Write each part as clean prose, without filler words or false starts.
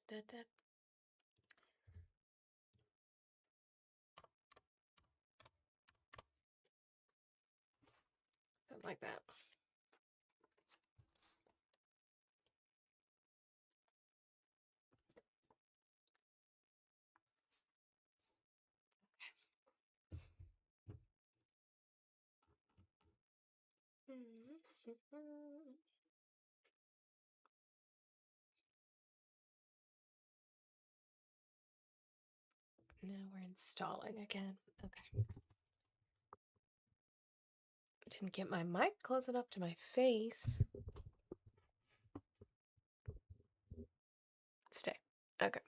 da, da. Something like that. Now we're installing again. Okay. Didn't get my mic close enough to my face. Stay. Okay.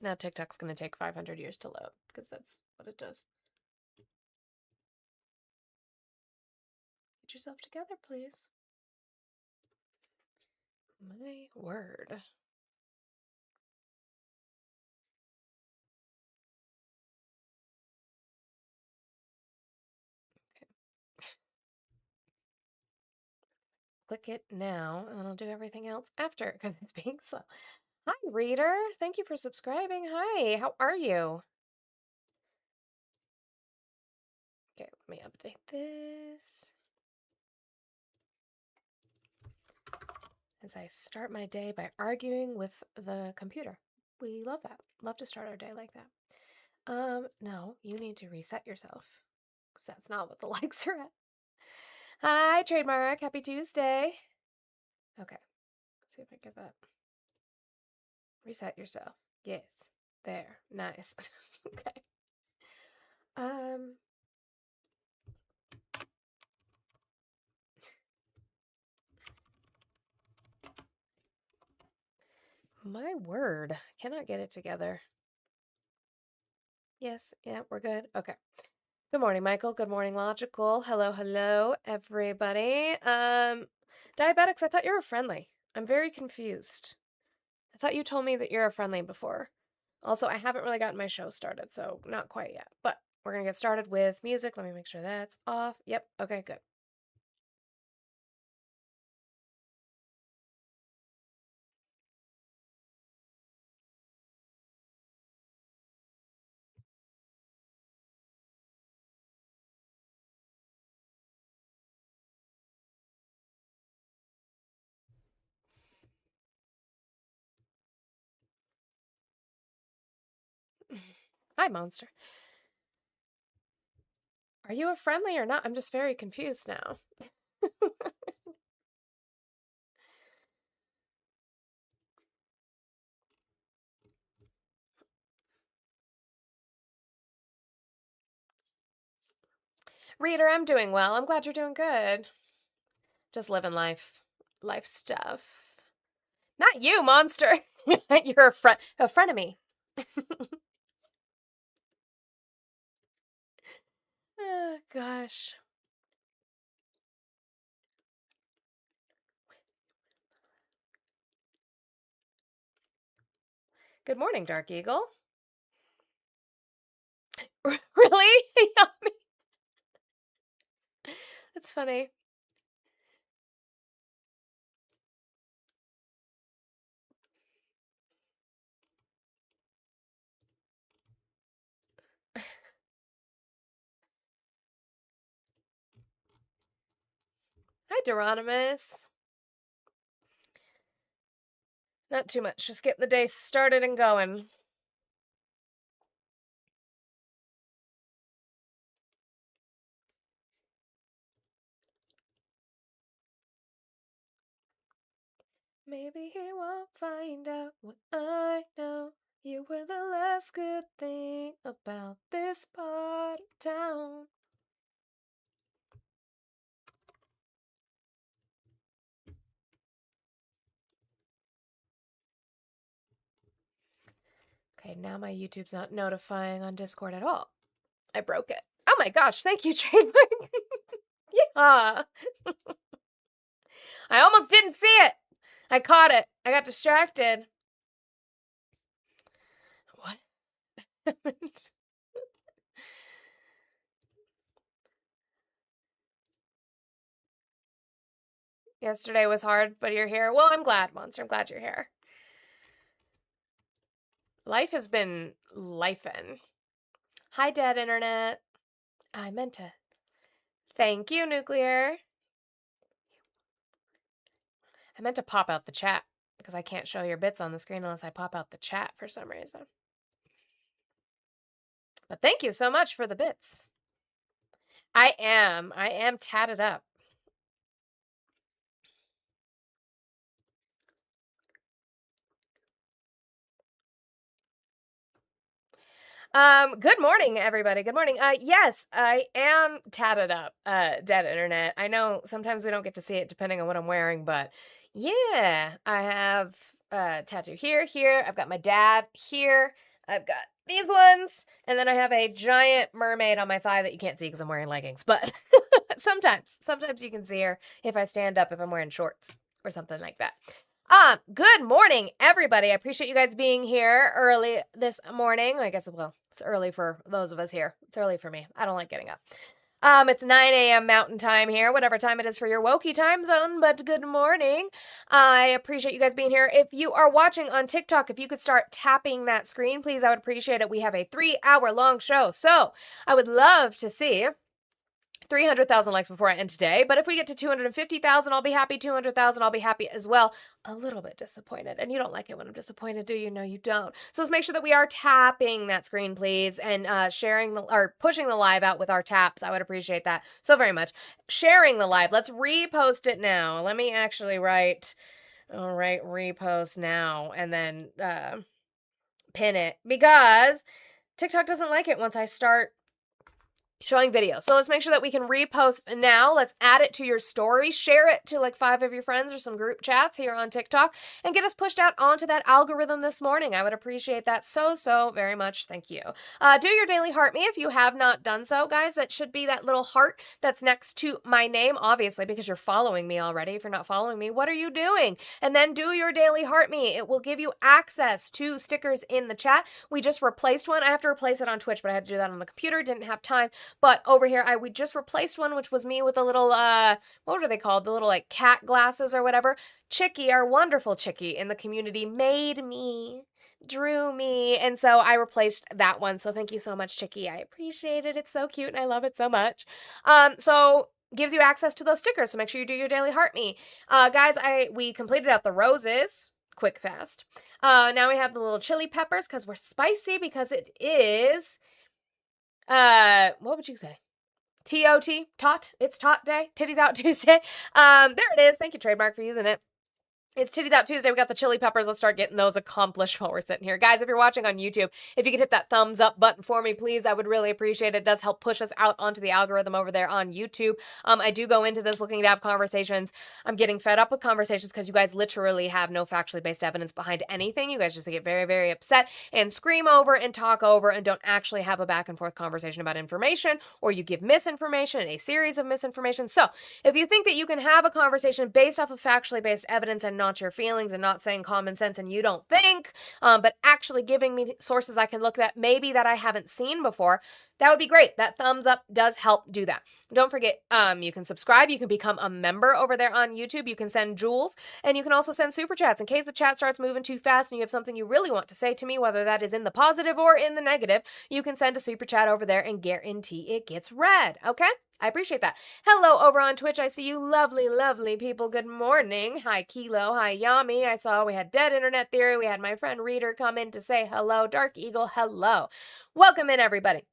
Now TikTok's going to take 500 years to load because that's what it does. Get yourself together, please. My word. Okay. Click it now, and I'll do everything else after because it's being slow. Hi, reader. Thank you for subscribing. Hi, how are you? Okay, let me update this. As I start my day by arguing with the computer. We love that. Love to start our day like that. No, you need to reset yourself. Because that's not what the likes are at. Hi, Trademark. Happy Tuesday. Okay. Let's see if I get that. Reset yourself. Yes. There. Nice. Okay. My word. Cannot get it together. Yes. Yeah, we're good. Okay. Good morning, Michael. Good morning, Logical. Hello, hello, everybody. Diabetics, I thought you were friendly. I'm very confused. I thought you told me that you're a friendly before. Also, I haven't really gotten my show started, so not quite yet. But we're going to get started with music. Let me make sure that's off. Yep. Okay, good. Hi, Monster. Are you a friendly or not? I'm just very confused now. Reader, I'm doing well. I'm glad you're doing good. Just living life. Life stuff. Not you, Monster. You're a friend of me. Oh, gosh. Good morning, Dark Eagle. Really? That's funny. Hi, Duronimus. Not too much. Just get the day started and going. Maybe he won't find out what I know. You were the last good thing about this part of town. Okay, now my YouTube's not notifying on Discord at all. I broke it. Oh my gosh, thank you, Trademark. Yeah. I almost didn't see it. I caught it. I got distracted. What? Yesterday was hard, but you're here. Well, I'm glad, Monster. I'm glad you're here. Life has been lifin'. Hi, Dead Internet. I meant to. Thank you, Nuclear. I meant to pop out the chat because I can't show your bits on the screen unless I pop out the chat for some reason. But thank you so much for the bits. I am tatted up. Good morning, everybody. Good morning. Yes, I am tatted up, Dead Internet. I know sometimes we don't get to see it depending on what I'm wearing, but yeah, I have a tattoo here. I've got my dad here. I've got these ones, and then I have a giant mermaid on my thigh that you can't see because I'm wearing leggings, but sometimes you can see her if I stand up, if I'm wearing shorts or something like that. Good morning, everybody. I appreciate you guys being here early this morning. I guess, well, it's early for those of us here. It's early for me. I don't like getting up. It's 9 a.m. Mountain Time here, whatever time it is for your Wokey time zone, but good morning. I appreciate you guys being here. If you are watching on TikTok, if you could start tapping that screen, please, I would appreciate it. We have a 3-hour-long show, so I would love to see 300,000 likes before I end today, but if we get to 250,000, I'll be happy. 200,000, I'll be happy as well. A little bit disappointed, and you don't like it when I'm disappointed, do you? No, you don't. So let's make sure that we are tapping that screen, please, and sharing or pushing the live out with our taps. I would appreciate that so very much. Sharing the live. Let's repost it now. Let me actually write. All right, repost now, and then pin it because TikTok doesn't like it once I start showing video. So let's make sure that we can repost now. Let's add it to your story, share it to like 5 of your friends or some group chats here on TikTok, and get us pushed out onto that algorithm this morning. I would appreciate that so very much. Thank you. Do your daily heart me if you have not done so, guys. That should be that little heart that's next to my name, obviously, because you're following me already. If you're not following me, what are you doing? And then do your daily heart me. It will give you access to stickers in the chat. We just replaced one. I have to replace it on Twitch, but I had to do that on the computer. Didn't have time. But over here, we just replaced one, which was me with a little, what are they called? The little, like, cat glasses or whatever. Chicky, our wonderful Chicky in the community, made me, drew me, and so I replaced that one. So thank you so much, Chicky. I appreciate it. It's so cute, and I love it so much. So gives you access to those stickers, so make sure you do your daily heart me. Guys, we completed out the roses. Quick, fast. Now we have the little chili peppers, because we're spicy, because it is... what would you say? T-O-T? Tot? It's Tot Day? Titties Out Tuesday? There it is. Thank you, Trademark, for using it. It's Titties Out Tuesday. We got the chili peppers. Let's start getting those accomplished while we're sitting here. Guys, if you're watching on YouTube, if you could hit that thumbs up button for me, please, I would really appreciate it. It does help push us out onto the algorithm over there on YouTube. I do go into this looking to have conversations. I'm getting fed up with conversations because you guys literally have no factually based evidence behind anything. You guys just get very upset and scream over and talk over and don't actually have a back and forth conversation about information, or you give misinformation, a series of misinformation. So if you think that you can have a conversation based off of factually based evidence and not your feelings and not saying common sense and you don't think, but actually giving me sources I can look at maybe that I haven't seen before, that would be great. That thumbs up does help do that. Don't forget, you can subscribe. You can become a member over there on YouTube. You can send jewels, and you can also send super chats in case the chat starts moving too fast and you have something you really want to say to me, whether that is in the positive or in the negative. You can send a super chat over there and guarantee it gets read. Okay? I appreciate that. Hello over on Twitch. I see you lovely people. Good morning. Hi, Kilo. Hi, Yami. I saw we had Dead Internet Theory. We had my friend Reader come in to say hello. Dark Eagle, hello. Welcome in, everybody.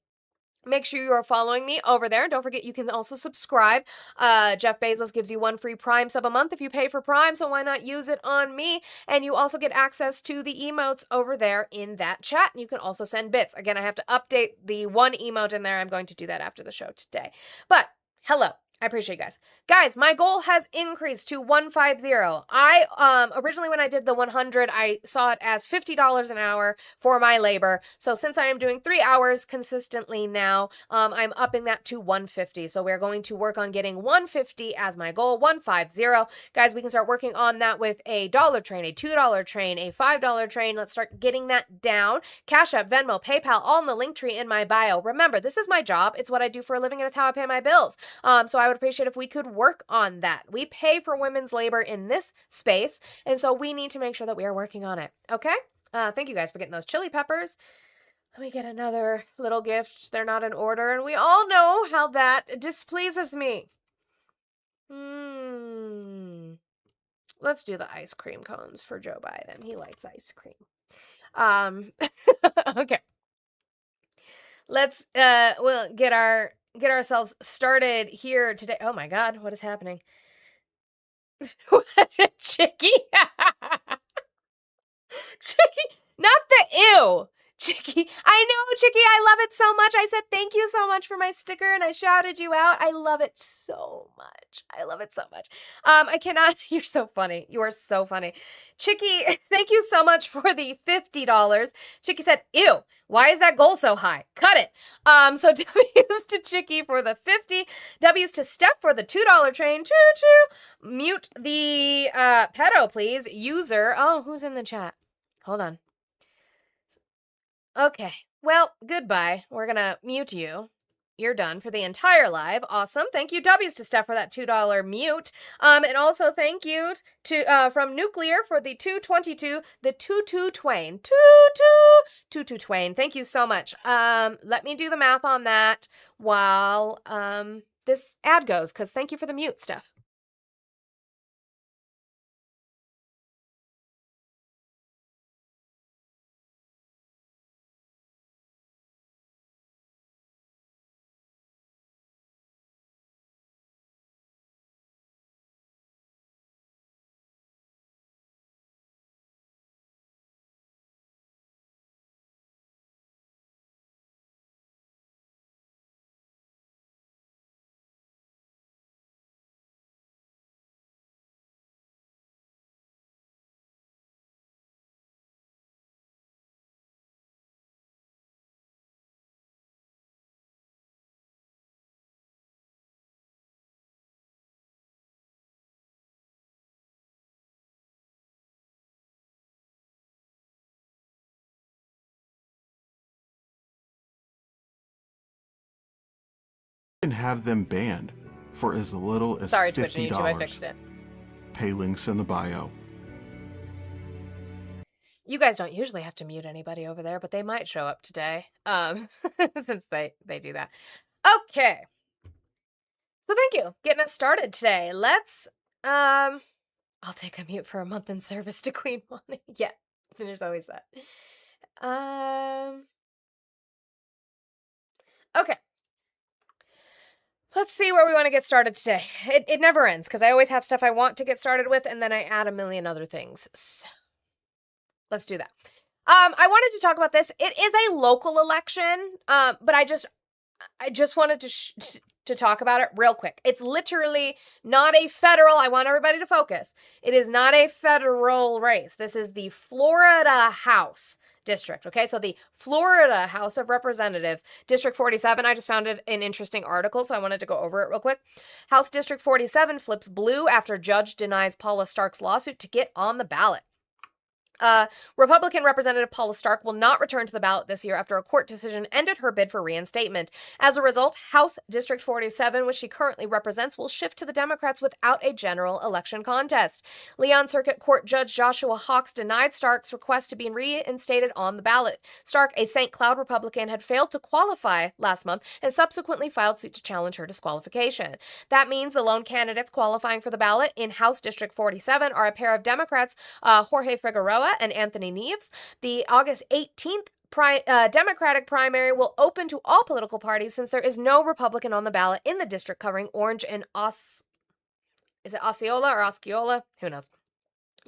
Make sure you are following me over there. Don't forget, you can also subscribe. Jeff Bezos gives you 1 free Prime sub a month if you pay for Prime, so why not use it on me? And you also get access to the emotes over there in that chat. And you can also send bits. Again, I have to update the one emote in there. I'm going to do that after the show today. But, hello. I appreciate you guys. Guys, my goal has increased to 150. I, originally when I did the 100, I saw it as $50 an hour for my labor. So since I am doing 3 hours consistently now, I'm upping that to 150. So we're going to work on getting 150 as my goal, 150. Guys, we can start working on that with a $1 train, a $2 train, a $5 train. Let's start getting that down. Cash App, Venmo, PayPal, all in the link tree in my bio. Remember, this is my job. It's what I do for a living and it's how I pay my bills. So I I would appreciate if we could work on that. We pay for women's labor in this space, and so we need to make sure that we are working on it. Okay? Thank you guys for getting those chili peppers. Let me get another little gift. They're not in order, and we all know how that displeases me. Let's do the ice cream cones for Joe Biden. He likes ice cream. Okay. Let's we'll get ourselves started here today. Oh my God, what is happening? Chicky. Chicky, not the ew. Chicky, I know, Chicky, I love it so much. I said thank you so much for my sticker and I shouted you out. I love it so much. I love it so much. I cannot, you're so funny. You are so funny. Chicky, thank you so much for the $50. Chicky said, ew, why is that goal so high? Cut it. So W's to Chicky for the 50, W's to Steph for the $2 train. Choo choo. Mute the pedo, please. User. Oh, who's in the chat? Hold on. Okay. Well, goodbye. We're gonna mute you. You're done for the entire live. Awesome. Thank you, W's to Steph for that $2 mute. And also thank you to from Nuclear for the 222, the 22 Twain. 22 Twain. Thank you so much. Let me do the math on that while this ad goes, because thank you for the mute, Steph. Can have them banned for as little as Sorry, $50. Twitch and YouTube, I fixed it. Pay links in the bio. You guys don't usually have to mute anybody over there, but they might show up today, since they do that. Okay. So thank you. Getting us started today. Let's, I'll take a mute for a month in service to Queen Money. Yeah, there's always that. Okay. Let's see where we want to get started today. It never ends, because I always have stuff I want to get started with, and then I add a million other things. So, let's do that. I wanted to talk about this. It is a local election, but I just wanted to talk about it real quick. It's literally not a federal. I want everybody to focus. It is not a federal race. This is the Florida House District. Okay, so the Florida House of Representatives, District 47. I just found it an interesting article, so I wanted to go over it real quick. House District 47 flips blue after judge denies Paula Stark's lawsuit to get on the ballot. Republican Representative Paula Stark will not return to the ballot this year after a court decision ended her bid for reinstatement. As a result, House District 47, which she currently represents, will shift to the Democrats without a general election contest. Leon Circuit Court Judge Joshua Hawks denied Stark's request to be reinstated on the ballot. Stark, a St. Cloud Republican, had failed to qualify last month and subsequently filed suit to challenge her disqualification. That means the lone candidates qualifying for the ballot in House District 47 are a pair of Democrats, Jorge Figueroa and Anthony Neves. The August 18th Democratic primary will open to all political parties since there is no Republican on the ballot in the district covering Orange and is it Osceola or Osceola? Who knows?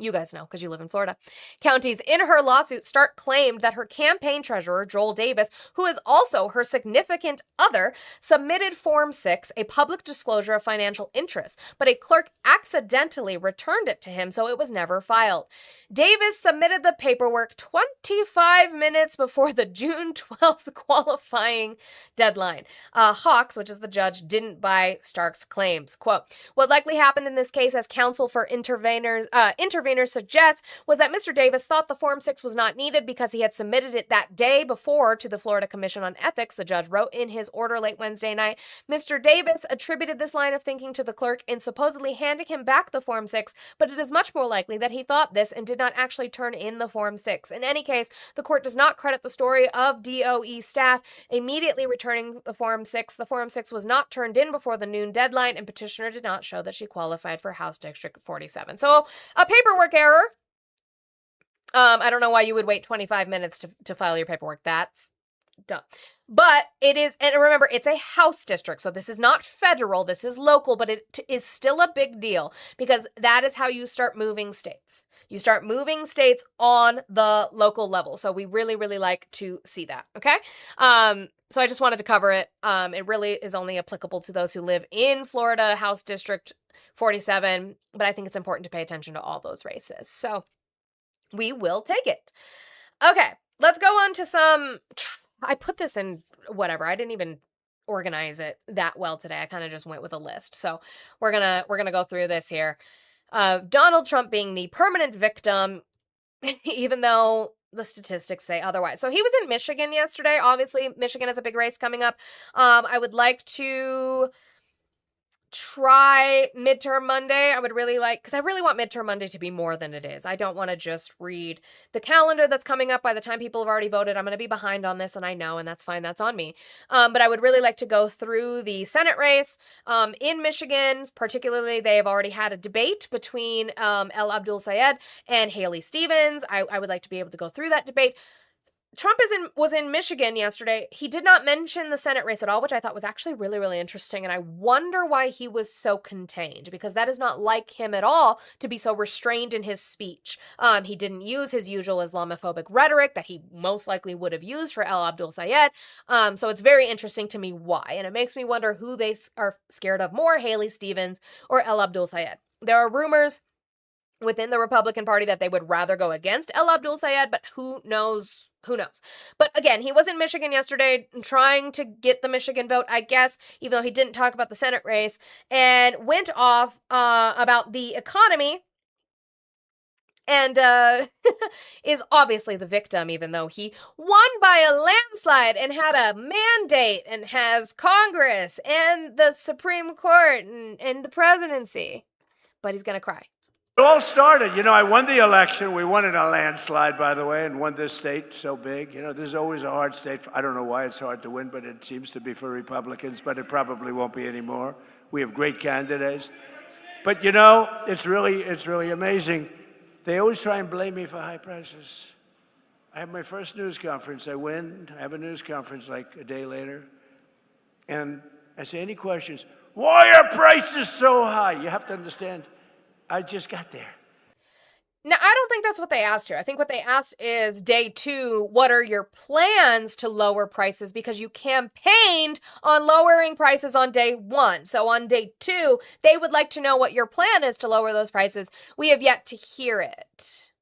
You guys know because you live in Florida. Counties. In her lawsuit, Stark claimed that her campaign treasurer, Joel Davis, who is also her significant other, submitted Form 6, a public disclosure of financial interests, but a clerk accidentally returned it to him, so it was never filed. Davis submitted the paperwork 25 minutes before the June 12th qualifying deadline. Hawks, which is the judge, didn't buy Stark's claims. Quote, what likely happened in this case as counsel for interveners Boehner suggests was that Mr. Davis thought the Form 6 was not needed because he had submitted it that day before to the Florida Commission on Ethics, the judge wrote in his order late Wednesday night. Mr. Davis attributed this line of thinking to the clerk in supposedly handing him back the Form 6, but it is much more likely that he thought this and did not actually turn in the Form 6. In any case, the court does not credit the story of DOE staff immediately returning the Form 6. The Form 6 was not turned in before the noon deadline, and petitioner did not show that she qualified for House District 47. So, a paperwork error. I don't know why you would wait 25 minutes to file your paperwork. That's dumb. But it is, and remember, it's a House district, so this is not federal, this is local, but it is still a big deal because that is how you start moving states. You start moving states on the local level, so we really, really like to see that, okay? So I just wanted to cover it. It really is only applicable to those who live in Florida, House District 47, but I think it's important to pay attention to all those races. So we will take it. Okay, let's go on to some... I put this in whatever. I didn't even organize it that well today. I kind of just went with a list. So we're gonna go through this here. Donald Trump being the permanent victim, even though the statistics say otherwise. So he was in Michigan yesterday. Obviously, Michigan has a big race coming up. I would like to try midterm Monday. I would really like, because I really want midterm Monday to be more than it is. I don't want to just read the calendar that's coming up by the time people have already voted. I'm going to be behind on this, and I know, and that's fine. That's on me. But I would really like to go through the Senate race in Michigan. Particularly, they have already had a debate between El Abdul Sayed and Haley Stevens. I would like to be able to go through that debate. Trump was in Michigan yesterday. He did not mention the Senate race at all, which I thought was actually really, really interesting. And I wonder why he was so contained, because that is not like him at all to be so restrained in his speech. He didn't use his usual Islamophobic rhetoric that he most likely would have used for El Abdul Sayed. So it's very interesting to me why. And it makes me wonder who they are scared of more, Haley Stevens or El Abdul Sayed. There are rumors within the Republican Party that they would rather go against El Abdul Sayed, but who knows? Who knows? But again, he was in Michigan yesterday trying to get the Michigan vote, I guess, even though he didn't talk about the Senate race, and went off about the economy and is obviously the victim, even though he won by a landslide and had a mandate and has Congress and the Supreme Court and the presidency. But he's going to cry. It all started, I won the election. We won in a landslide, by the way, and won this state so big. This is always a hard state. I don't know why it's hard to win, but it seems to be for Republicans, but it probably won't be anymore. We have great candidates. But, it's really amazing. They always try and blame me for high prices. I have my first news conference. I win. I have a news conference like a day later. And I say, any questions? Why are prices so high? You have to understand. I just got there. Now, I don't think that's what they asked here. I think what they asked is day 2, what are your plans to lower prices? Because you campaigned on lowering prices on day 1. So on day 2, they would like to know what your plan is to lower those prices. We have yet to hear it.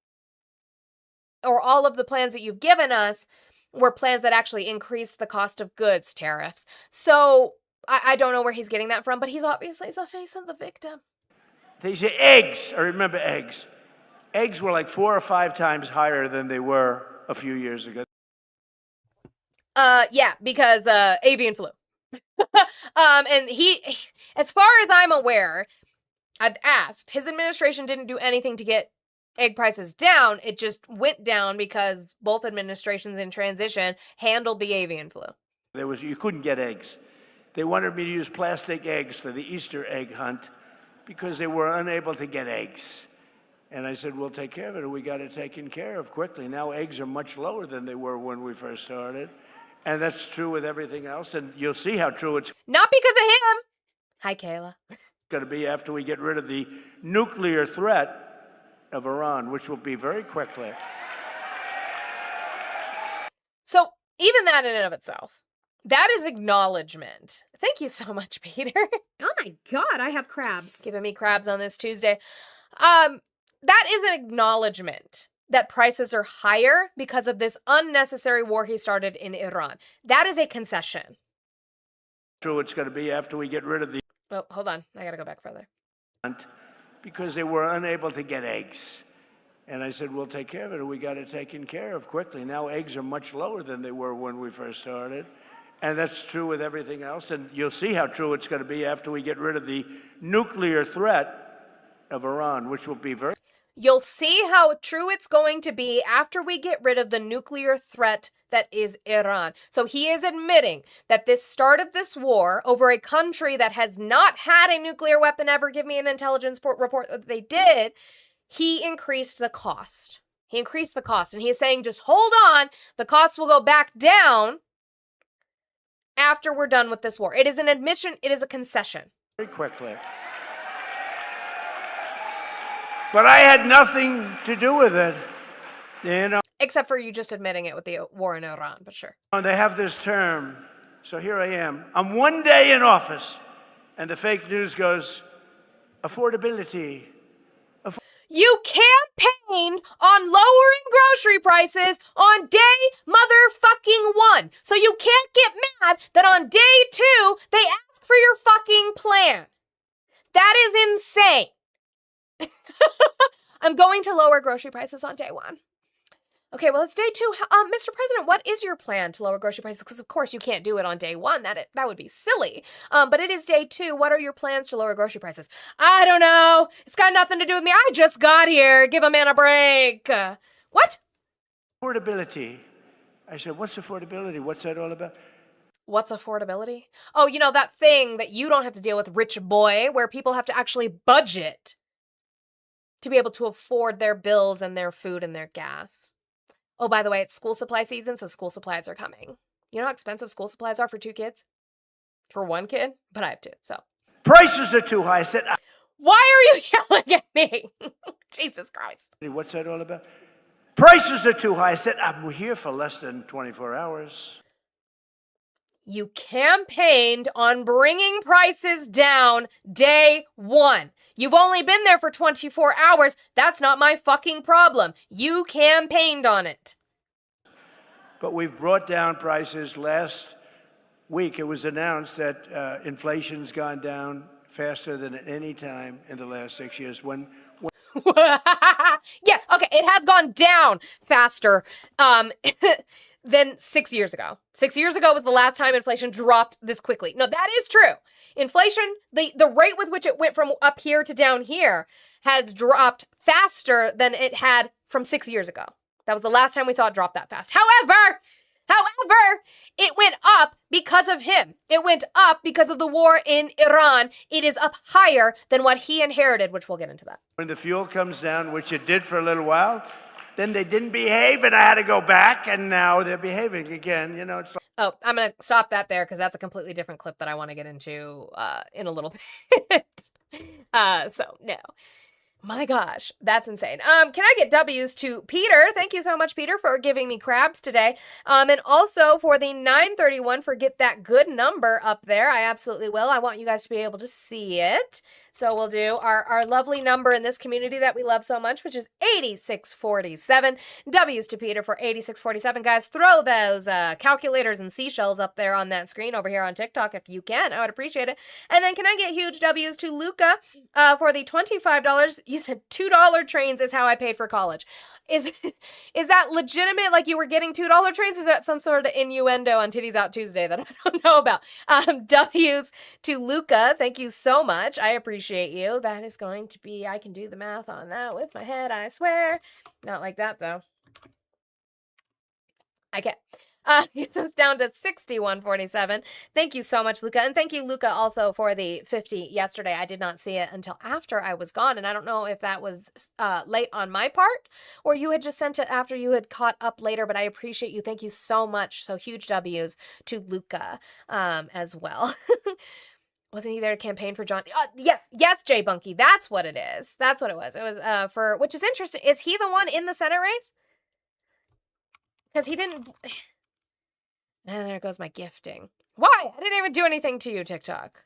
Or all of the plans that you've given us were plans that actually increase the cost of goods tariffs. So I don't know where he's getting that from, but he's obviously the victim. They say eggs. I remember eggs. Eggs were like 4 or 5 times higher than they were a few years ago. Yeah, because avian flu. And he, as far as I'm aware, I've asked, his administration didn't do anything to get egg prices down. It just went down because both administrations in transition handled the avian flu. You couldn't get eggs. They wanted me to use plastic eggs for the Easter egg hunt, because they were unable to get eggs. And I said, we'll take care of it, and we got it taken care of quickly. Now eggs are much lower than they were when we first started. And that's true with everything else, and you'll see how true it's not because of him. Hi, Kayla. going to be after we get rid of the nuclear threat of Iran, which will be very quickly. So even that in and of itself, that is acknowledgement. Thank you so much, Peter. Oh my God, I have crabs. Giving me crabs on this Tuesday. That is an acknowledgement that prices are higher because of this unnecessary war he started in Iran. That is a concession. True, it's going to be after we get rid of the... Oh, hold on. I got to go back further. Because they were unable to get eggs. And I said, we'll take care of it, and we got it taken care of quickly. Now eggs are much lower than they were when we first started. And that's true with everything else. And you'll see how true it's going to be after we get rid of the nuclear threat of Iran, which will be very... You'll see how true it's going to be after we get rid of the nuclear threat that is Iran. So he is admitting that this start of this war over a country that has not had a nuclear weapon ever, give me an intelligence report that they did, he increased the cost. He increased the cost. And he is saying, just hold on, the costs will go back down after we're done with this war. It is an admission, it is a concession. Very quickly. But I had nothing to do with it, you know. Except for you just admitting it with the war in Iran, but sure. They have this term, so here I am. I'm one day in office, and the fake news goes, affordability. You campaigned on lowering grocery prices on day motherfucking one. So you can't get mad that on day 2, they ask for your fucking plan. That is insane. I'm going to lower grocery prices on day 1. Okay, well, it's day 2. Mr. President, what is your plan to lower grocery prices? Because, of course, you can't do it on day 1. That would be silly. But it is day 2. What are your plans to lower grocery prices? I don't know. It's got nothing to do with me. I just got here. Give a man a break. What? Affordability. I said, what's affordability? What's that all about? What's affordability? Oh, you know, that thing that you don't have to deal with, rich boy, where people have to actually budget to be able to afford their bills and their food and their gas. Oh, by the way, it's school supply season, so school supplies are coming. You know how expensive school supplies are for 2 kids? For 1 kid? But I have 2, so. Prices are too high. I said, why are you yelling at me? Jesus Christ. What's that all about? Prices are too high. I said, I'm here for less than 24 hours. You campaigned on bringing prices down day 1. You've only been there for 24 hours. That's not my fucking problem. You campaigned on it. But we've brought down prices. Last week, it was announced that inflation's gone down faster than at any time in the last 6 years. Yeah, okay, it has gone down faster than 6 years ago. 6 years ago was the last time inflation dropped this quickly. No, that is true. Inflation, the rate with which it went from up here to down here has dropped faster than it had from 6 years ago. That was the last time we saw it drop that fast. However, it went up because of him. It went up because of the war in Iran. It is up higher than what he inherited, which we'll get into that. When the fuel comes down, which it did for a little while, then they didn't behave, and I had to go back, and now they're behaving again. You know, it's like... Oh, I'm going to stop that there because that's a completely different clip that I want to get into in a little bit. So, no. My gosh, that's insane. Can I get W's to Peter? Thank you so much, Peter, for giving me crabs today. And also for the 931 for get that good number up there. I absolutely will. I want you guys to be able to see it. So we'll do our lovely number in this community that we love so much, which is 8647. W's to Peter for 8647. Guys, throw those calculators and seashells up there on that screen over here on TikTok if you can. I would appreciate it. And then can I get huge W's to Luca for the $25? You said $2 trains is how I paid for college. Is that legitimate? Like you were getting $2 trains? Is that some sort of innuendo on Titties Out Tuesday that I don't know about? W's to Luca. Thank you so much. I appreciate you. That is going to be, I can do the math on that with my head, I swear. Not like that, though. I can't. It's just down to 6147. Thank you so much, Luca. And thank you, Luca, also for the 50 yesterday. I did not see it until after I was gone. And I don't know if that was late on my part or you had just sent it after you had caught up later, but I appreciate you. Thank you so much. So huge W's to Luca as well. Wasn't he there to campaign for John? Yes, Jay Bunky. That's what it is. That's what it was. It was for, which is interesting. Is he the one in the Senate race? Because he didn't... And there goes my gifting. Why? I didn't even do anything to you, TikTok.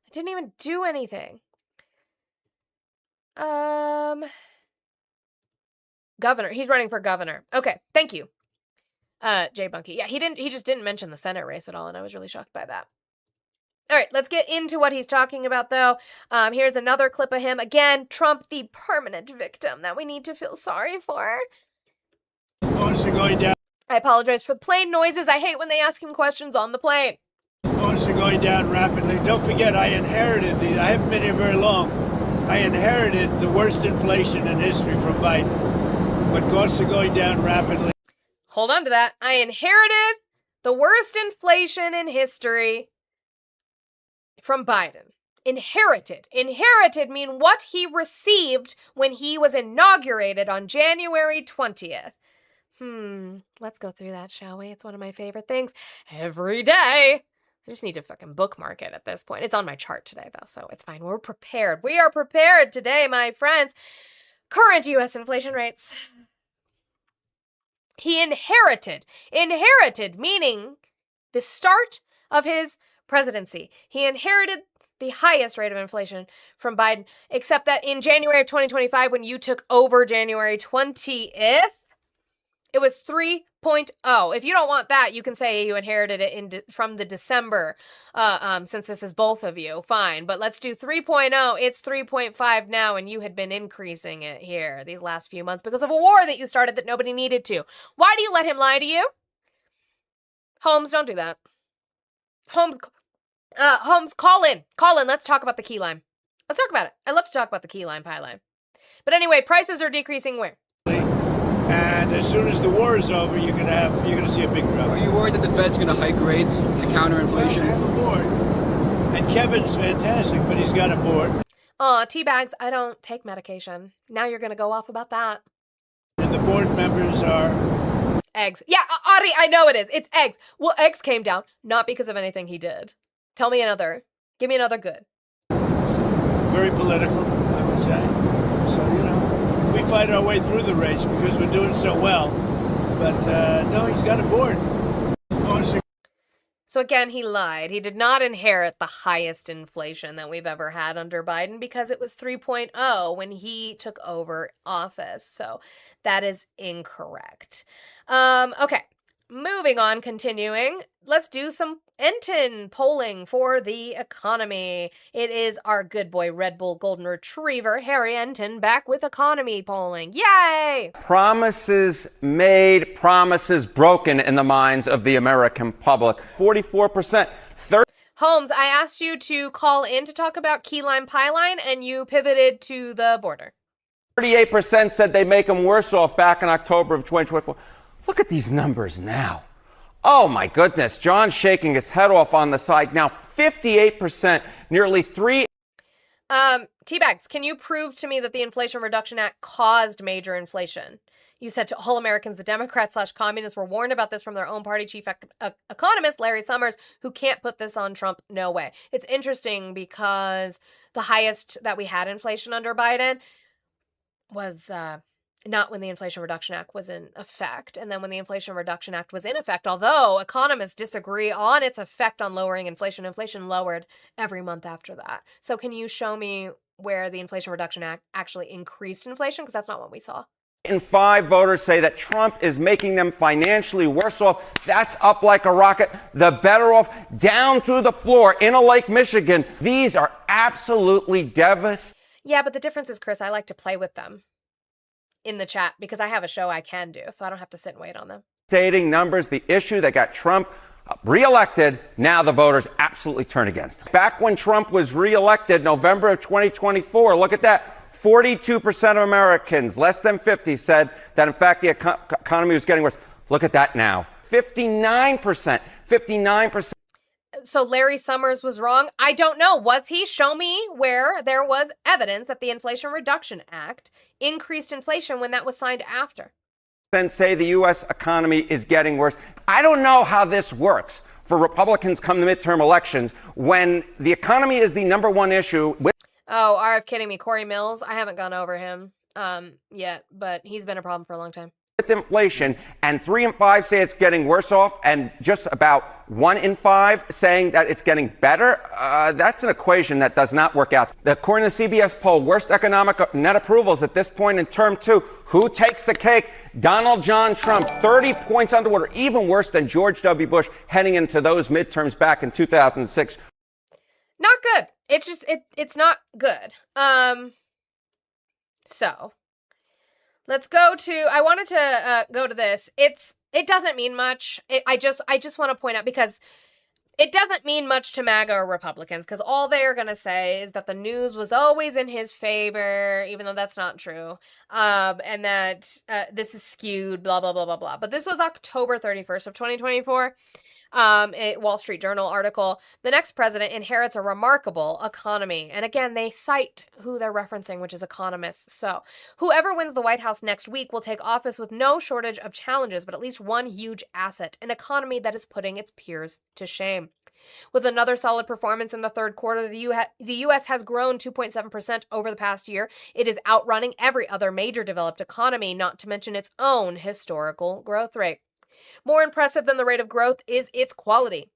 I didn't even do anything. Governor. He's running for governor. Okay, thank you. Jay Bunky. Yeah, he just didn't mention the Senate race at all, and I was really shocked by that. All right, let's get into what he's talking about, though. Here's another clip of him. Again, Trump, the permanent victim that we need to feel sorry for. Costs are going down. I apologize for the plane noises. I hate when they ask him questions on the plane. Costs are going down rapidly. Don't forget, I inherited these. I haven't been here very long. I inherited the worst inflation in history from Biden. But costs are going down rapidly. Hold on to that. I inherited the worst inflation in history from Biden. Inherited. Inherited mean what he received when he was inaugurated on January 20th. Let's go through that, shall we? It's one of my favorite things every day. I just need to fucking bookmark it at this point. It's on my chart today, though, so it's fine. We're prepared. We are prepared today, my friends. Current U.S. inflation rates. He inherited. Inherited, meaning the start of his presidency. He inherited the highest rate of inflation from Biden, except that in January of 2025, when you took over January 20th, it was 3.0. If you don't want that, you can say you inherited it from the December, since this is both of you. Fine, but let's do 3.0. It's 3.5 now, and you had been increasing it here these last few months because of a war that you started that nobody needed to. Why do you let him lie to you? Holmes, don't do that. Holmes, call in. Call in. Let's talk about the key lime. Let's talk about it. I love to talk about the key lime pie line. But anyway, prices are decreasing where? And as soon as the war is over, you're gonna see a big drop. Are you worried that the Fed's going to hike rates to counter inflation? Well, I have a board. And Kevin's fantastic, but he's got a board. Tea bags, I don't take medication. Now you're going to go off about that. And the board members are... Eggs. Yeah, Ari, I know it is. It's eggs. Well, eggs came down, not because of anything he did. Tell me another. Give me another good. very political, I would say. So, we fight our way through the race because we're doing so well. But, no, he's got a board. So again, he lied. He did not inherit the highest inflation that we've ever had under Biden because it was 3.0 when he took over office. So that is incorrect. Okay, moving on, continuing. Let's do some Enton polling for the economy. It is our good boy Red Bull Golden Retriever, Harry Enton, back with economy polling. Yay! Promises made, promises broken in the minds of the American public. 44%. Holmes, I asked you to call in to talk about key lime pie line, and you pivoted to the border. 38% said they make them worse off back in October of 2024. Look at these numbers now. Oh, my goodness. John's shaking his head off on the side. Now, 58%, nearly three. Teabags, can you prove to me that the Inflation Reduction Act caused major inflation? You said to all Americans, the Democrats/communists were warned about this from their own party chief economist, Larry Summers, who can't put this on Trump. No way. It's interesting because the highest that we had inflation under Biden was not when the Inflation Reduction Act was in effect. And then when the Inflation Reduction Act was in effect, although economists disagree on its effect on lowering inflation, inflation lowered every month after that. So can you show me where the Inflation Reduction Act actually increased inflation? Because that's not what we saw. In 5 voters say that Trump is making them financially worse off. That's up like a rocket. The better off, down through the floor in a Lake Michigan. These are absolutely devastating. Yeah, but the difference is, Chris, I like to play with them in the chat because I have a show I can do, so I don't have to sit and wait on them. Stating numbers, the issue that got Trump reelected, now the voters absolutely turn against him. Back when Trump was reelected, November of 2024, look at that. 42% of Americans, less than 50, said that, in fact, the economy was getting worse. Look at that now. 59%. So Larry Summers was wrong? I don't know. Was he? Show me where there was evidence that the Inflation Reduction Act increased inflation when that was signed after. Then say the U.S. economy is getting worse. I don't know how this works for Republicans come the midterm elections when the economy is the number one issue. Oh, RF kidding me. Corey Mills, I haven't gone over him yet, but he's been a problem for a long time. With inflation, and 3 in 5 say it's getting worse off, and just about 1 in 5 saying that it's getting better, that's an equation that does not work out. According to the CBS poll, worst economic net approvals at this point in term 2. Who takes the cake? Donald John Trump, 30 points underwater, even worse than George W. Bush heading into those midterms back in 2006. Not good. It's just it's not good. So let's go to. I wanted to go to this. It doesn't mean much. I just want to point out because it doesn't mean much to MAGA or Republicans because all they're going to say is that the news was always in his favor, even though that's not true, and that this is skewed, blah, blah, blah, blah, blah. But this was October 31st of 2024. A Wall Street Journal article. The next president inherits a remarkable economy. And again, they cite who they're referencing, which is economists. So whoever wins the White House next week will take office with no shortage of challenges, but at least one huge asset, an economy that is putting its peers to shame. With another solid performance in the third quarter, the U.S. has grown 2.7% over the past year. It is outrunning every other major developed economy, not to mention its own historical growth rate. More impressive than the rate of growth is its quality.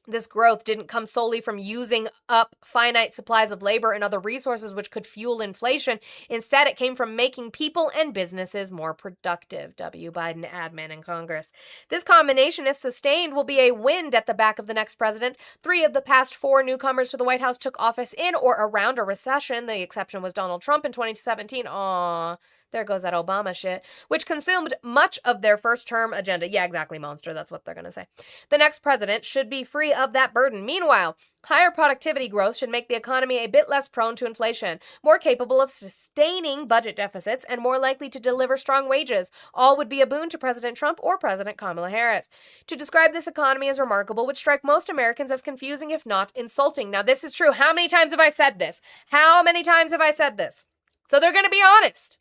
This growth didn't come solely from using up finite supplies of labor and other resources which could fuel inflation. Instead, it came from making people and businesses more productive. W. Biden, admin in Congress. This combination, if sustained, will be a wind at the back of the next president. 3 of the past 4 newcomers to the White House took office in or around a recession. The exception was Donald Trump in 2017. Aww. There goes that Obama shit, which consumed much of their first-term agenda. Yeah, exactly, monster. That's what they're going to say. The next president should be free of that burden. Meanwhile, higher productivity growth should make the economy a bit less prone to inflation, more capable of sustaining budget deficits, and more likely to deliver strong wages. All would be a boon to President Trump or President Kamala Harris. To describe this economy as remarkable would strike most Americans as confusing, if not insulting. Now, this is true. How many times have I said this? How many times have I said this? So they're going to be honest.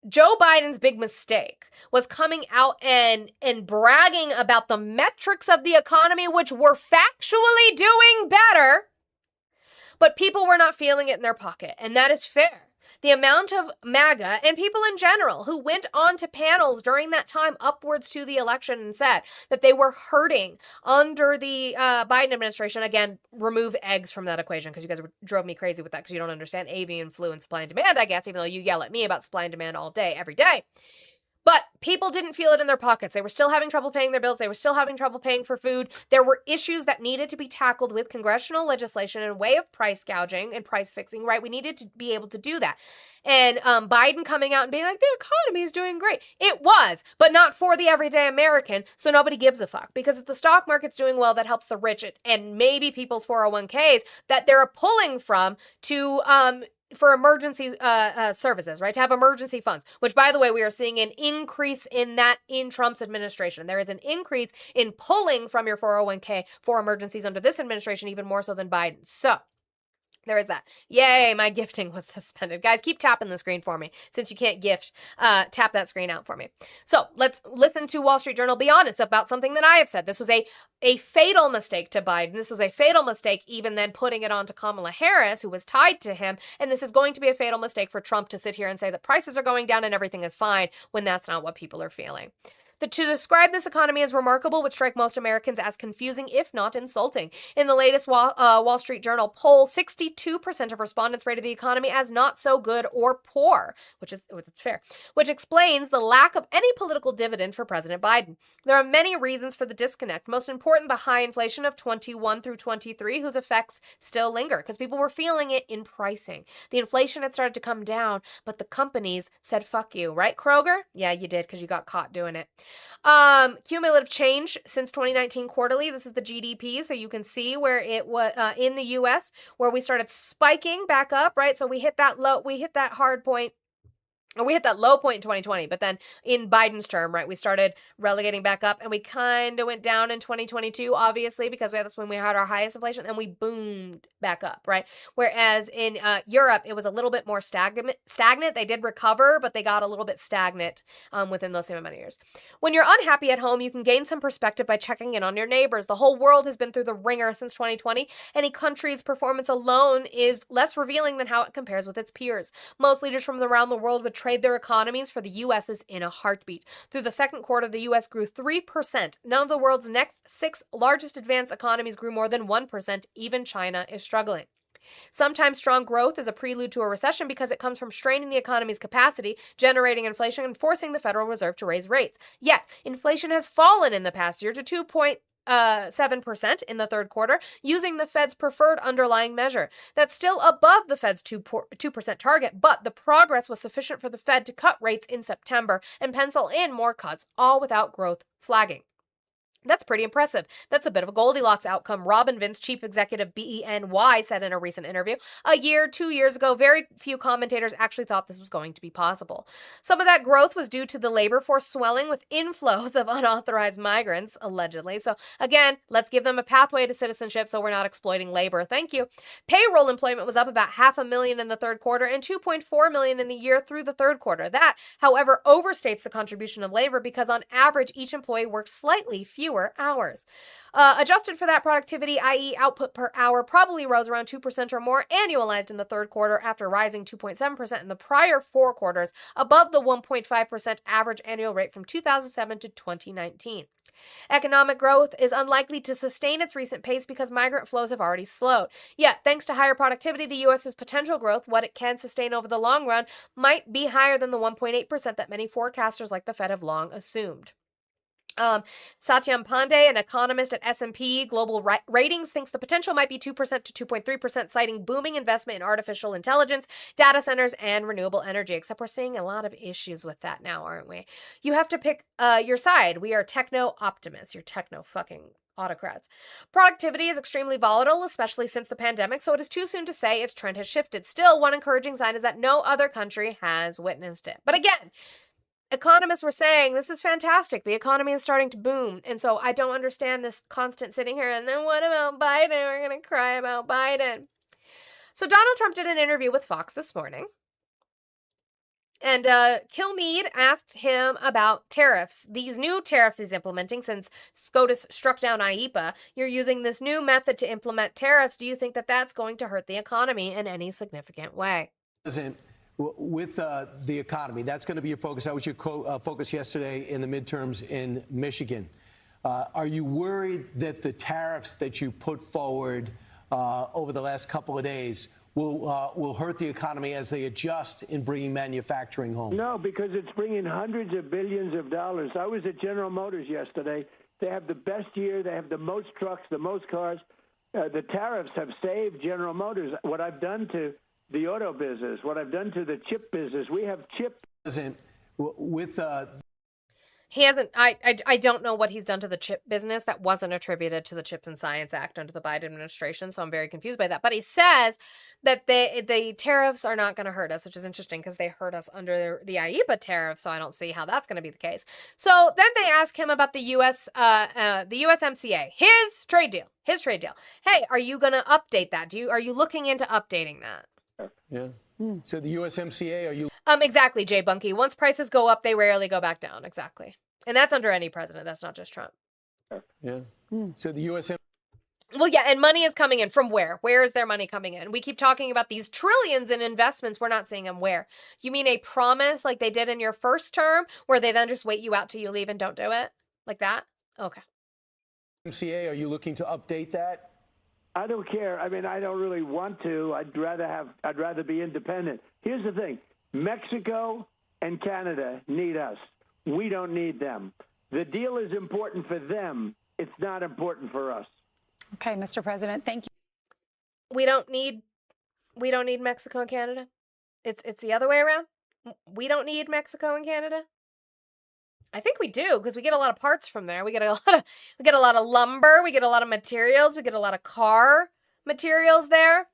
Joe Biden's big mistake was coming out and bragging about the metrics of the economy, which were factually doing better, but people were not feeling it in their pocket, and that is fair. The amount of MAGA and people in general who went on to panels during that time upwards to the election and said that they were hurting under the Biden administration. Again, remove eggs from that equation because you guys drove me crazy with that because you don't understand avian flu and supply and demand, I guess, even though you yell at me about supply and demand all day, every day. But people didn't feel it in their pockets. They were still having trouble paying their bills. They were still having trouble paying for food. There were issues that needed to be tackled with congressional legislation and a way of price gouging and price fixing, right? We needed to be able to do that. And Biden coming out and being like, the economy is doing great. It was, but not for the everyday American, so nobody gives a fuck. Because if the stock market's doing well, that helps the rich and maybe people's 401ks that they're pulling from to for emergency services, right? To have emergency funds, which, by the way, we are seeing an increase in that in Trump's administration. There is an increase in pulling from your 401k for emergencies under this administration, even more so than Biden. So there is that. Yay, my gifting was suspended. Guys, keep tapping the screen for me. Since you can't gift, tap that screen out for me. So let's listen to Wall Street Journal be honest about something that I have said. This was a fatal mistake to Biden. This was a fatal mistake even then putting it on to Kamala Harris, who was tied to him. And this is going to be a fatal mistake for Trump to sit here and say that prices are going down and everything is fine when that's not what people are feeling. To describe this economy as remarkable would strike most Americans as confusing, if not insulting. In the latest Wall Street Journal poll, 62% of respondents rated the economy as not so good or poor, which is fair, which explains the lack of any political dividend for President Biden. There are many reasons for the disconnect. Most important, the high inflation of 21 through 23, whose effects still linger because people were feeling it in pricing. The inflation had started to come down, but the companies said, fuck you, right, Kroger? Yeah, you did because you got caught doing it. Cumulative change since 2019 quarterly. This is the GDP, so you can see where it was in the U.S. where we started spiking back up, right? So we hit that hard point. Or we hit that low point in 2020, but then in Biden's term, right, we started relegating back up and we kind of went down in 2022, obviously, because that's when we had our highest inflation and we boomed back up, right? Whereas in Europe, it was a little bit more stagnant. They did recover, but they got a little bit stagnant within those same amount of years. When you're unhappy at home, you can gain some perspective by checking in on your neighbors. The whole world has been through the ringer since 2020. Any country's performance alone is less revealing than how it compares with its peers. Most leaders from around the world would trade their economies for the U.S.'s in a heartbeat. Through the second quarter, the U.S. grew 3%. None of the world's next 6 largest advanced economies grew more than 1%. Even China is struggling. Sometimes strong growth is a prelude to a recession because it comes from straining the economy's capacity, generating inflation, and forcing the Federal Reserve to raise rates. Yet, inflation has fallen in the past year to 7% in the third quarter, using the Fed's preferred underlying measure. That's still above the Fed's 2% target, but the progress was sufficient for the Fed to cut rates in September and pencil in more cuts, all without growth flagging. That's pretty impressive. That's a bit of a Goldilocks outcome, Robin Vince, chief executive BNY, said in a recent interview. 2 years ago, very few commentators actually thought this was going to be possible. Some of that growth was due to the labor force swelling with inflows of unauthorized migrants, allegedly. So again, let's give them a pathway to citizenship so we're not exploiting labor. Thank you. Payroll employment was up about 500,000 in the third quarter and 2.4 million in the year through the third quarter. That, however, overstates the contribution of labor because on average, each employee works slightly fewer hours. Adjusted for that, productivity, i.e. output per hour, probably rose around 2% or more annualized in the third quarter after rising 2.7% in the prior 4 quarters, above the 1.5% average annual rate from 2007 to 2019. Economic growth is unlikely to sustain its recent pace because migrant flows have already slowed. Yet, thanks to higher productivity, the U.S.'s potential growth, what it can sustain over the long run, might be higher than the 1.8% that many forecasters like the Fed have long assumed. Satyam Pandey, an economist at S&P Global Ratings, thinks the potential might be 2% to 2.3%, citing booming investment in artificial intelligence, data centers, and renewable energy. Except we're seeing a lot of issues with that now, aren't we? You have to pick your side. We are techno-optimists. You're techno-fucking autocrats. Productivity is extremely volatile, especially since the pandemic, so it is too soon to say its trend has shifted. Still, one encouraging sign is that no other country has witnessed it. But again, economists were saying, this is fantastic. The economy is starting to boom. And so I don't understand this constant sitting here. And then what about Biden? We're going to cry about Biden. So Donald Trump did an interview with Fox this morning. And Kilmeade asked him about tariffs. These new tariffs he's implementing since SCOTUS struck down IEEPA. You're using this new method to implement tariffs. Do you think that that's going to hurt the economy in any significant way? With the economy, that's going to be your focus. That was your focus yesterday in the midterms in Michigan. Are you worried that the tariffs that you put forward over the last couple of days will hurt the economy as they adjust in bringing manufacturing home? No, because it's bringing hundreds of billions of dollars. I was at General Motors yesterday. They have the best year. They have the most trucks, the most cars. The tariffs have saved General Motors. What I've done to the auto business, what I've done to the chip business, we have chip. He hasn't, I don't know what he's done to the chip business. That wasn't attributed to the Chips and Science Act under the Biden administration, so I'm very confused by that. But he says that the tariffs are not going to hurt us, which is interesting because they hurt us under the IEEPA tariff, so I don't see how that's going to be the case. So then they ask him about the USMCA, his trade deal. Hey, are you going to update that? Are you looking into updating that? Yeah. So the USMCA, are you? Exactly, Jay Bunkie. Once prices go up, they rarely go back down. Exactly. And that's under any president. That's not just Trump. Yeah. So the USMCA. Well, yeah, and money is coming in from where? Where is their money coming in? We keep talking about these trillions in investments. We're not seeing them where. You mean a promise like they did in your first term where they then just wait you out till you leave and don't do it? Like that? Okay. MCA, are you looking to update that? I don't care. I mean, I don't really want to. I'd rather be independent. Here's the thing. Mexico and Canada need us. We don't need them. The deal is important for them. It's not important for us. Okay, Mr. President, thank you. We don't need Mexico and Canada. It's the other way around. We don't need Mexico and Canada. I think we do because we get a lot of parts from there. We get a lot of lumber. We get a lot of materials. We get a lot of car materials there.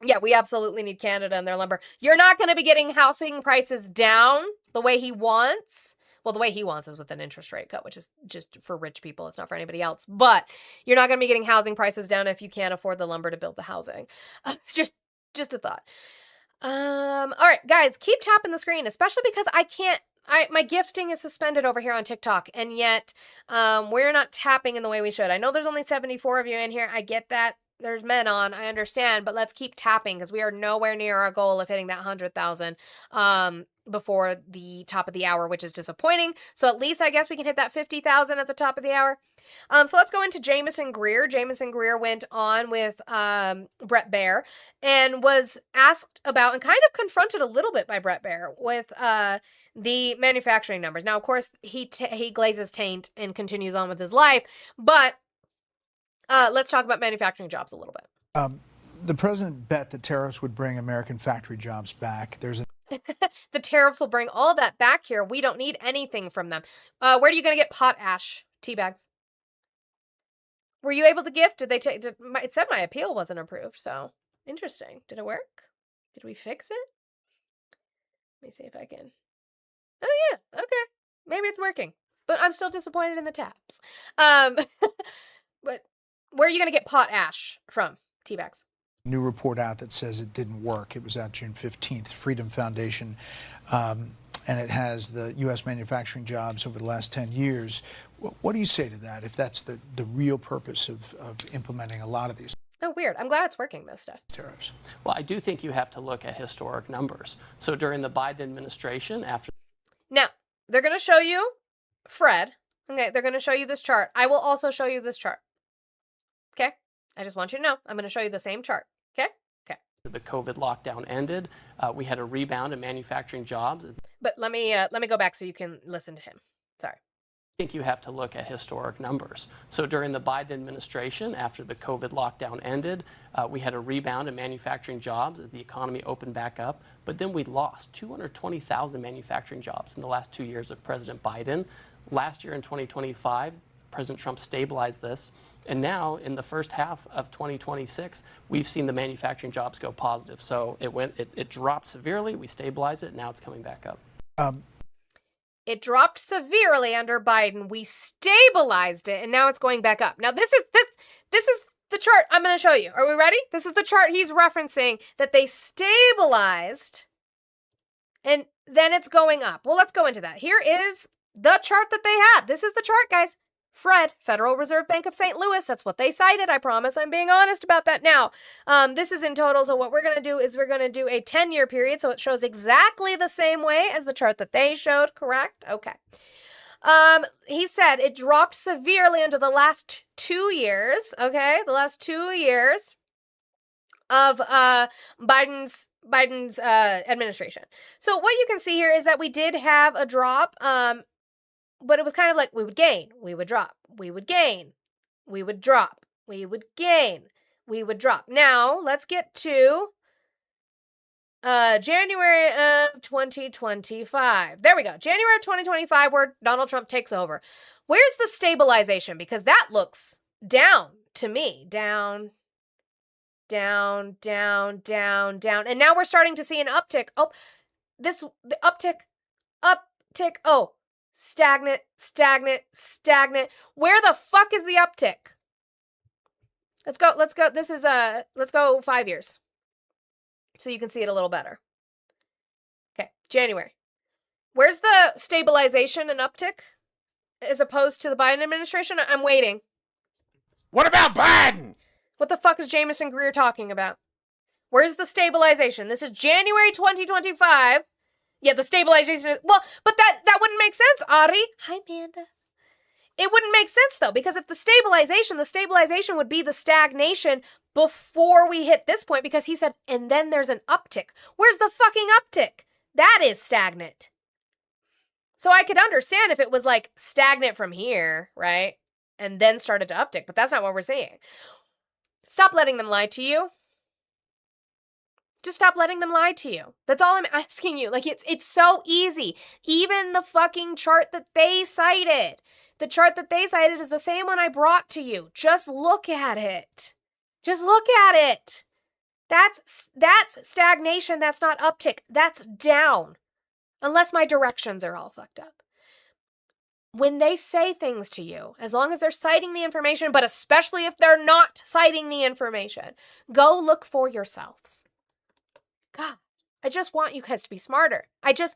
Yeah, we absolutely need Canada and their lumber. You're not going to be getting housing prices down the way he wants. Well, the way he wants is with an interest rate cut, which is just for rich people. It's not for anybody else. But you're not going to be getting housing prices down if you can't afford the lumber to build the housing. Just a thought. All right, guys, keep tapping the screen, especially because my gifting is suspended over here on TikTok, and yet we're not tapping in the way we should. I know there's only 74 of you in here. I get that. There's men on. I understand. But let's keep tapping because we are nowhere near our goal of hitting that 100,000. before the top of the hour, which is disappointing. So at least I guess we can hit that 50,000 at the top of the hour. So let's go into Jamieson Greer. Jamieson Greer went on with Bret Baier and was asked about and kind of confronted a little bit by Bret Baier with the manufacturing numbers. Now, of course, he glazes taint and continues on with his life, but let's talk about manufacturing jobs a little bit. The president bet that tariffs would bring American factory jobs back. There's a The tariffs will bring all that back here. We don't need anything from them. Where are you going to get potash tea bags? Were you able to gift? Did they take? It said my appeal wasn't approved. So interesting. Did it work? Did we fix it? Let me see if I can. Oh yeah. Okay. Maybe it's working. But I'm still disappointed in the taps. But where are you going to get potash from? Tea bags. new report out that says it didn't work. It was out June 15th, Freedom Foundation, and it has the U.S. manufacturing jobs over the last 10 years. What do you say to that, if that's the real purpose of implementing a lot of these Oh, weird. I'm glad it's working, this stuff. tariffs? Well, I do think you have to look at historic numbers. So during the Biden administration, after... Now, they're going to show you, Fred, okay, they're going to show you this chart. I will also show you this chart. Okay? I just want you to know, I'm going to show you the same chart. Okay? Okay. The COVID lockdown ended, we had a rebound in manufacturing jobs. But let me go back so you can listen to him. Sorry. I think you have to look at historic numbers. So during the Biden administration, after the COVID lockdown ended, we had a rebound in manufacturing jobs as the economy opened back up. But then we lost 220,000 manufacturing jobs in the last 2 years of President Biden. Last year in 2025, President Trump stabilized this. And now in the first half of 2026, we've seen the manufacturing jobs go positive. So it dropped severely, we stabilized it, now it's coming back up. It dropped severely under Biden. We stabilized it, and now it's going back up. Now, this is the chart I'm going to show you. Are we ready? This is the chart he's referencing that they stabilized, and then it's going up. Well, let's go into that. Here is the chart that they have. This is the chart, guys. Fred, Federal Reserve Bank of St. Louis. That's what they cited. I promise I'm being honest about that now. This is in total. So what we're going to do is we're going to do a 10-year period. So it shows exactly the same way as the chart that they showed. Correct? Okay. He said it dropped severely under the last 2 years. Okay. The last 2 years of Biden's administration. So what you can see here is that we did have a drop. But it was kind of like we would gain, we would drop, we would gain, we would drop, we would gain, we would drop. Now, let's get to January of 2025. There we go. January of 2025, where Donald Trump takes over. Where's the stabilization? Because that looks down to me. Down, down, down, down, down. And now we're starting to see an uptick. Oh, the uptick. Oh. Stagnant, stagnant, stagnant. Where the fuck is the uptick? Let's go. This is let's go 5 years. So you can see it a little better. Okay, January. Where's the stabilization and uptick as opposed to the Biden administration? I'm waiting. What about Biden? What the fuck is Jamieson Greer talking about? Where's the stabilization? This is January 2025. Yeah, the stabilization. Well, but that wouldn't make sense, Ari. Hi, Amanda. It wouldn't make sense, though, because if the stabilization would be the stagnation before we hit this point, because he said, and then there's an uptick. Where's the fucking uptick? That is stagnant. So I could understand if it was like stagnant from here, right? And then started to uptick, but that's not what we're seeing. Stop letting them lie to you. Just stop letting them lie to you. That's all I'm asking you. Like, it's so easy. Even the fucking chart that they cited. The chart that they cited is the same one I brought to you. Just look at it. Just look at it. That's stagnation. That's not uptick. That's down. Unless my directions are all fucked up. When they say things to you, as long as they're citing the information, but especially if they're not citing the information, go look for yourselves. God, I just want you guys to be smarter. I just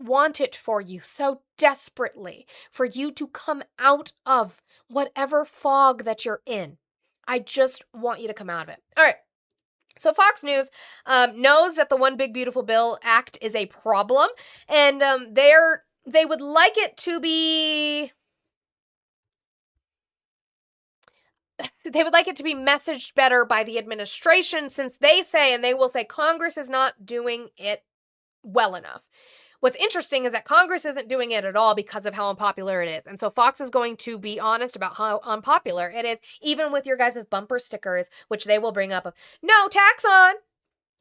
want it for you so desperately, for you to come out of whatever fog that you're in. I just want you to come out of it. All right. So Fox News knows that the One Big Beautiful Bill Act is a problem, and they would like it to be messaged better by the administration, since they say, and they will say, Congress is not doing it well enough. What's interesting is that Congress isn't doing it at all because of how unpopular it is. And so Fox is going to be honest about how unpopular it is, even with your guys' bumper stickers, which they will bring up of, no tax on.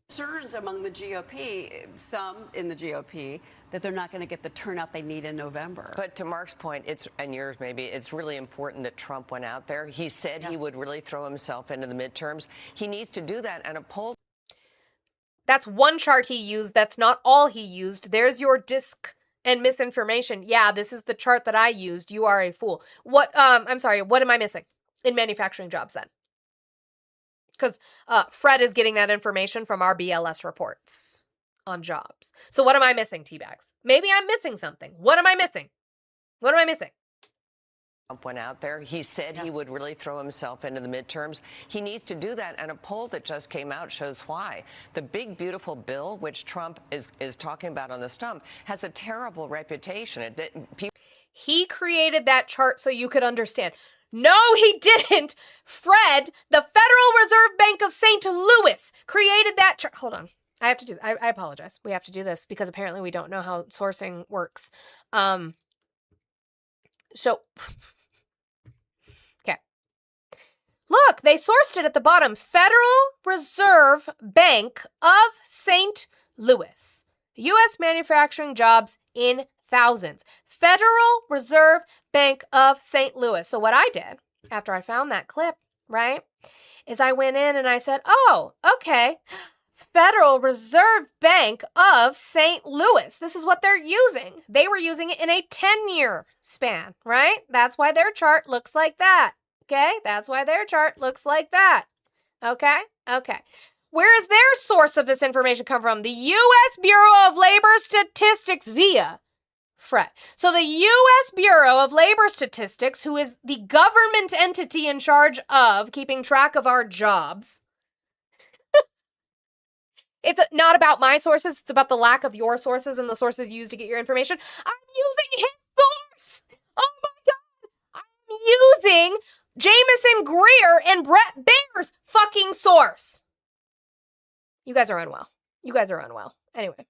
Concerns among the GOP, some in the GOP, that they're not going to get the turnout they need in November. But to Mark's point, and yours maybe, it's really important that Trump went out there. He said he would really throw himself into the midterms. He needs to do that, and a poll. That's one chart he used. That's not all he used. There's your disc and misinformation. Yeah, this is the chart that I used. You are a fool. What, I'm sorry, what am I missing in manufacturing jobs then? Because Fred is getting that information from our BLS reports on jobs. So what am I missing, Teabags? Maybe I'm missing something. What am I missing? What am I missing? Trump went out there. He said he would really throw himself into the midterms. He needs to do that, and a poll that just came out shows why. The big, beautiful bill, which Trump is talking about on the stump, has a terrible reputation. He created that chart so you could understand. No, he didn't. Fred, the Federal Reserve Bank of St. Louis, created that chart. Hold on. I have to do I apologize. We have to do this because apparently we don't know how sourcing works. So... Look, they sourced it at the bottom. Federal Reserve Bank of St. Louis. U.S. manufacturing jobs in thousands. Federal Reserve Bank of St. Louis. So what I did after I found that clip, right, is I went in and I said, oh, okay, Federal Reserve Bank of St. Louis. This is what they're using. They were using it in a 10-year span, right? That's why their chart looks like that. Okay, that's why their chart looks like that. Okay. Where is their source of this information come from? The U.S. Bureau of Labor Statistics via Fred. So the U.S. Bureau of Labor Statistics, who is the government entity in charge of keeping track of our jobs. It's not about my sources. It's about the lack of your sources and the sources used to get your information. I'm using his source. Oh my God. I'm using Jameson Greer and Brett Baer's fucking source. You guys are unwell. Anyway.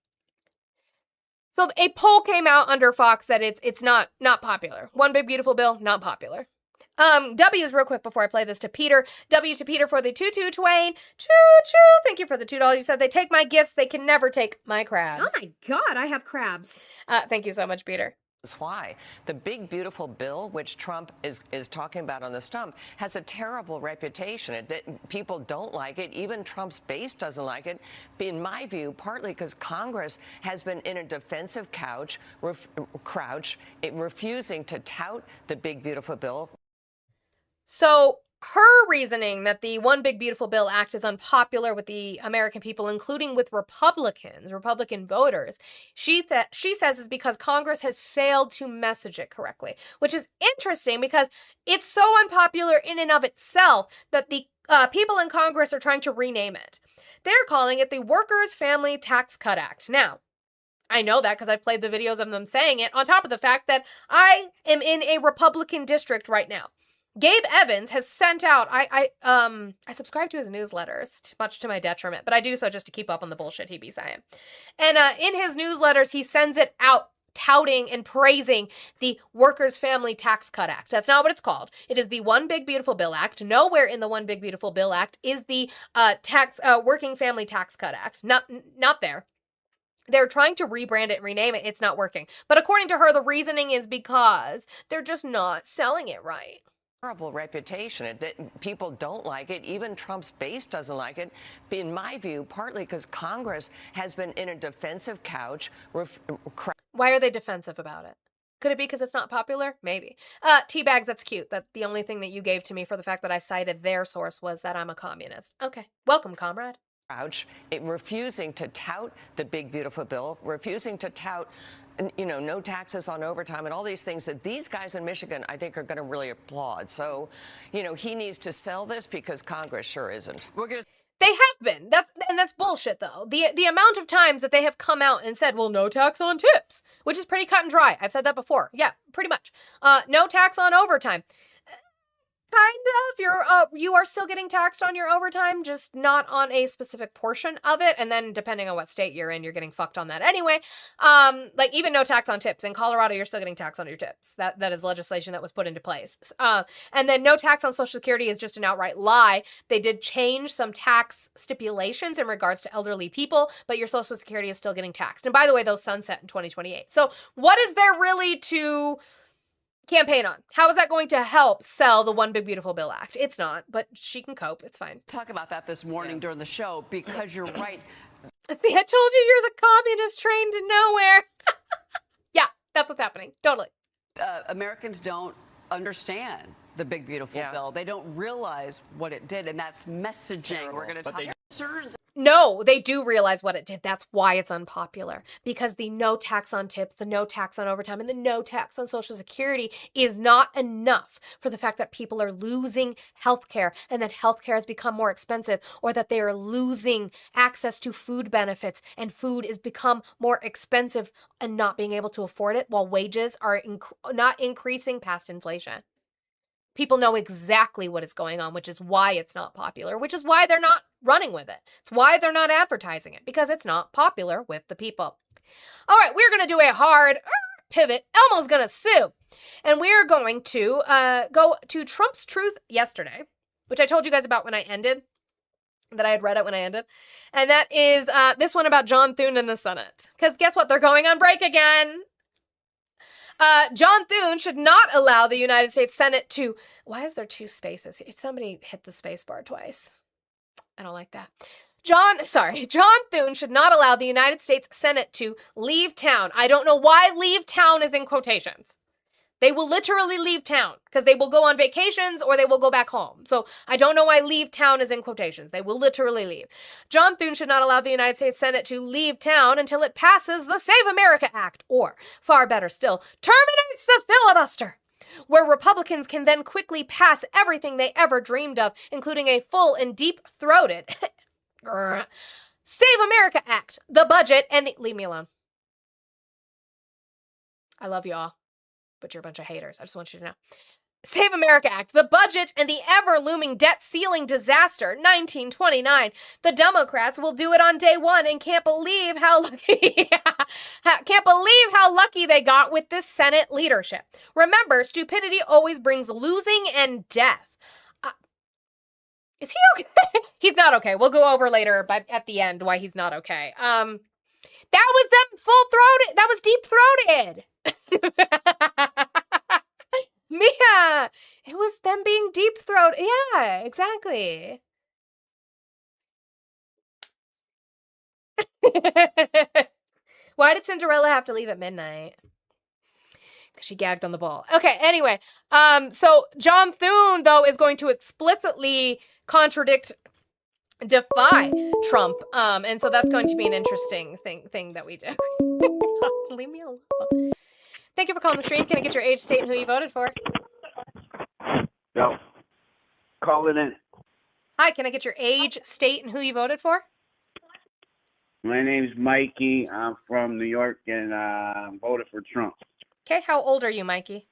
So a poll came out under Fox that it's not popular. One Big Beautiful Bill, not popular. W's real quick before I play this to Peter. W to Peter for the Tutu Twain. Choo-choo. Thank you for the $2. You said they take my gifts. They can never take my crabs. Oh my God, I have crabs. Thank you so much, Peter. Why. The big, beautiful bill, which Trump is talking about on the stump, has a terrible reputation. People don't like it. Even Trump's base doesn't like it. In my view, partly because Congress has been in a defensive crouch, refusing to tout the big, beautiful bill. So her reasoning that the One Big Beautiful Bill Act is unpopular with the American people, including with Republican voters, she says is because Congress has failed to message it correctly, which is interesting because it's so unpopular in and of itself that the people in Congress are trying to rename it. They're calling it the Workers' Family Tax Cut Act. Now, I know that because I played the videos of them saying it, on top of the fact that I am in a Republican district right now. Gabe Evans has sent out, I subscribe to his newsletters, much to my detriment, but I do so just to keep up on the bullshit he be saying. And in his newsletters, he sends it out touting and praising the Workers' Family Tax Cut Act. That's not what it's called. It is the One Big Beautiful Bill Act. Nowhere in the One Big Beautiful Bill Act is the Working Family Tax Cut Act. Not there. They're trying to rebrand it and rename it. It's not working. But according to her, the reasoning is because they're just not selling it right. Terrible reputation. People don't like it. Even Trump's base doesn't like it. In my view, partly because Congress has been in a defensive couch. Why are they defensive about it? Could it be because it's not popular? Maybe. Teabags, that's cute. That the only thing that you gave to me for the fact that I cited their source was that I'm a communist. Okay. Welcome, comrade. Refusing to tout the big, beautiful bill, refusing to tout, no taxes on overtime and all these things that these guys in Michigan, I think, are going to really applaud. So, he needs to sell this because Congress sure isn't. They have been. That's bullshit though. The amount of times that they have come out and said, well, no tax on tips, which is pretty cut and dry. I've said that before. Yeah, pretty much. No tax on overtime. Kind of. You are still getting taxed on your overtime, just not on a specific portion of it. And then depending on what state you're in, you're getting fucked on that anyway. Like even no tax on tips. In Colorado, you're still getting taxed on your tips. That is legislation that was put into place. And then no tax on Social Security is just an outright lie. They did change some tax stipulations in regards to elderly people, but your Social Security is still getting taxed. And by the way, those sunset in 2028. So what is there really to campaign on? How is that going to help sell the One Big Beautiful Bill Act? It's not, but she can cope. It's fine. Talk about that this morning during the show, because you're right. See, I told you you're the communist train to nowhere. Yeah, that's what's happening. Totally. Americans don't understand the Big Beautiful Bill. They don't realize what it did, and that's messaging. We're going to talk concerns. No, they do realize what it did. That's why it's unpopular. Because the no tax on tips, the no tax on overtime, and the no tax on Social Security is not enough for the fact that people are losing healthcare and that healthcare has become more expensive, or that they are losing access to food benefits and food has become more expensive and not being able to afford it while wages are not increasing past inflation. People know exactly what is going on, which is why it's not popular, which is why they're not running with it. It's why they're not advertising it, because it's not popular with the people. All right, we're going to do a hard pivot. Elmo's going to sue. And we're going to go to Trump's Truth yesterday, which I told you guys about when I ended, that I had read it when I ended. And that is this one about John Thune in the Senate. Because guess what? They're going on break again. John Thune should not allow the United States Senate to... Why is there two spaces here? Somebody hit the space bar twice. I don't like that. John Thune should not allow the United States Senate to leave town. I don't know why leave town is in quotations. They will literally leave town because they will go on vacations or they will go back home. So I don't know why leave town is in quotations. They will literally leave. John Thune should not allow the United States Senate to leave town until it passes the Save America Act, or, far better still, terminates the filibuster, where Republicans can then quickly pass everything they ever dreamed of, including a full and deep-throated Save America Act, the budget, and the... Leave me alone. I love y'all, but you're a bunch of haters. I just want you to know. Save America Act, the budget, and the ever-looming debt ceiling disaster, 1929. The Democrats will do it on day one and can't believe how lucky they got with this Senate leadership. Remember, stupidity always brings losing and death. Is he okay? He's not okay. We'll go over later, but at the end, why he's not okay. That was them full-throated. That was deep-throated. Mia, it was them being deep-throated. Yeah, exactly. Why did Cinderella have to leave at midnight? Because she gagged on the ball. Okay, anyway. So John Thune, though, is going to explicitly defy Trump. And so that's going to be an interesting thing that we do. Leave me alone. Thank you for calling the stream. Can I get your age, state, and who you voted for? Yo, call it in. Hi, can I get your age, state, and who you voted for? My name's Mikey. I'm from New York, and voted for Trump. Okay, how old are you, Mikey?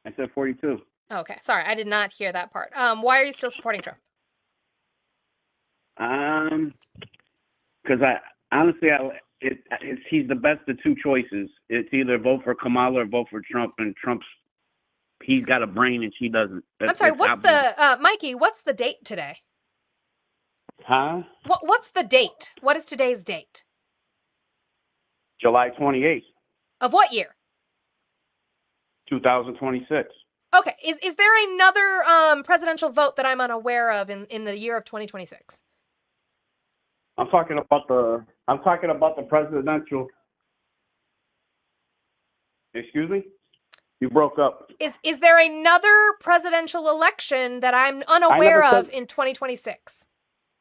I said 42. Okay, sorry, I did not hear that part. Why are you still supporting Trump? Because he's the best of two choices. It's either vote for Kamala or vote for Trump, and he's got a brain and she doesn't. I'm sorry, Mikey, what's the date today? Huh? What's the date? What is today's date? July 28th. Of what year? 2026. Okay, is there another presidential vote that I'm unaware of in the year of 2026? I'm talking about the presidential. Excuse me? You broke up. Is there another presidential election that I'm unaware of in 2026?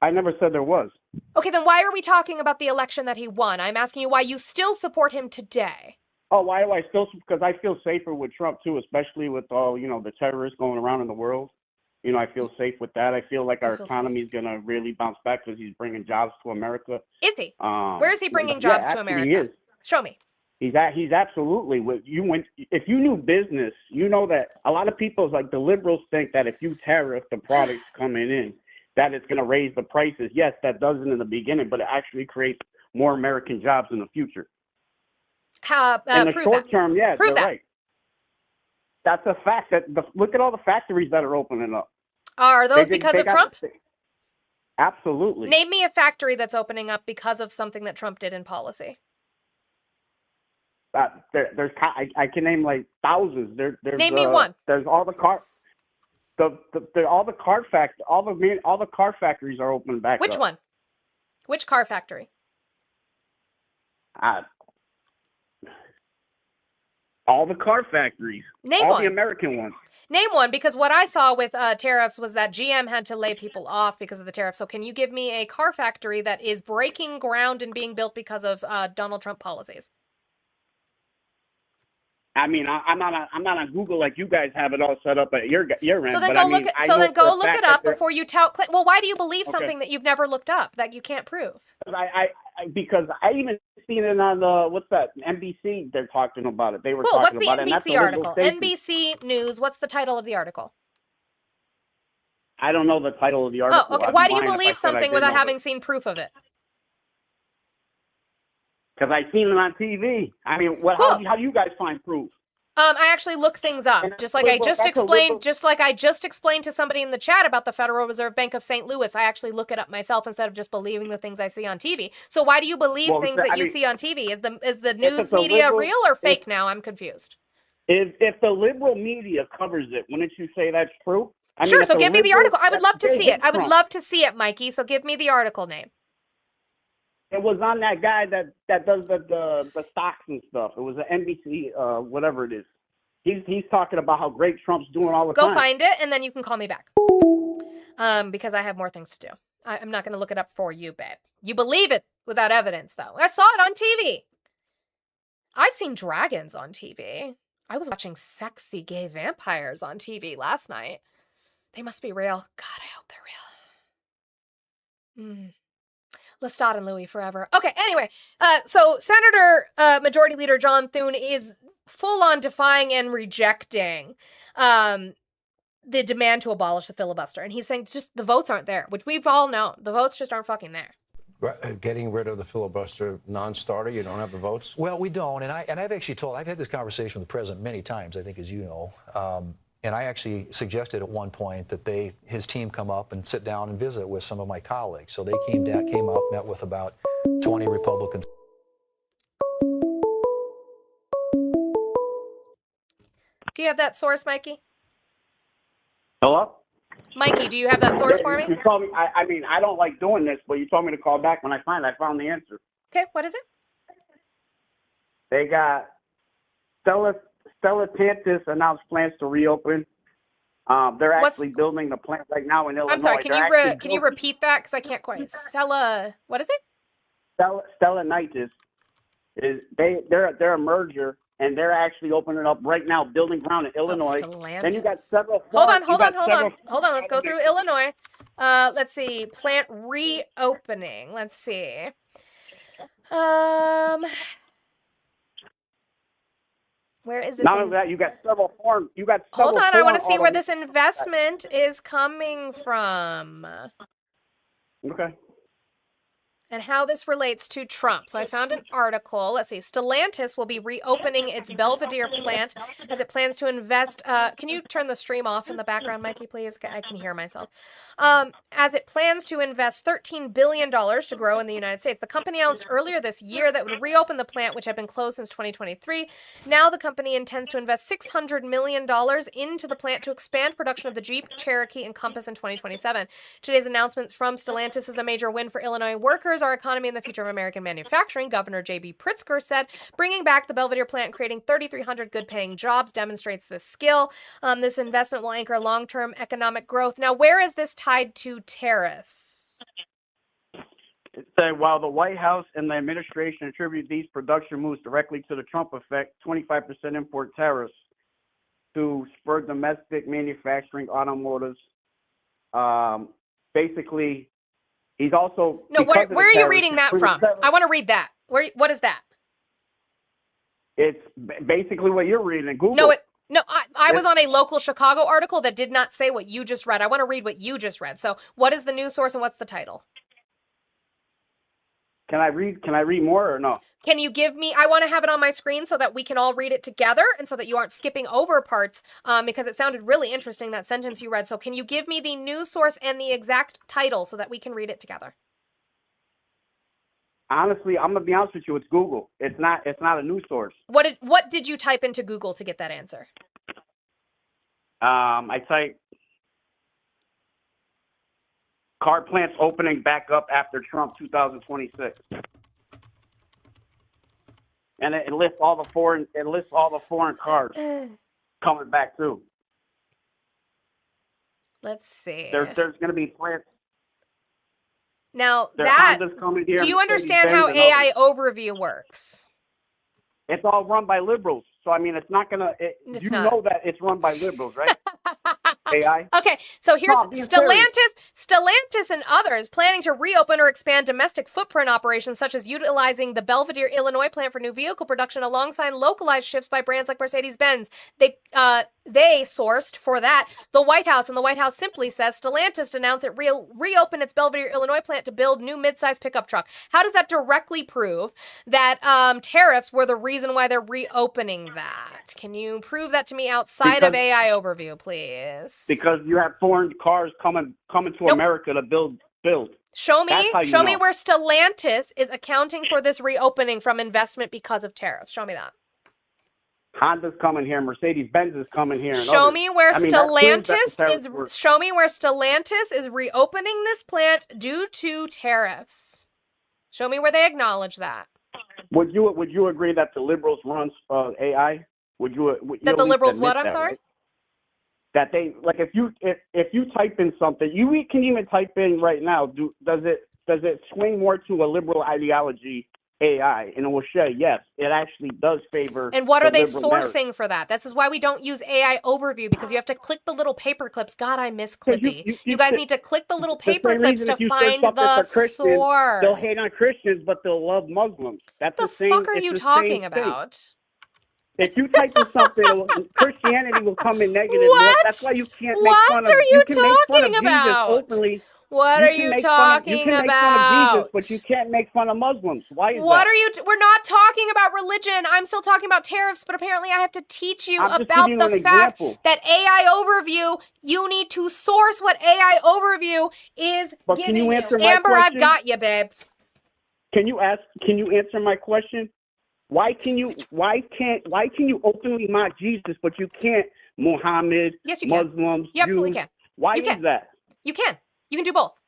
I never said there was. Okay, then why are we talking about the election that he won? I'm asking you why you still support him today. Oh, why do I still? Because I feel safer with Trump too, especially with all the terrorists going around in the world. You know, I feel safe with that. I feel like You our feel economy is going to really bounce back because he's bringing jobs to America. Is he? Where is he bringing Yeah, jobs to actually, America? he is. Show me. He's absolutely with you. If you knew business, you know that a lot of people, like the liberals, think that if you tariff the products coming in, that it's going to raise the prices. Yes, that does it in the beginning, but it actually creates more American jobs in the future. In the short term, yeah, Prove they're that. right. That's a fact. Look at all the factories that are opening up. Are those because of Trump? Absolutely. Name me a factory that's opening up because of something that Trump did in policy. I can name like thousands. There's Name me one. There's all the car factories are opening back Which up. one? Which car factory? All the car factories. Name all one. the American ones. Name one, because what I saw with tariffs was that GM had to lay people off because of the tariffs. So can you give me a car factory that is breaking ground and being built because of Donald Trump policies? I mean, I'm not on Google like you guys have it all set up at your end. So then but go look it up before you tout. Well, why do you believe Okay. something that you've never looked up that you can't prove? Because I even seen it on what's that, NBC? They're talking about it. They were Cool. What's talking the about it. And that's a NBC liberal article? station. NBC News. What's the title of the article? I don't know the title of the article. Oh, okay. I'd Why be do you lying if I believe said I something did without know having it. seen proof of it? Because I seen it on TV. I mean, Cool. how do you guys find proof? I actually look things up, just like I just explained to somebody in the chat about the Federal Reserve Bank of St. Louis. I actually look it up myself instead of just believing the things I see on TV. So why do you believe things that you see on TV? Is the news media real or fake now? I'm confused. If the liberal media covers it, wouldn't you say that's true? Sure, so give me the article. I would love to they see it. hate I would Trump. love to see it, Mikey. So give me the article name. It was on that guy that does the stocks and stuff. It was an NBC, whatever it is. He's talking about how great Trump's doing all the time. Go find it, and then you can call me back. Because I have more things to do. I'm not going to look it up for you, babe. You believe it without evidence, though. I saw it on TV. I've seen dragons on TV. I was watching sexy gay vampires on TV last night. They must be real. God, I hope they're real. Lestat and Louis forever. Okay, anyway. So Senator Majority Leader John Thune is full-on defying and rejecting the demand to abolish the filibuster. And he's saying just the votes aren't there, which we've all known. The votes just aren't fucking there. Getting rid of the filibuster non-starter, you don't have the votes? Well, we don't. And I've actually I've had this conversation with the president many times, I think, as you know. And I actually suggested at one point that his team come up and sit down and visit with some of my colleagues. So they came up, met with about 20 Republicans. Do you have that source, Mikey? Hello? Mikey, do you have that source for me? You told me. I mean, I don't like doing this, but you told me to call back when I found the answer. Okay, what is it? They got Stellantis announced plans to reopen. They're actually building the plant right now in Illinois. I'm sorry, can you repeat that? Because I can't quite. What is it? Stellantis they're a merger, and they're actually opening up right now, building ground in Illinois. Then you got several. Hold on. Let's go through Illinois. Let's see. Plant reopening. Let's see. Where is this? Not only that, you got several foreign. Hold on, I want to see where this investment is coming from. Okay. And how this relates to Trump. So I found an article. Let's see. Stellantis will be reopening its Belvedere plant as it plans to invest. Can you turn the stream off in the background, Mikey, please? I can hear myself. As it plans to invest $13 billion to grow in the United States. The company announced earlier this year that it would reopen the plant, which had been closed since 2023. Now the company intends to invest $600 million into the plant to expand production of the Jeep, Cherokee, and Compass in 2027. Today's announcement from Stellantis is a major win for Illinois workers, our economy, and the future of American manufacturing, Governor J.B. Pritzker said. Bringing back the Belvedere plant and creating 3,300 good-paying jobs demonstrates this skill. This investment will anchor long-term economic growth. Now, where is this tied to tariffs? It said, while the White House and the administration attribute these production moves directly to the Trump effect, 25% import tariffs to spur domestic manufacturing, automotives, Basically, he's also No, because of the where are you tariffs, reading that Freedom from? Federal- I want to read that. What is that? It's basically what you're reading in Google. No, I was on a local Chicago article that did not say what you just read. I want to read what you just read. So what is the news source and what's the title? Can I read more or no? Can you give me, I want to have it on my screen so that we can all read it together and so that you aren't skipping over parts because it sounded really interesting, that sentence you read. So can you give me the news source and the exact title so that we can read it together? Honestly, I'm gonna be honest with you. It's Google. It's not a news source. What did you type into Google to get that answer? I typed car plants opening back up after Trump 2026, and it lists all the foreign cars coming back through. Let's see. There's gonna be plants. Now There's that, Hondas coming here, do you understand Mercedes-Benz how and AI others. overview works? It's all run by liberals. So, I mean, it's not going to, It's you not. know that it's run by liberals, right? AI? Okay, so here's No, I'm being serious. Stellantis and others planning to reopen or expand domestic footprint operations such as utilizing the Belvidere, Illinois plant for new vehicle production alongside localized shifts by brands like Mercedes-Benz. They sourced for that the White House, and the White House simply says Stellantis announced it reopened its Belvidere, Illinois plant to build new midsize pickup truck. How does that directly prove that tariffs were the reason why they're reopening that? Can you prove that to me outside of AI overview, please? Because you have foreign cars coming to America to build. Show me That's how you know. where Stellantis is accounting for this reopening from investment because of tariffs. Show me that. Honda's coming here, Mercedes-Benz is coming here. And Show others. me where I mean, that proves that the Stellantis tariffs were- show me where Stellantis is reopening this plant due to tariffs. Show me where they acknowledge that. Would you agree that the liberals run AI? Would you That at the least liberals admit what? I'm that, sorry? right? That they like if you type in something, you can even type in right now. Does it swing more to a liberal ideology? AI, and it will show yes, it actually does favor. And what the are they liberal narrative. sourcing for that? This is why we don't use AI overview, because you have to click the little paper clips. God, I miss Clippy. You guys need to click the little The same paper clips reason to if you search find something the for Christians, source. they'll hate on Christians, but they'll love Muslims. That's What the the same. fuck are it's you the talking same thing. about? If you type in something, Christianity will come in negative. What? That's why you can't make What fun of. are you can make fun of talking about? Jesus openly. What are you talking You can make fun of about? Jesus, but you can't make fun of Muslims. Why is What that? are you? We're not talking about religion. I'm still talking about tariffs, but apparently I have to teach you I'm just about giving the you an fact example. that AI overview, you need to source what AI overview is But giving can you answer my Amber, I've question? got you, babe. Can you answer my question? Why can you openly mock Jesus, but you can't Muhammad, Yes, you can. Muslims, You absolutely Jews? can. Why You is can. that? You can. You can do both.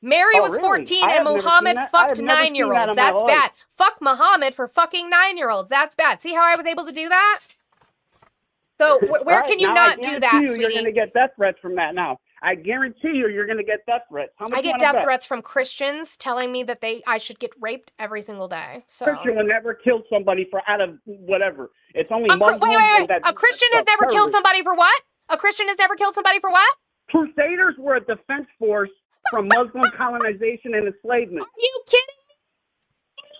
Mary Oh, was really? 14 I and have never seen Muhammad that. I fucked have never seen that 9-year-olds. in my That's life. bad. Fuck Muhammad for fucking 9-year-olds. That's bad. See how I was able to do that? So where Right, can you now not I do guarantee that, you, sweetie? You're going to get death threats from that now. I guarantee you're going to get death threats. How much I you get wanna death bet? threats from Christians telling me that I should get raped every single day. So Christian will never kill somebody for out of whatever. It's only wait. Muslims and that A Christian has that never killed terrorists. somebody for what? A Christian has never killed somebody for what? Crusaders were a defense force from Muslim colonization and enslavement. Are you kidding?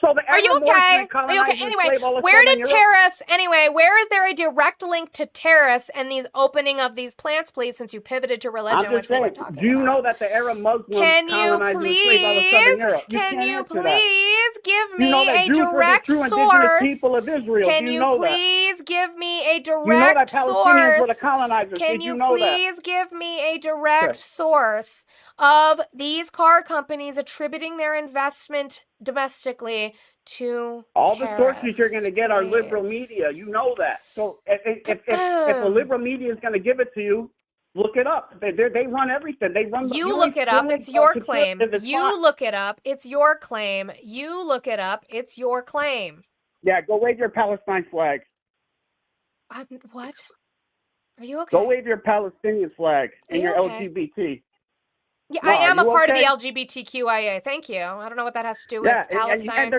So the Are you Arab Moors okay? didn't Are you colonize okay? and Anyway, enslave all of where Southern did Europe. tariffs? Anyway, where is there a direct link to tariffs and these opening of these plants, please? Since you pivoted to religion, I'm which just we were saying, talking do you about. know that the Arab Muslims Can you colonized and enslaved all of Southern please? Europe? Can can't you answer that. please give You know me that a Jews were the direct true indigenous source? people of Israel. Can Do you you know that? please give me a You know that direct Palestinians were the source? colonizers. Can Did you know that? please give me a direct Okay. source of these car companies attributing their investment domestically to All the tariffs, sources you're going to get are liberal media. You know that. So if the liberal media is going to give it to you, look it up. They run everything. They run. You the look it up. only It's your claim. conservative is You Fox. look it up. It's your claim. You look it up. It's your claim. Yeah, go wave your Palestine flag. What? Are you okay? Go wave your Palestinian flag and Are you your okay? LGBT. Yeah, Ma, I am are a you part okay? of the LGBTQIA. Thank you. I don't know what that has to do with Yeah, Palestine.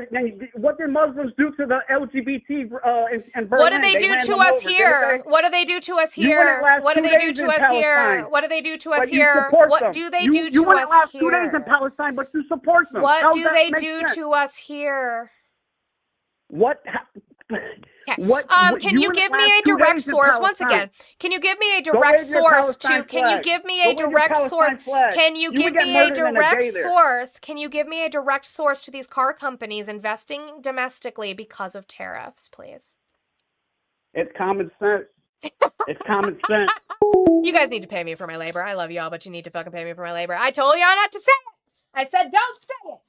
what did Muslims do to the LGBT in Berlin? What do they do ran to them us over, didn't here? they? What do they do to us You wouldn't here? last What do 2 they do days to in us here? Palestine. What do they do to us But you here? support What them. do they You do to wouldn't us last 2 days in here? Palestine, but you support them. What How do does they that make do sense? to us here? What? Okay. What? Can you wouldn't give me last a 2 direct days in source? Once Palestine. again, can you give me a Go direct wave your source Palestine to? Can you flag. give me Go a wave your direct source? Palestine flag. Can you would give get me a murdered in a direct day there. source? Can you give me a direct source to these car companies investing domestically because of tariffs, please? It's common sense. It's common sense. You guys need to pay me for my labor. I love y'all, but you need to fucking pay me for my labor. I told y'all not to say it. I said don't say it.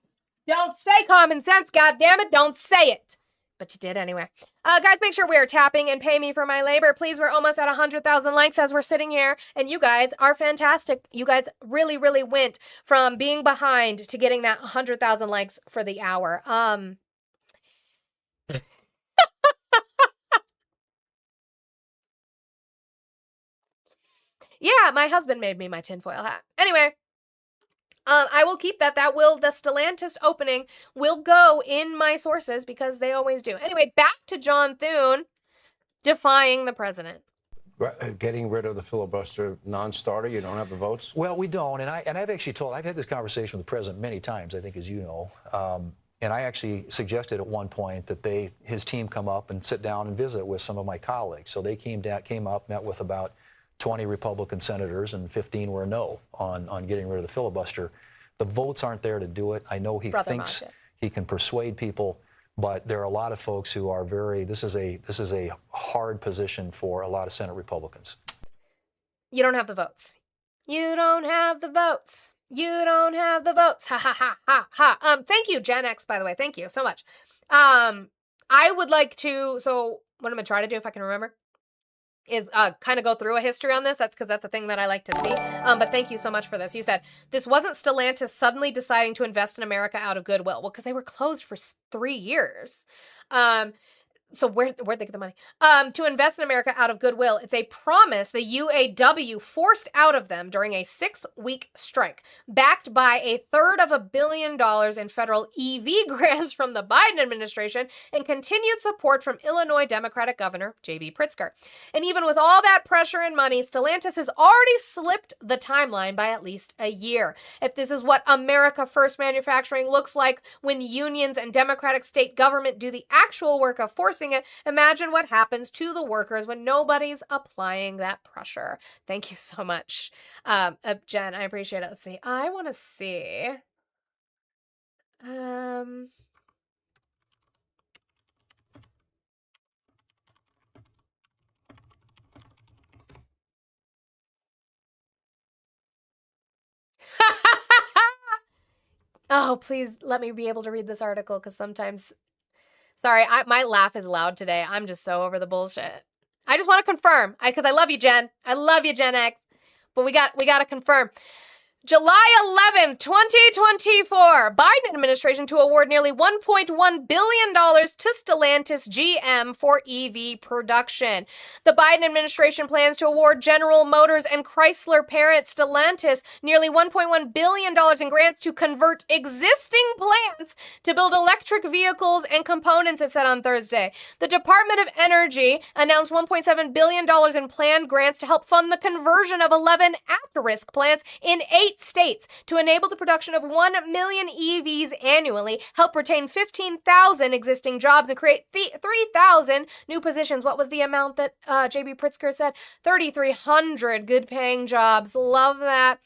Don't say common sense, goddammit. Don't say it. But you did anyway. Guys, make sure we're tapping and pay me for my labor. Please, we're almost at 100,000 likes as we're sitting here. And you guys are fantastic. You guys really, really went from being behind to getting that 100,000 likes for the hour. Yeah, my husband made me my tinfoil hat. Anyway, I will keep that. The Stellantis opening will go in my sources because they always do. Anyway, back to John Thune defying the president. Getting rid of the filibuster non-starter, you don't have the votes? Well, we don't, and I've actually I've had this conversation with the president many times, I think, as you know, and I actually suggested at one point that his team come up and sit down and visit with some of my colleagues. So they came up, met with about 20 Republican senators, and 15 were no on getting rid of the filibuster. The votes aren't there to do it. I know he thinks he can persuade people, but there are a lot of folks who are this is a hard position for a lot of Senate Republicans. You don't have the votes. You don't have the votes. You don't have the votes. Ha ha ha ha ha. Thank you, Gen X, by the way. Thank you so much. I would like to, so what I'm gonna try to do if I can remember is kind of go through a history on this. That's because that's the thing that I like to see. But thank you so much for this. You said, this wasn't Stellantis suddenly deciding to invest in America out of goodwill. Well, because they were closed for 3 years. So where'd they get the money? To invest in America out of goodwill. It's a promise the UAW forced out of them during a 6-week strike, backed by $250 million in federal EV grants from the Biden administration and continued support from Illinois Democratic Governor J.B. Pritzker. And even with all that pressure and money, Stellantis has already slipped the timeline by at least a year. If this is what America First manufacturing looks like when unions and Democratic state government do the actual work of forcing it, imagine what happens to the workers when nobody's applying that pressure. Thank you so much, Jen. I appreciate it. Let's see. I want to see. Oh, please let me be able to read this article because sometimes, sorry, my laugh is loud today. I'm just so over the bullshit. I just want to confirm, because I love you, Jen. I love you, Gen X. But we got to confirm. July 11th, 2024, Biden administration to award nearly $1.1 billion to Stellantis GM for EV production. The Biden administration plans to award General Motors and Chrysler parent Stellantis nearly $1.1 billion in grants to convert existing plants to build electric vehicles and components, it said on Thursday. The Department of Energy announced $1.7 billion in planned grants to help fund the conversion of 11 at-risk plants in 8 states to enable the production of 1 million EVs annually, help retain 15,000 existing jobs, and create 3,000 new positions. What was the amount that J.B. Pritzker said? 3,300 good-paying jobs. Love that.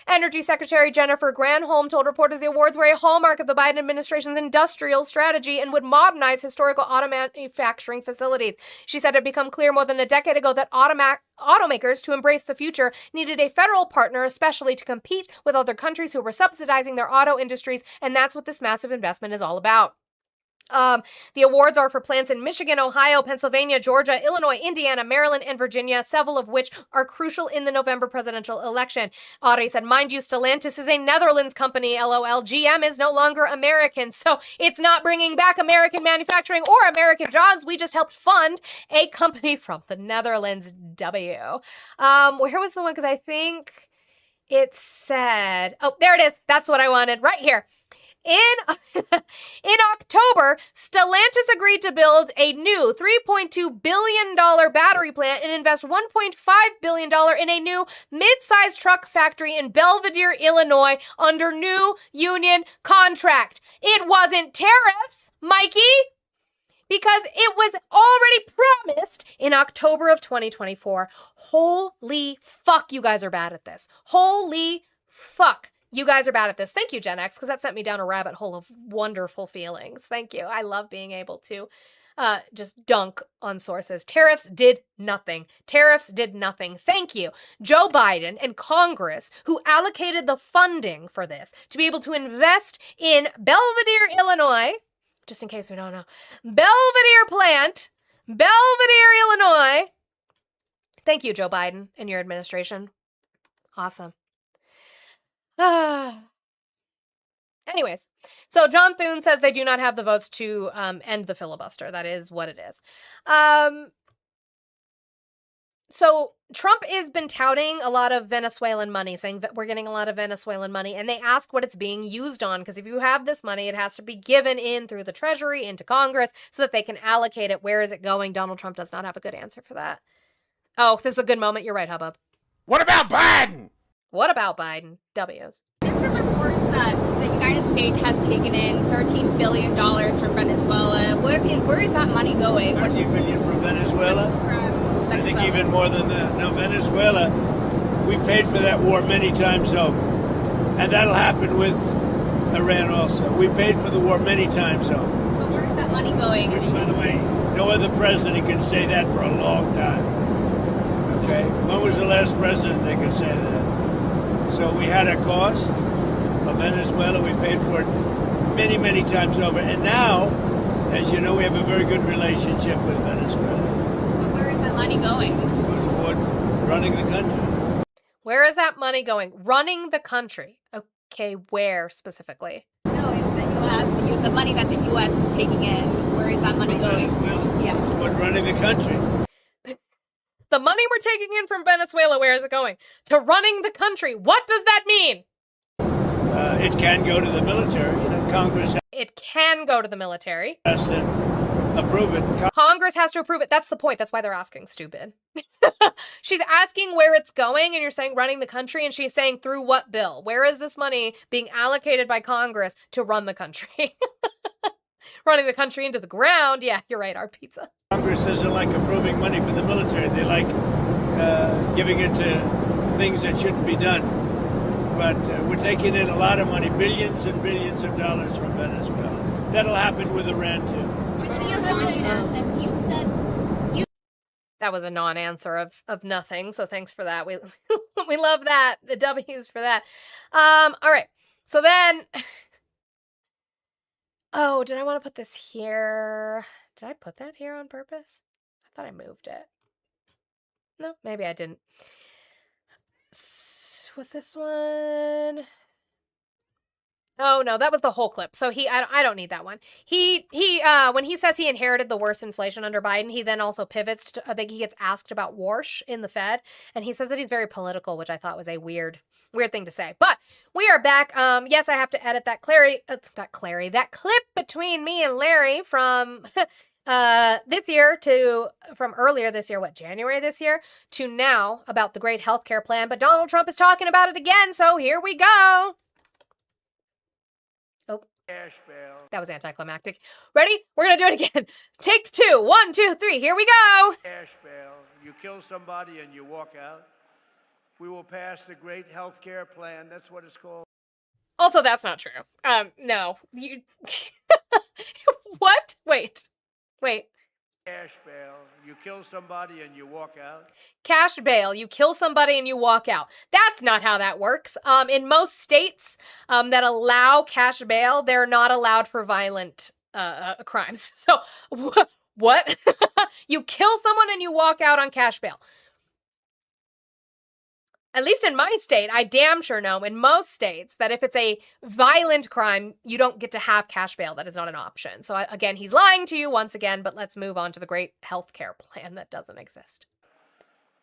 Energy Secretary Jennifer Granholm told reporters the awards were a hallmark of the Biden administration's industrial strategy and would modernize historical auto manufacturing facilities. She said it had become clear more than a decade ago that automakers, to embrace the future, needed a federal partner, especially to compete with other countries who were subsidizing their auto industries, and that's what this massive investment is all about. The awards are for plants in Michigan, Ohio, Pennsylvania, Georgia, Illinois, Indiana, Maryland, and Virginia, several of which are crucial in the November presidential election. Audrey said, mind you, Stellantis is a Netherlands company, LOL. GM is no longer American, so it's not bringing back American manufacturing or American jobs. We just helped fund a company from the Netherlands, W. Where was the one? Because I think It said, oh, there it is. That's what I wanted right here. In October, Stellantis agreed to build a new $3.2 billion battery plant and invest $1.5 billion in a new mid-sized truck factory in Belvidere, Illinois, under new union contract. It wasn't tariffs, Mikey, because it was already promised in October of 2024. Holy fuck, you guys are bad at this. Holy fuck. You guys are bad at this. Thank you, Gen X, because that sent me down a rabbit hole of wonderful feelings. Thank you. I love being able to just dunk on sources. Tariffs did nothing. Tariffs did nothing. Thank you, Joe Biden and Congress, who allocated the funding for this to be able to invest in Belvidere, Illinois, just in case we don't know. Belvidere plant, Belvidere, Illinois. Thank you, Joe Biden and your administration. Awesome. Anyways, so John Thune says they do not have the votes to end the filibuster. That is what it is. So Trump has been touting a lot of Venezuelan money, saying that we're getting a lot of Venezuelan money, and they ask what it's being used on, because if you have this money, it has to be given in through the Treasury into Congress so that they can allocate it. Where is it going? Donald Trump does not have a good answer for that. Oh, this is a good moment. You're right, Hubbub. What about Biden? What about Biden? W's. Just the reports that the United States has taken in $13 billion from Venezuela. Where is that money going? $13 billion from Venezuela? I think even more than that. Now, Venezuela, we paid for that war many times over. And that'll happen with Iran also. We paid for the war many times over. But where is that money going? Which, by the way, no other president can say that for a long time. Okay? When was the last president that could say that? So we had a cost of Venezuela. We paid for it many, many times over. And now, as you know, we have a very good relationship with Venezuela. But where is that money going? It goes toward running the country. Where is that money going? Running the country. Okay, where specifically? No, in the U.S. The money that the U.S. is taking in. Where is that money going? Venezuela? Yes. Toward running the country. The money we're taking in from Venezuela, where is it going? To running the country. What does that mean? It can go to the military. You know, Congress It can go to the military. has to approve it. Congress has to approve it. That's the point. That's why they're asking, stupid. She's asking where it's going, and you're saying running the country, and she's saying through what bill? Where is this money being allocated by Congress to run the country? Running the country into the ground. Yeah, you're right, our pizza. Congress doesn't like approving money for the military. They like giving it to things that shouldn't be done. But we're taking in a lot of money, billions and billions of dollars from Venezuela. That'll happen with Iran, too. That was a non-answer of nothing, so thanks for that. We love that. The W's for that. All right. So then... Oh, did I want to put this here? Did I put that here on purpose? I thought I moved it. No, maybe I didn't. Was this one? Oh, no, that was the whole clip. So I don't need that one. When he says he inherited the worst inflation under Biden, he then also pivots to, I think he gets asked about Warsh in the Fed, and he says that he's very political, which I thought was a weird thing to say. But we are back. Yes, I have to edit that clip between me and Larry from from earlier this year, January this year, to now about the great healthcare plan. But Donald Trump is talking about it again, so here we go. Oh, that was anticlimactic. Ready? We're going to do it again. Take two. 1, 2, 3. Here we go. Cash bail. You kill somebody and you walk out. We will pass the great health care plan. That's what it's called. Also, that's not true. No. You... What? Wait. Cash bail. You kill somebody and you walk out. Cash bail. You kill somebody and you walk out. That's not how that works. In most states that allow cash bail, they're not allowed for violent crimes. So, what? You kill someone and you walk out on cash bail. At least in my state, I damn sure know in most states that if it's a violent crime, you don't get to have cash bail. That is not an option. So again, he's lying to you once again, but let's move on to the great health care plan that doesn't exist.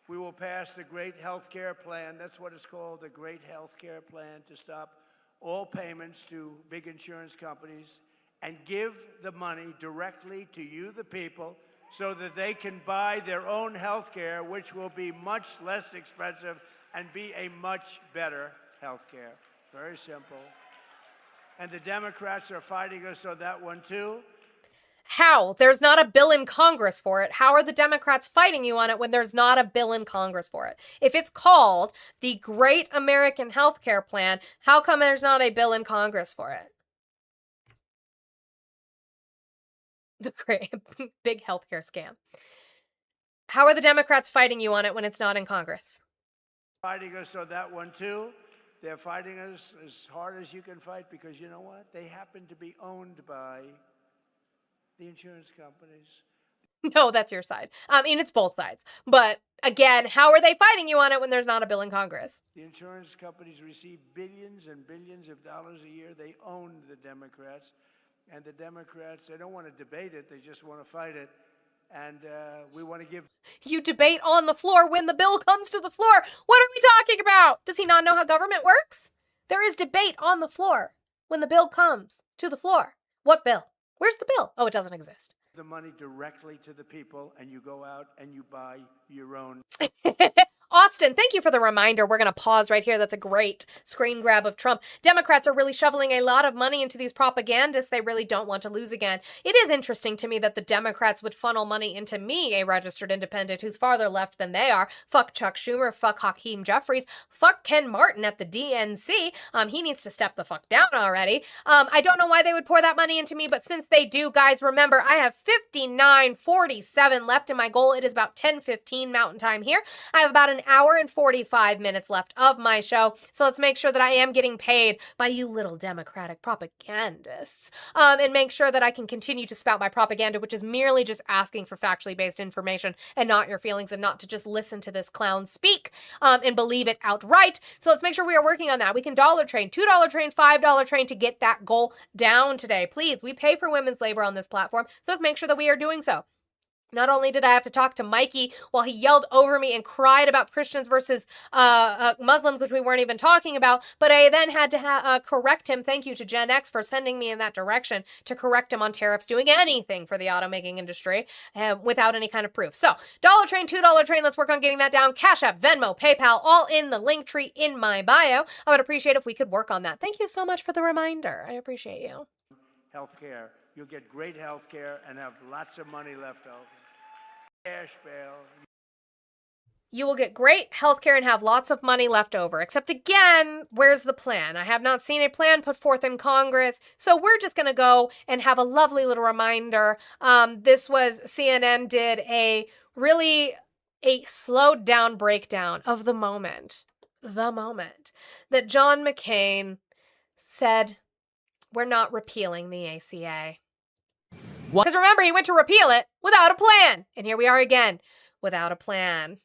We will pass the Great Health Care Plan. That's what it's called, the Great Health Care Plan, to stop all payments to big insurance companies and give the money directly to you, the people, so that they can buy their own health care, which will be much less expensive and be a much better health care. Very simple. And the Democrats are fighting us on that one, too. How? There's not a bill in Congress for it. How are the Democrats fighting you on it when there's not a bill in Congress for it? If it's called the Great American Health Care Plan, how come there's not a bill in Congress for it? The great big healthcare scam. How are the Democrats fighting you on it when it's not in Congress? Fighting us on that one, too. They're fighting us as hard as you can fight because you know what? They happen to be owned by the insurance companies. No, that's your side. I mean, it's both sides. But again, how are they fighting you on it when there's not a bill in Congress? The insurance companies receive billions and billions of dollars a year. They own the Democrats. And the Democrats, they don't want to debate it. They just want to fight it. And we want to give... You debate on the floor when the bill comes to the floor. What are we talking about? Does he not know how government works? There is debate on the floor when the bill comes to the floor. What bill? Where's the bill? Oh, it doesn't exist. The money directly to the people, and you go out and you buy your own... Austin, thank you for the reminder. We're going to pause right here. That's a great screen grab of Trump. Democrats are really shoveling a lot of money into these propagandists. They really don't want to lose again. It is interesting to me that the Democrats would funnel money into me, a registered independent who's farther left than they are. Fuck Chuck Schumer. Fuck Hakeem Jeffries. Fuck Ken Martin at the DNC. He needs to step the fuck down already. I don't know why they would pour that money into me, but since they do, guys, remember, I have 59:47 left in my goal. It is about 10:15 Mountain Time here. I have about an hour and 45 minutes left of my show. So let's make sure that I am getting paid by you little Democratic propagandists. And make sure that I can continue to spout my propaganda, which is merely just asking for factually based information and not your feelings, and not to just listen to this clown speak and believe it outright. So let's make sure we are working on that. We can dollar train, $2 train, $5 train to get that goal down today. Please, we pay for women's labor on this platform. So let's make sure that we are doing so. Not only did I have to talk to Mikey while he yelled over me and cried about Christians versus Muslims, which we weren't even talking about, but I then had to correct him. Thank you to Gen X for sending me in that direction to correct him on tariffs, doing anything for the automaking industry without any kind of proof. So, dollar train, $2 train, let's work on getting that down. Cash App, Venmo, PayPal, all in the link tree in my bio. I would appreciate if we could work on that. Thank you so much for the reminder. I appreciate you. Healthcare. You'll get great health care and have lots of money left over. Cash bail. You will get great healthcare and have lots of money left over. Except again, where's the plan? I have not seen a plan put forth in Congress. So we're just going to go and have a lovely little reminder. This was CNN did a slowed down breakdown of the moment that John McCain said, we're not repealing the ACA. Because remember, he went to repeal it without a plan. And here we are again, without a plan.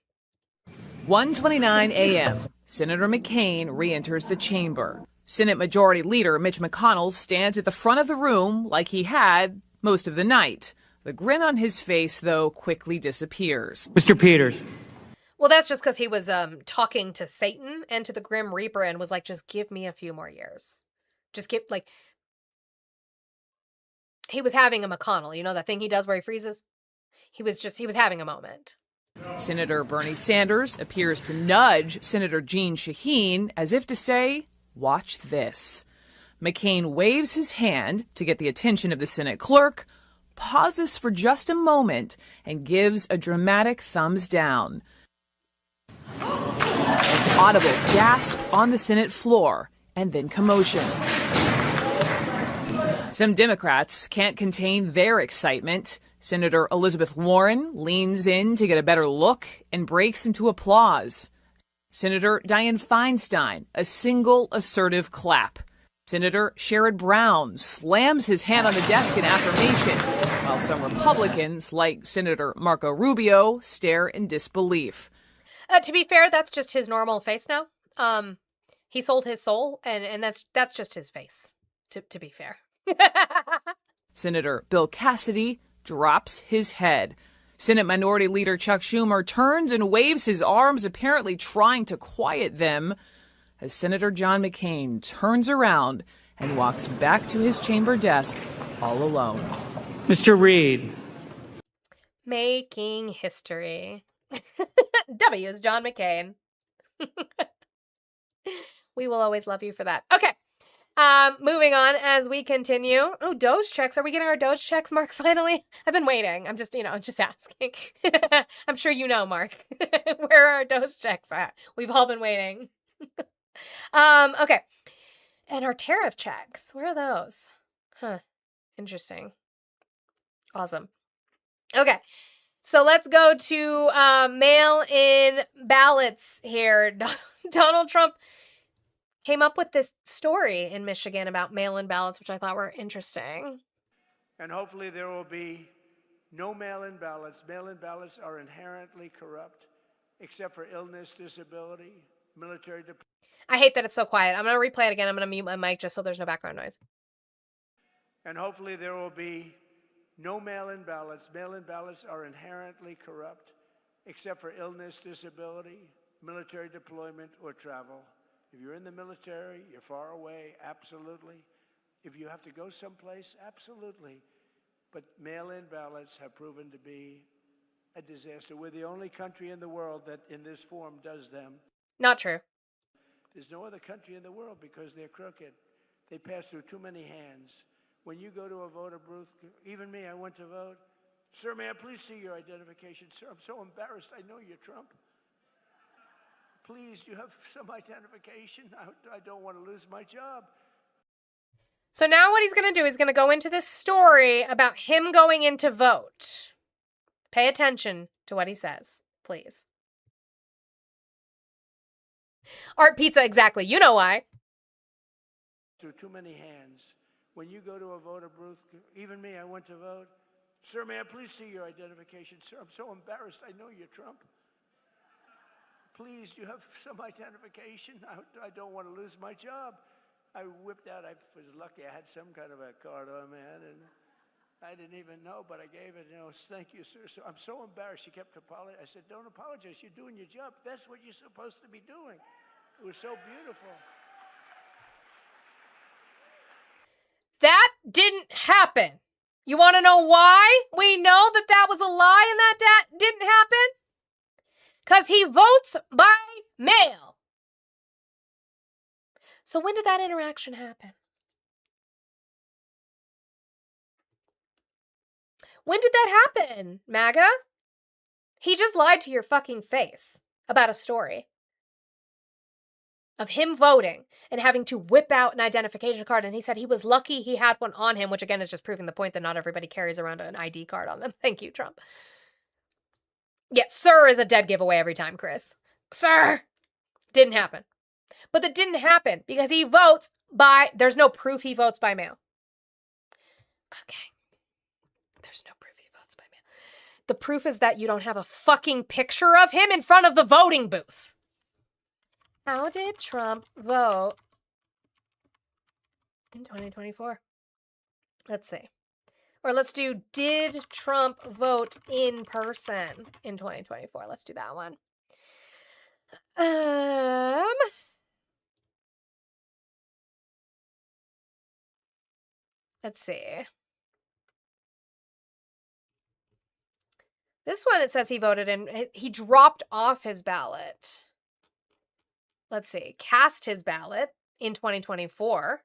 1:29 a.m. Senator McCain re-enters the chamber. Senate Majority Leader Mitch McConnell stands at the front of the room like he had most of the night. The grin on his face, though, quickly disappears. Mr. Peters. Well, that's just because he was talking to Satan and to the Grim Reaper and was like, just give me a few more years. Just give, like... He was having a McConnell, you know that thing he does where he freezes? He was having a moment. Senator Bernie Sanders appears to nudge Senator Jeanne Shaheen as if to say, watch this. McCain waves his hand to get the attention of the Senate clerk, pauses for just a moment, and gives a dramatic thumbs down. An audible gasp on the Senate floor, and then commotion. Some Democrats can't contain their excitement. Senator Elizabeth Warren leans in to get a better look and breaks into applause. Senator Dianne Feinstein, a single assertive clap. Senator Sherrod Brown slams his hand on the desk in affirmation, while some Republicans, like Senator Marco Rubio, stare in disbelief. To be fair, that's just his normal face now. He sold his soul, and that's just his face, to be fair. Senator Bill Cassidy drops his head. Senate Minority Leader Chuck Schumer turns and waves his arms, apparently trying to quiet them, as Senator John McCain turns around and walks back to his chamber desk all alone. Mr. Reid. Making history. W is John McCain. We will always love you for that. Okay. Moving on as we continue. Oh, Doge checks. Are we getting our Doge checks, Mark, finally? I've been waiting. I'm just asking. I'm sure you know, Mark. Where are our Doge checks at? We've all been waiting. Okay. And our tariff checks. Where are those? Huh. Interesting. Awesome. Okay. So let's go to mail-in ballots here. Donald Trump came up with this story in Michigan about mail-in ballots, which I thought were interesting. And hopefully there will be no mail-in ballots. Mail-in ballots are inherently corrupt, except for illness, disability, military. I hate that it's so quiet. I'm going to replay it again. I'm going to mute my mic just so there's no background noise. And hopefully there will be no mail-in ballots. Mail-in ballots are inherently corrupt, except for illness, disability, military deployment, or travel. If you're in the military, you're far away, absolutely. If you have to go someplace, absolutely. But mail-in ballots have proven to be a disaster. We're the only country in the world that in this form does them. Not true. There's no other country in the world because they're crooked. They pass through too many hands. When you go to a voter booth, even me, I went to vote. Sir, may I please see your identification? Sir, I'm so embarrassed. I know you're Trump. Please, do you have some identification? I don't want to lose my job. So now what he's going to do is going to go into this story about him going in to vote. Pay attention to what he says, please. Art Pizza, exactly. You know why. Through too many hands. When you go to a voter booth, even me, I went to vote. Sir, may I please see your identification? Sir, I'm so embarrassed. I know you're Trump. Please, do you have some identification? I don't want to lose my job. I whipped out, I was lucky, I had some kind of a card on, man, and I didn't even know, but I gave it, thank you, sir. So I'm so embarrassed. She kept apologizing. I said, don't apologize. You're doing your job. That's what you're supposed to be doing. It was so beautiful. That didn't happen. You want to know why we know that that was a lie and that didn't happen? Because he votes by mail. So when did that interaction happen? When did that happen, MAGA? He just lied to your fucking face about a story of him voting and having to whip out an identification card. And he said he was lucky he had one on him, which again is just proving the point that not everybody carries around an ID card on them. Thank you, Trump. Yeah, sir is a dead giveaway every time, Chris. Sir! Didn't happen. But that didn't happen because he votes by... There's no proof he votes by mail. Okay. There's no proof he votes by mail. The proof is that you don't have a fucking picture of him in front of the voting booth. How did Trump vote in 2024? Let's see. Or let's do, did Trump vote in person in 2024? Let's do that one. Let's see. This one, it says he voted in, he dropped off his ballot. Let's see, cast his ballot in 2024.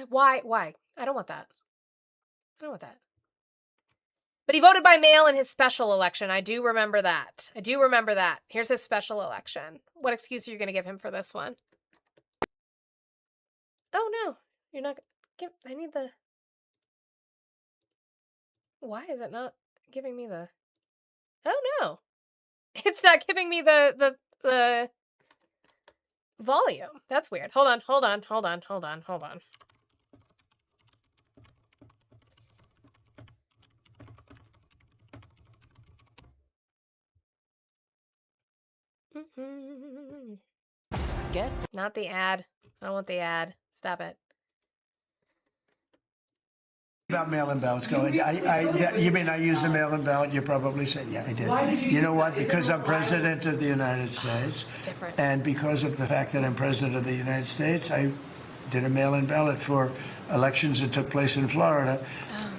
Why? I don't want that. I don't want that. But he voted by mail in his special election. I do remember that. Here's his special election. What excuse are you going to give him for this one? Oh, no. You're not... I need the... Why is it not giving me the... Oh, no. It's not giving me the volume. That's weird. Hold on. Not the ad. I don't want the ad. Stop it. About mail-in ballots going. You mean I used a mail-in ballot? You probably said, yeah, I did. Why did you You know use what? it? Is Because it I'm president of the United States. It's different. And because of the fact that I'm president of the United States, I did a mail-in ballot for elections that took place in Florida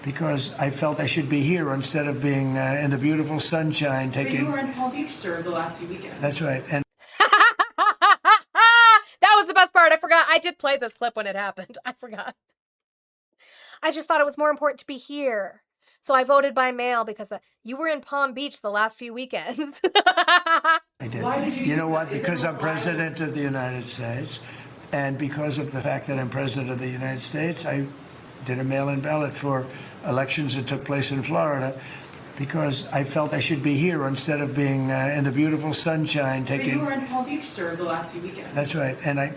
because I felt I should be here instead of being in the beautiful sunshine But taking. you were in Palm Beach, sir, the last few weekends. That's right. And That was the best part. I forgot. I did play this clip when it happened. I forgot. I just thought it was more important to be here. So I voted by mail because you were in Palm Beach the last few weekends. I did. Why did you You use know it? what? Is it Because I'm required? president of the United States, and because of the fact that I'm president of the United States, I did a mail-in ballot for elections that took place in Florida because I felt I should be here instead of being in the beautiful sunshine But you taking. were in Palm Beach, sir, the last few weekends. That's right. And I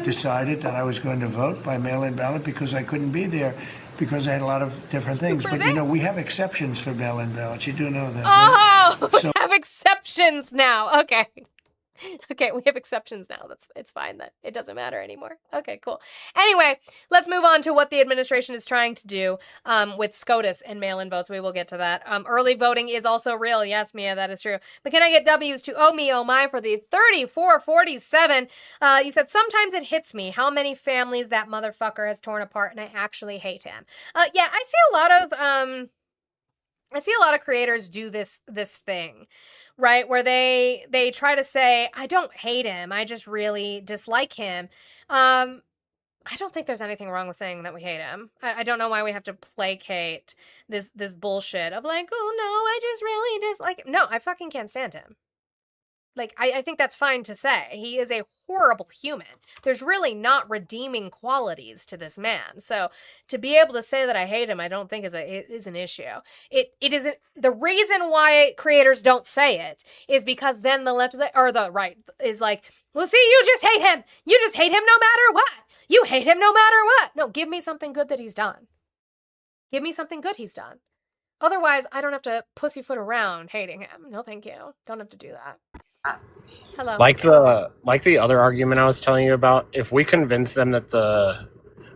decided that I was going to vote by mail-in ballot because I couldn't be there because I had a lot of different things. But you know, we have exceptions for mail-in ballots. You do know that. right? Oh, So- we have exceptions now. Okay. Okay, we have exceptions now. It's fine then. It doesn't matter anymore. Okay, cool. Anyway, let's move on to what the administration is trying to do with SCOTUS and mail-in votes. We will get to that. Early voting is also real. Yes, Mia, that is true. But can I get W's to oh me, oh my for the 3447? You said, sometimes it hits me how many families that motherfucker has torn apart and I actually hate him. Yeah, I see a lot of creators do this thing, right? Where they try to say, I don't hate him, I just really dislike him. I don't think there's anything wrong with saying that we hate him. I don't know why we have to placate this bullshit of like, oh no, I just really dislike him. No, I fucking can't stand him. Like, I think that's fine to say. He is a horrible human. There's really not redeeming qualities to this man. So to be able to say that I hate him, I don't think is an issue. It isn't. The reason why creators don't say it is because then the left or the right is like, well, see, you just hate him. You just hate him no matter what. You hate him no matter what. No, give me something good that he's done. Give me something good he's done. Otherwise, I don't have to pussyfoot around hating him. No, thank you. Don't have to do that. Hello. Like the other argument I was telling you about, if we convince them that the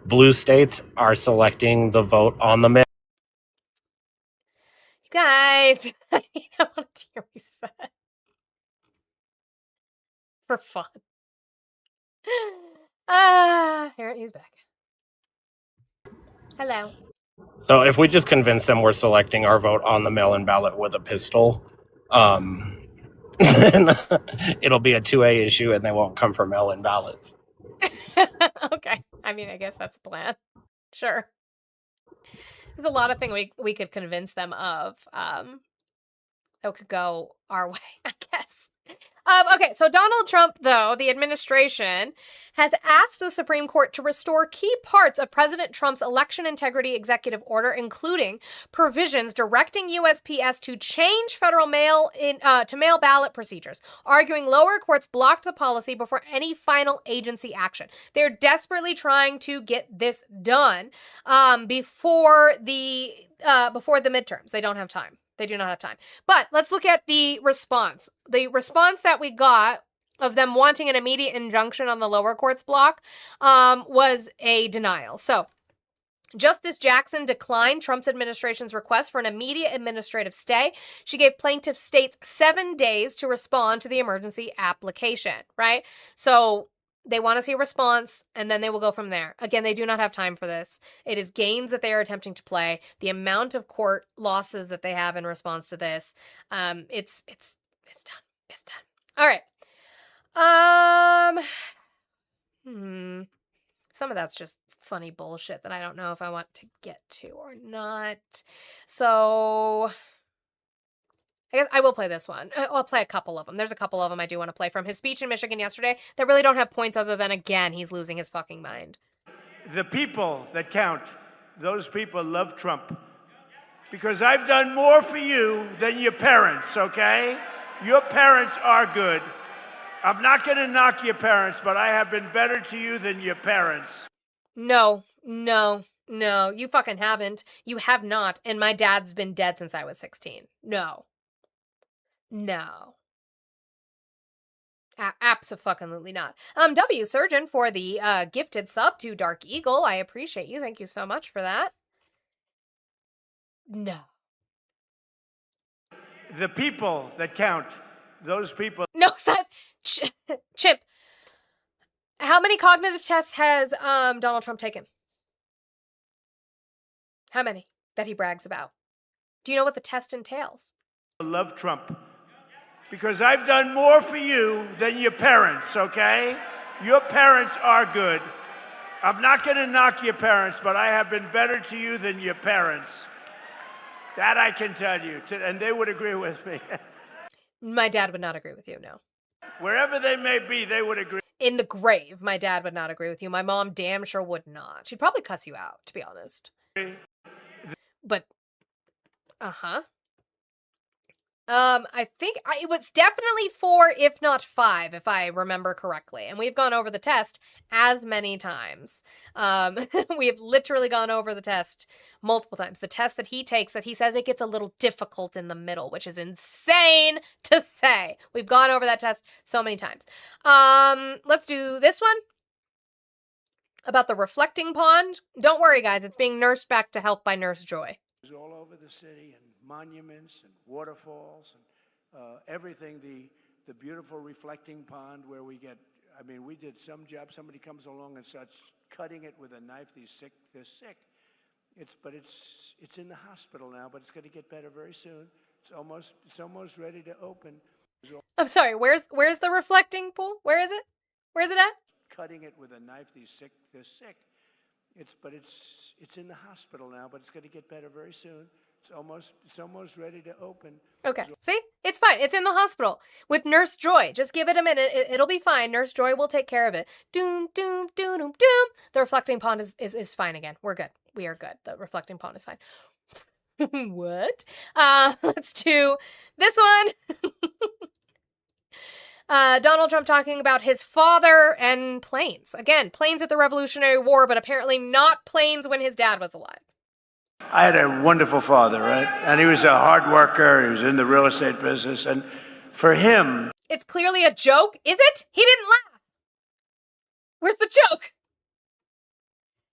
blue states are selecting the vote on the mail. You guys, I don't want to hear me say for fun. Here he's back. Hello. So if we just convince them we're selecting our vote on the mail-in ballot with a pistol, then it'll be a 2A issue and they won't come for mail-in ballots. Okay. I mean, I guess that's the plan. Sure. There's a lot of things we could convince them of that could go our way, I guess. Okay, so Donald Trump, though, the administration, has asked the Supreme Court to restore key parts of President Trump's election integrity executive order, including provisions directing USPS to change federal mail ballot procedures, arguing lower courts blocked the policy before any final agency action. They're desperately trying to get this done before the midterms. They don't have time. They do not have time. But let's look at the response. The response that we got of them wanting an immediate injunction on the lower courts block was a denial. So Justice Jackson declined Trump's administration's request for an immediate administrative stay. She gave plaintiff states 7 days to respond to the emergency application, right? So they want to see a response, and then they will go from there. Again, they do not have time for this. It is games that they are attempting to play. The amount of court losses that they have in response to this, it's done. It's done. All right. Some of that's just funny bullshit that I don't know if I want to get to or not. So I guess I will play this one. I'll play a couple of them. There's a couple of them I do want to play from his speech in Michigan yesterday that really don't have points other than, again, he's losing his fucking mind. The people that count, those people love Trump. Because I've done more for you than your parents, okay? Your parents are good. I'm not going to knock your parents, but I have been better to you than your parents. No, you fucking haven't. You have not. And my dad's been dead since I was 16. No. Abso-fucking-lutely not. W Surgeon for the gifted sub to Dark Eagle. I appreciate you. Thank you so much for that. No. The people that count, those people. No, Chip. How many cognitive tests has Donald Trump taken? How many that he brags about? Do you know what the test entails? I love Trump because I've done more for you than your parents, okay? Your parents are good. I'm not going to knock your parents, but I have been better to you than your parents. That I can tell you, and they would agree with me. My dad would not agree with you, no. Wherever they may be, they would agree. In the grave, my dad would not agree with you. My mom damn sure would not. She'd probably cuss you out, to be honest. But, I think it was definitely 4, if not 5, if I remember correctly. And we've gone over the test as many times. We have literally gone over the test multiple times. The test that he takes, that he says it gets a little difficult in the middle, which is insane to say. We've gone over that test so many times. Let's do this one. About the reflecting pond. Don't worry, guys. It's being nursed back to health by Nurse Joy. All over the city, and monuments and waterfalls and everything. The beautiful reflecting pond where we get, I mean, we did some job. Somebody comes along and starts cutting it with a knife. They're sick. It's in the hospital now, but it's going to get better very soon. It's almost ready to open. I'm sorry. Where's the reflecting pool? Where is it? Where's it at? Cutting it with a knife. They're sick. It's in the hospital now, but it's going to get better very soon. It's almost ready to open. Okay. See? It's fine. It's in the hospital with Nurse Joy. Just give it a minute. It'll be fine. Nurse Joy will take care of it. Doom, doom, doom, doom, doom. The reflecting pond is fine again. We're good. We are good. The reflecting pond is fine. What? Let's do this one. Donald Trump talking about his father and planes. Again, planes at the Revolutionary War, but apparently not planes when his dad was alive. I had a wonderful father, right? And he was a hard worker. He was in the real estate business. And for him... It's clearly a joke, is it? He didn't laugh. Where's the joke?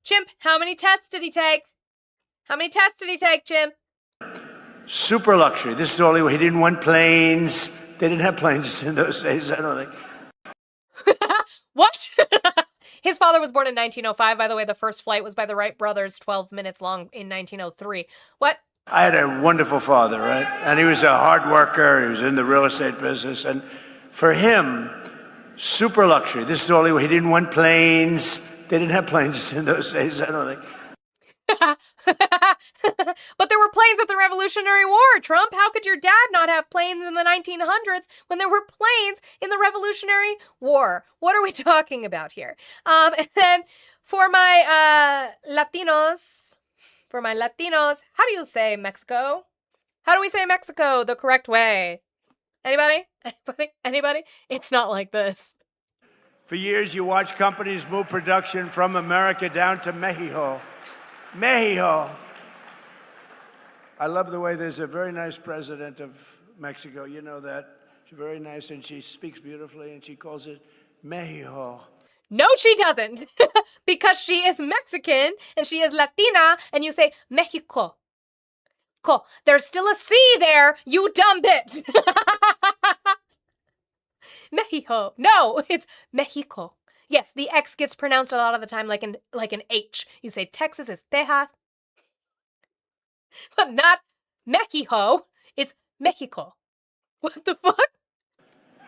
Chimp, how many tests did he take? How many tests did he take, Chimp? Super luxury. This is all he didn't want planes. They didn't have planes in those days, I don't think. What? His father was born in 1905, by the way. The first flight was by the Wright brothers, 12 minutes long in 1903. What? I had a wonderful father, right? And he was a hard worker. He was in the real estate business. And for him, super luxury. This is all he didn't want planes. They didn't have planes in those days, I don't think. But there were planes at the Revolutionary War, Trump. How could your dad not have planes in the 1900s when there were planes in the Revolutionary War? What are we talking about here? And then for my Latinos, how do you say Mexico? How do we say Mexico the correct way? Anybody? Anybody? It's not like this. For years, you watch companies move production from America down to Mexico. Mexico. I love the way there's a very nice president of Mexico. You know that. She's very nice, and she speaks beautifully, and she calls it Mexico. No, she doesn't. Because she is Mexican, and she is Latina, and you say Mexico. There's still a C there, you dumb bitch. Mexico. No, it's Mexico. Yes, the X gets pronounced a lot of the time like an H. You say Texas is Tejas. But not Mexico. It's Mexico. What the fuck?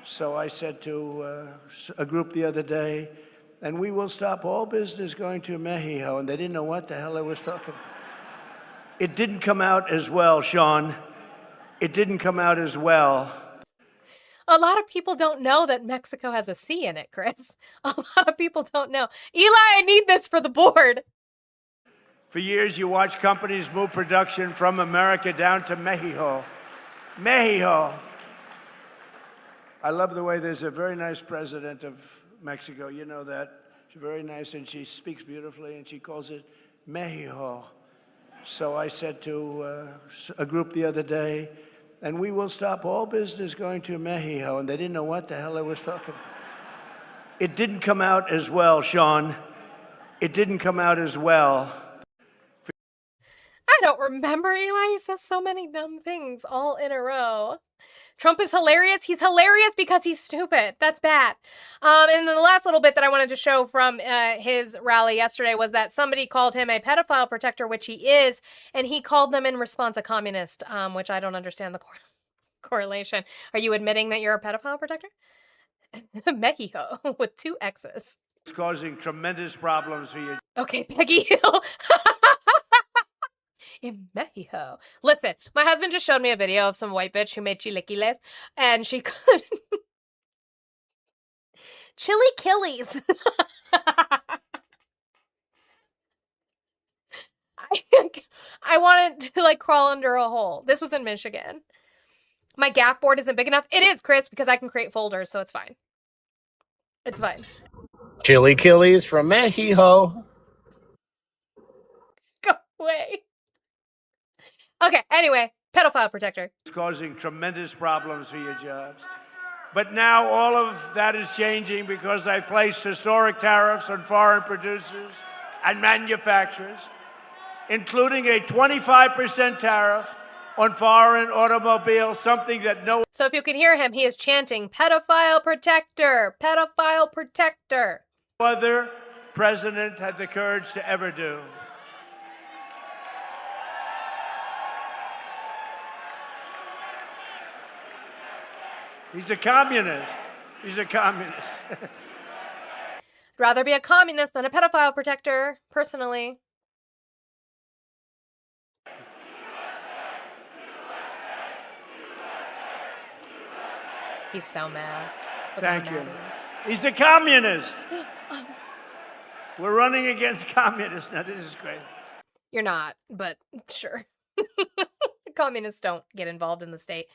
So I said to a group the other day, and we will stop all business going to Mexico. And they didn't know what the hell I was talking about. It didn't come out as well, Sean. It didn't come out as well. A lot of people don't know that Mexico has a C in it, Chris. A lot of people don't know. Eli, I need this for the board. For years, you watch companies move production from America down to Mexico. Mexico. I love the way there's a very nice president of Mexico. You know that. She's very nice, and she speaks beautifully, and she calls it Mexico. So I said to a group the other day, and we will stop all business going to Mexico. And they didn't know what the hell I was talking about. It didn't come out as well, Sean. It didn't come out as well. I don't remember, Eli. He says so many dumb things all in a row. Trump is hilarious. He's hilarious because he's stupid. That's bad. And then the last little bit that I wanted to show from his rally yesterday was that somebody called him a pedophile protector, which he is, and he called them in response a communist, which I don't understand the correlation. Are you admitting that you're a pedophile protector? Mexico with 2 X's. It's causing tremendous problems for you. Okay, Peggy Hill. In Mexico. Listen, my husband just showed me a video of some white bitch who made chilaquiles, and she could... Chili killies. I wanted to, like, crawl under a hole. This was in Michigan. My gaff board isn't big enough. It is, Chris, because I can create folders, so it's fine. It's fine. Chili killies from Mexico. Go away. Okay, anyway, pedophile protector. It's causing tremendous problems for your jobs. But now all of that is changing because I placed historic tariffs on foreign producers and manufacturers, including a 25% tariff on foreign automobiles, something that no... So if you can hear him, he is chanting, pedophile protector, pedophile protector. other president had the courage to ever do. He's a communist. He's a communist. I'd rather be a communist than a pedophile protector, personally. He's so mad. Thank you. He's a communist. We're running against communists. Now, this is great. You're not, but sure. Communists don't get involved in the state.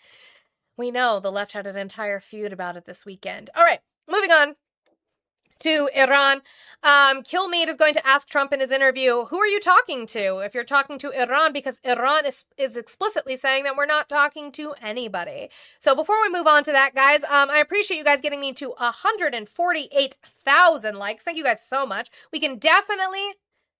We know the left had an entire feud about it this weekend. All right, moving on to Iran. Kilmeade is going to ask Trump in his interview, who are you talking to if you're talking to Iran? Because Iran is explicitly saying that we're not talking to anybody. So before we move on to that, guys, I appreciate you guys getting me to 148,000 likes. Thank you guys so much. We can definitely,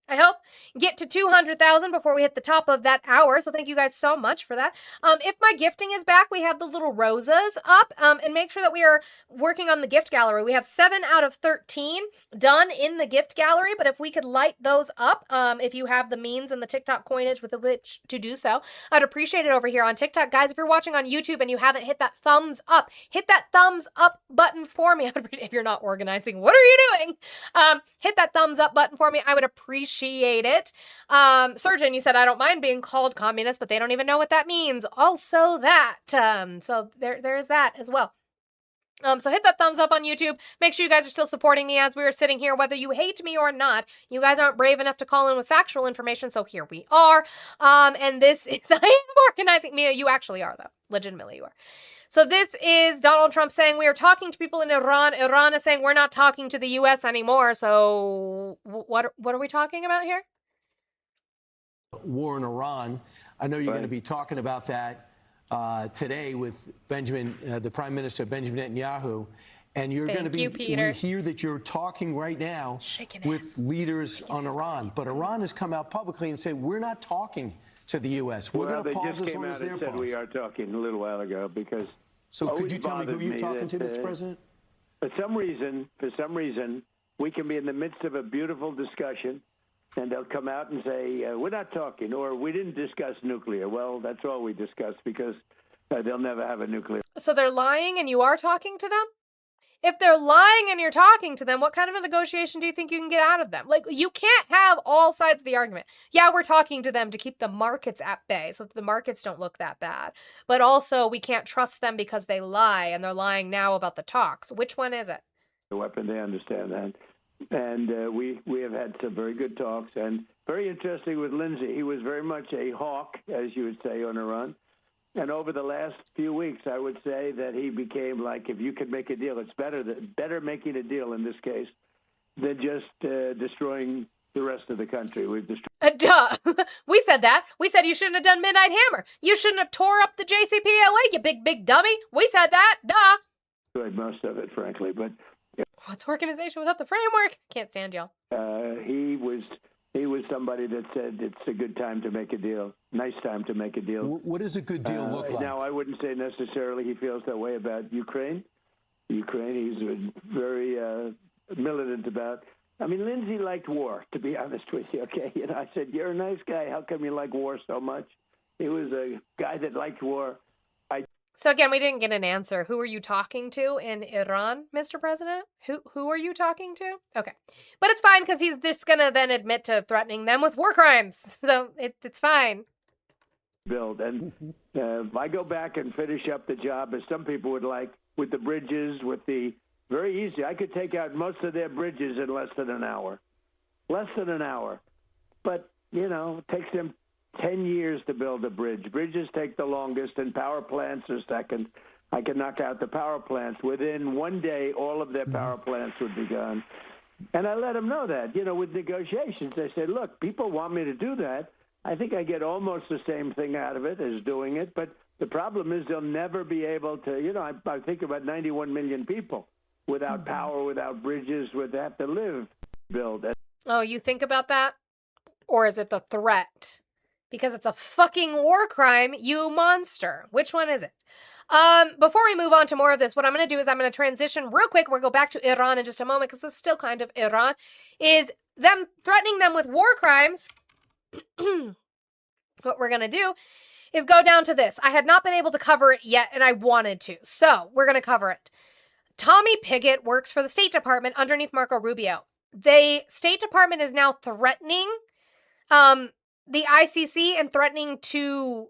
I hope, get to 200,000 before we hit the top of that hour. So thank you guys so much for that. If my gifting is back, we have the little roses up, and make sure that we are working on the gift gallery. We have 7 out of 13 done in the gift gallery, but if we could light those up, if you have the means and the TikTok coinage with which to do so, I'd appreciate it over here on TikTok. Guys, if you're watching on YouTube and you haven't hit that thumbs up, hit that thumbs up button for me. If you're not organizing, what are you doing? Hit that thumbs up button for me. I would appreciate it. Surgeon, you said, I don't mind being called communist, but they don't even know what that means. Also that. So there's that as well. So hit that thumbs up on YouTube. Make sure you guys are still supporting me as we are sitting here, whether you hate me or not. You guys aren't brave enough to call in with factual information, so here we are. And this is, I am organizing. Mia, you actually are, though. Legitimately, you are. So this is Donald Trump saying we are talking to people in Iran. Iran is saying we're not talking to the U.S. anymore. So what are we talking about here? War in Iran. I know you're going to be talking about that today with the Prime Minister Benjamin Netanyahu, and you're going to be. We hear that you're talking right now with leaders on Iran, but Iran has come out publicly and said we're not talking to the U.S. We're going to pause as long as they're paused. We are talking a little while ago because. So could you tell me who you're talking to, Mr. President? For some reason, we can be in the midst of a beautiful discussion, and they'll come out and say, we're not talking, or we didn't discuss nuclear. Well, that's all we discussed because they'll never have a nuclear. So they're lying and you are talking to them? If they're lying and you're talking to them, what kind of a negotiation do you think you can get out of them? Like, you can't have all sides of the argument. Yeah, we're talking to them to keep the markets at bay so that the markets don't look that bad. But also, we can't trust them because they lie, and they're lying now about the talks. Which one is it? The weapon, they understand that. And we have had some very good talks. And very interesting with Lindsey. He was very much a hawk, as you would say, on Iran. And over the last few weeks, I would say that he became like, if you could make a deal, it's better making a deal in this case than just destroying the rest of the country. We've destroyed. Duh. We said that. We said you shouldn't have done Midnight Hammer. You shouldn't have tore up the JCPOA, you big dummy. We said that. Duh. Most of it, frankly, but what's organization without the framework? Can't stand y'all. He was somebody that said it's a good time to make a deal. Nice time to make a deal. What does a good deal look like? Now, I wouldn't say necessarily he feels that way about Ukraine. He's very militant about. I mean, Lindsey liked war, to be honest with you, okay? You know, I said, you're a nice guy. How come you like war so much? He was a guy that liked war. So again, we didn't get an answer. Who are you talking to in Iran, Mr. President? Who are you talking to? Okay. But it's fine because he's just going to then admit to threatening them with war crimes. So it's fine. Build. And if I go back and finish up the job, as some people would like, with the bridges, with the very easy. I could take out most of their bridges in less than an hour. Less than an hour. But, you know, it takes them 10 years to build a bridge. Bridges take the longest, and power plants are second. I can knock out the power plants. Within one day, all of their power plants would be gone. And I let them know that, you know, with negotiations. I said, look, people want me to do that. I think I get almost the same thing out of it as doing it. But the problem is they'll never be able to, you know, I think about 91 million people without power, without bridges, would have to live, build. Oh, you think about that? Or is it the threat? Because it's a fucking war crime, you monster. Which one is it? Before we move on to more of this, what I'm going to do is I'm going to transition real quick. We're going to go back to Iran in just a moment because it's still kind of Iran. Is them threatening them with war crimes. What we're going to do is go down to this. I had not been able to cover it yet, and I wanted to. So we're going to cover it. Tommy Pigott works for the State Department underneath Marco Rubio. The State Department is now threatening the ICC and threatening to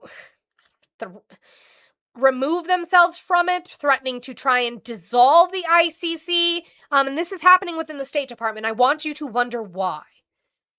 remove themselves from it, threatening to try and dissolve the ICC. And this is happening within the State Department. I want you to wonder why.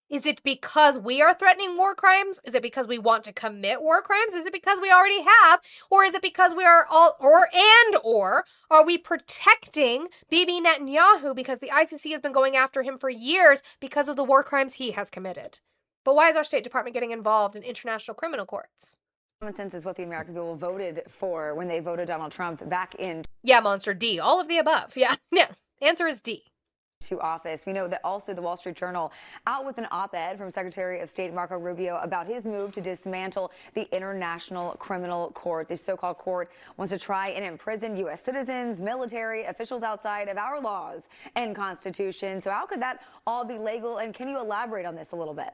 Is it because we are threatening war crimes? Is it because we want to commit war crimes? Is it because we already have? Or is it because we are or are we protecting Bibi Netanyahu because the ICC has been going after him for years because of the war crimes he has committed? But why is our State Department getting involved in international criminal courts? Common sense is what the American people voted for when they voted Donald Trump back in. Yeah, Monster D. All of the above. Yeah. Answer is D. To office. We know that also the Wall Street Journal out with an op-ed from Secretary of State Marco Rubio about his move to dismantle the International Criminal Court. This so-called court wants to try and imprison U.S. citizens, military officials outside of our laws and Constitution. So how could that all be legal? And can you elaborate on this a little bit?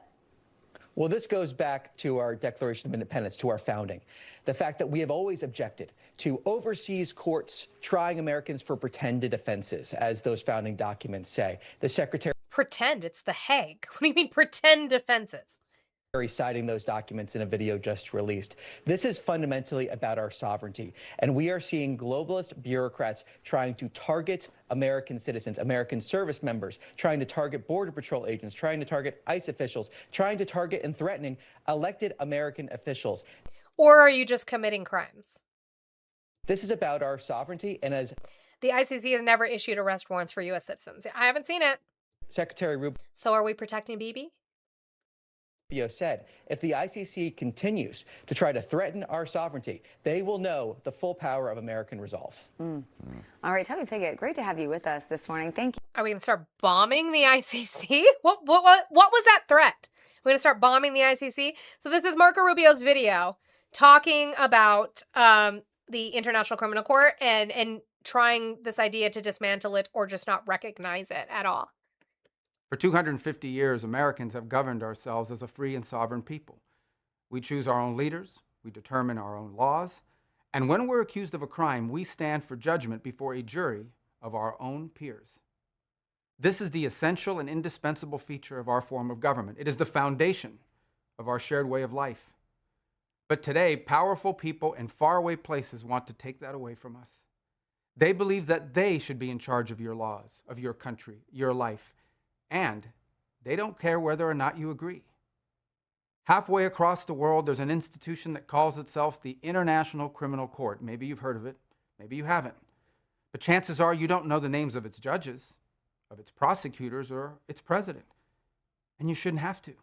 Well, this goes back to our Declaration of Independence, to our founding. The fact that we have always objected to overseas courts trying Americans for pretended offenses, as those founding documents say. The Secretary... Pretend? It's The Hague. What do you mean pretend offenses? Citing those documents in a video just released. This is fundamentally about our sovereignty, and we are seeing globalist bureaucrats trying to target American citizens, American service members, trying to target Border Patrol agents, trying to target ICE officials, trying to target and threatening elected American officials. Or are you just committing crimes? This is about our sovereignty, and as the ICC has never issued arrest warrants for U.S. citizens. I haven't seen it. Secretary Rubio. So are we protecting Bibi? Said, if the ICC continues to try to threaten our sovereignty, they will know the full power of American resolve. All right, Tommy Pigott, great to have you with us this morning. Thank you. Are we going to start bombing the ICC? What was that threat? We're going to start bombing the ICC? So this is Marco Rubio's video talking about the International Criminal Court and trying this idea to dismantle it or just not recognize it at all. For 250 years, Americans have governed ourselves as a free and sovereign people. We choose our own leaders, we determine our own laws, and when we're accused of a crime, we stand for judgment before a jury of our own peers. This is the essential and indispensable feature of our form of government. It is the foundation of our shared way of life. But today, powerful people in faraway places want to take that away from us. They believe that they should be in charge of your laws, of your country, your life. And they don't care whether or not you agree. Halfway across the world, there's an institution that calls itself the International Criminal Court. Maybe you've heard of it, maybe you haven't. But chances are you don't know the names of its judges, of its prosecutors, or its president. and you shouldn't have to.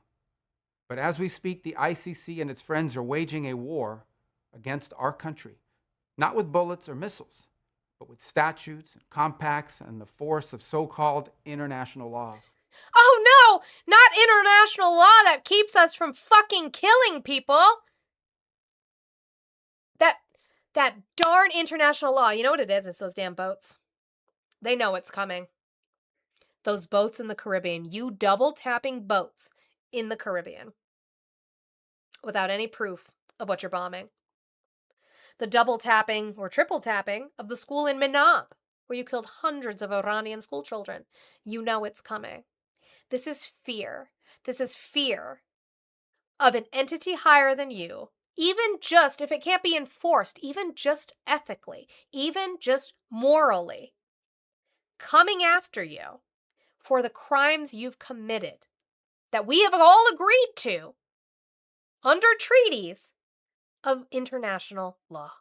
But as we speak, the ICC and its friends are waging a war against our country, not with bullets or missiles, but with statutes and compacts and the force of so-called international law. Oh no, not international law that keeps us from fucking killing people. That darn international law. You know what it is? It's those damn boats. They know it's coming. Those boats in the Caribbean. You double tapping boats in the Caribbean without any proof of what you're bombing. The double tapping or triple tapping of the school in Minab, where you killed hundreds of Iranian school children. You know it's coming. This is fear. This is fear of an entity higher than you, even just if it can't be enforced, even just ethically, even just morally, coming after you for the crimes you've committed that we have all agreed to under treaties of international law.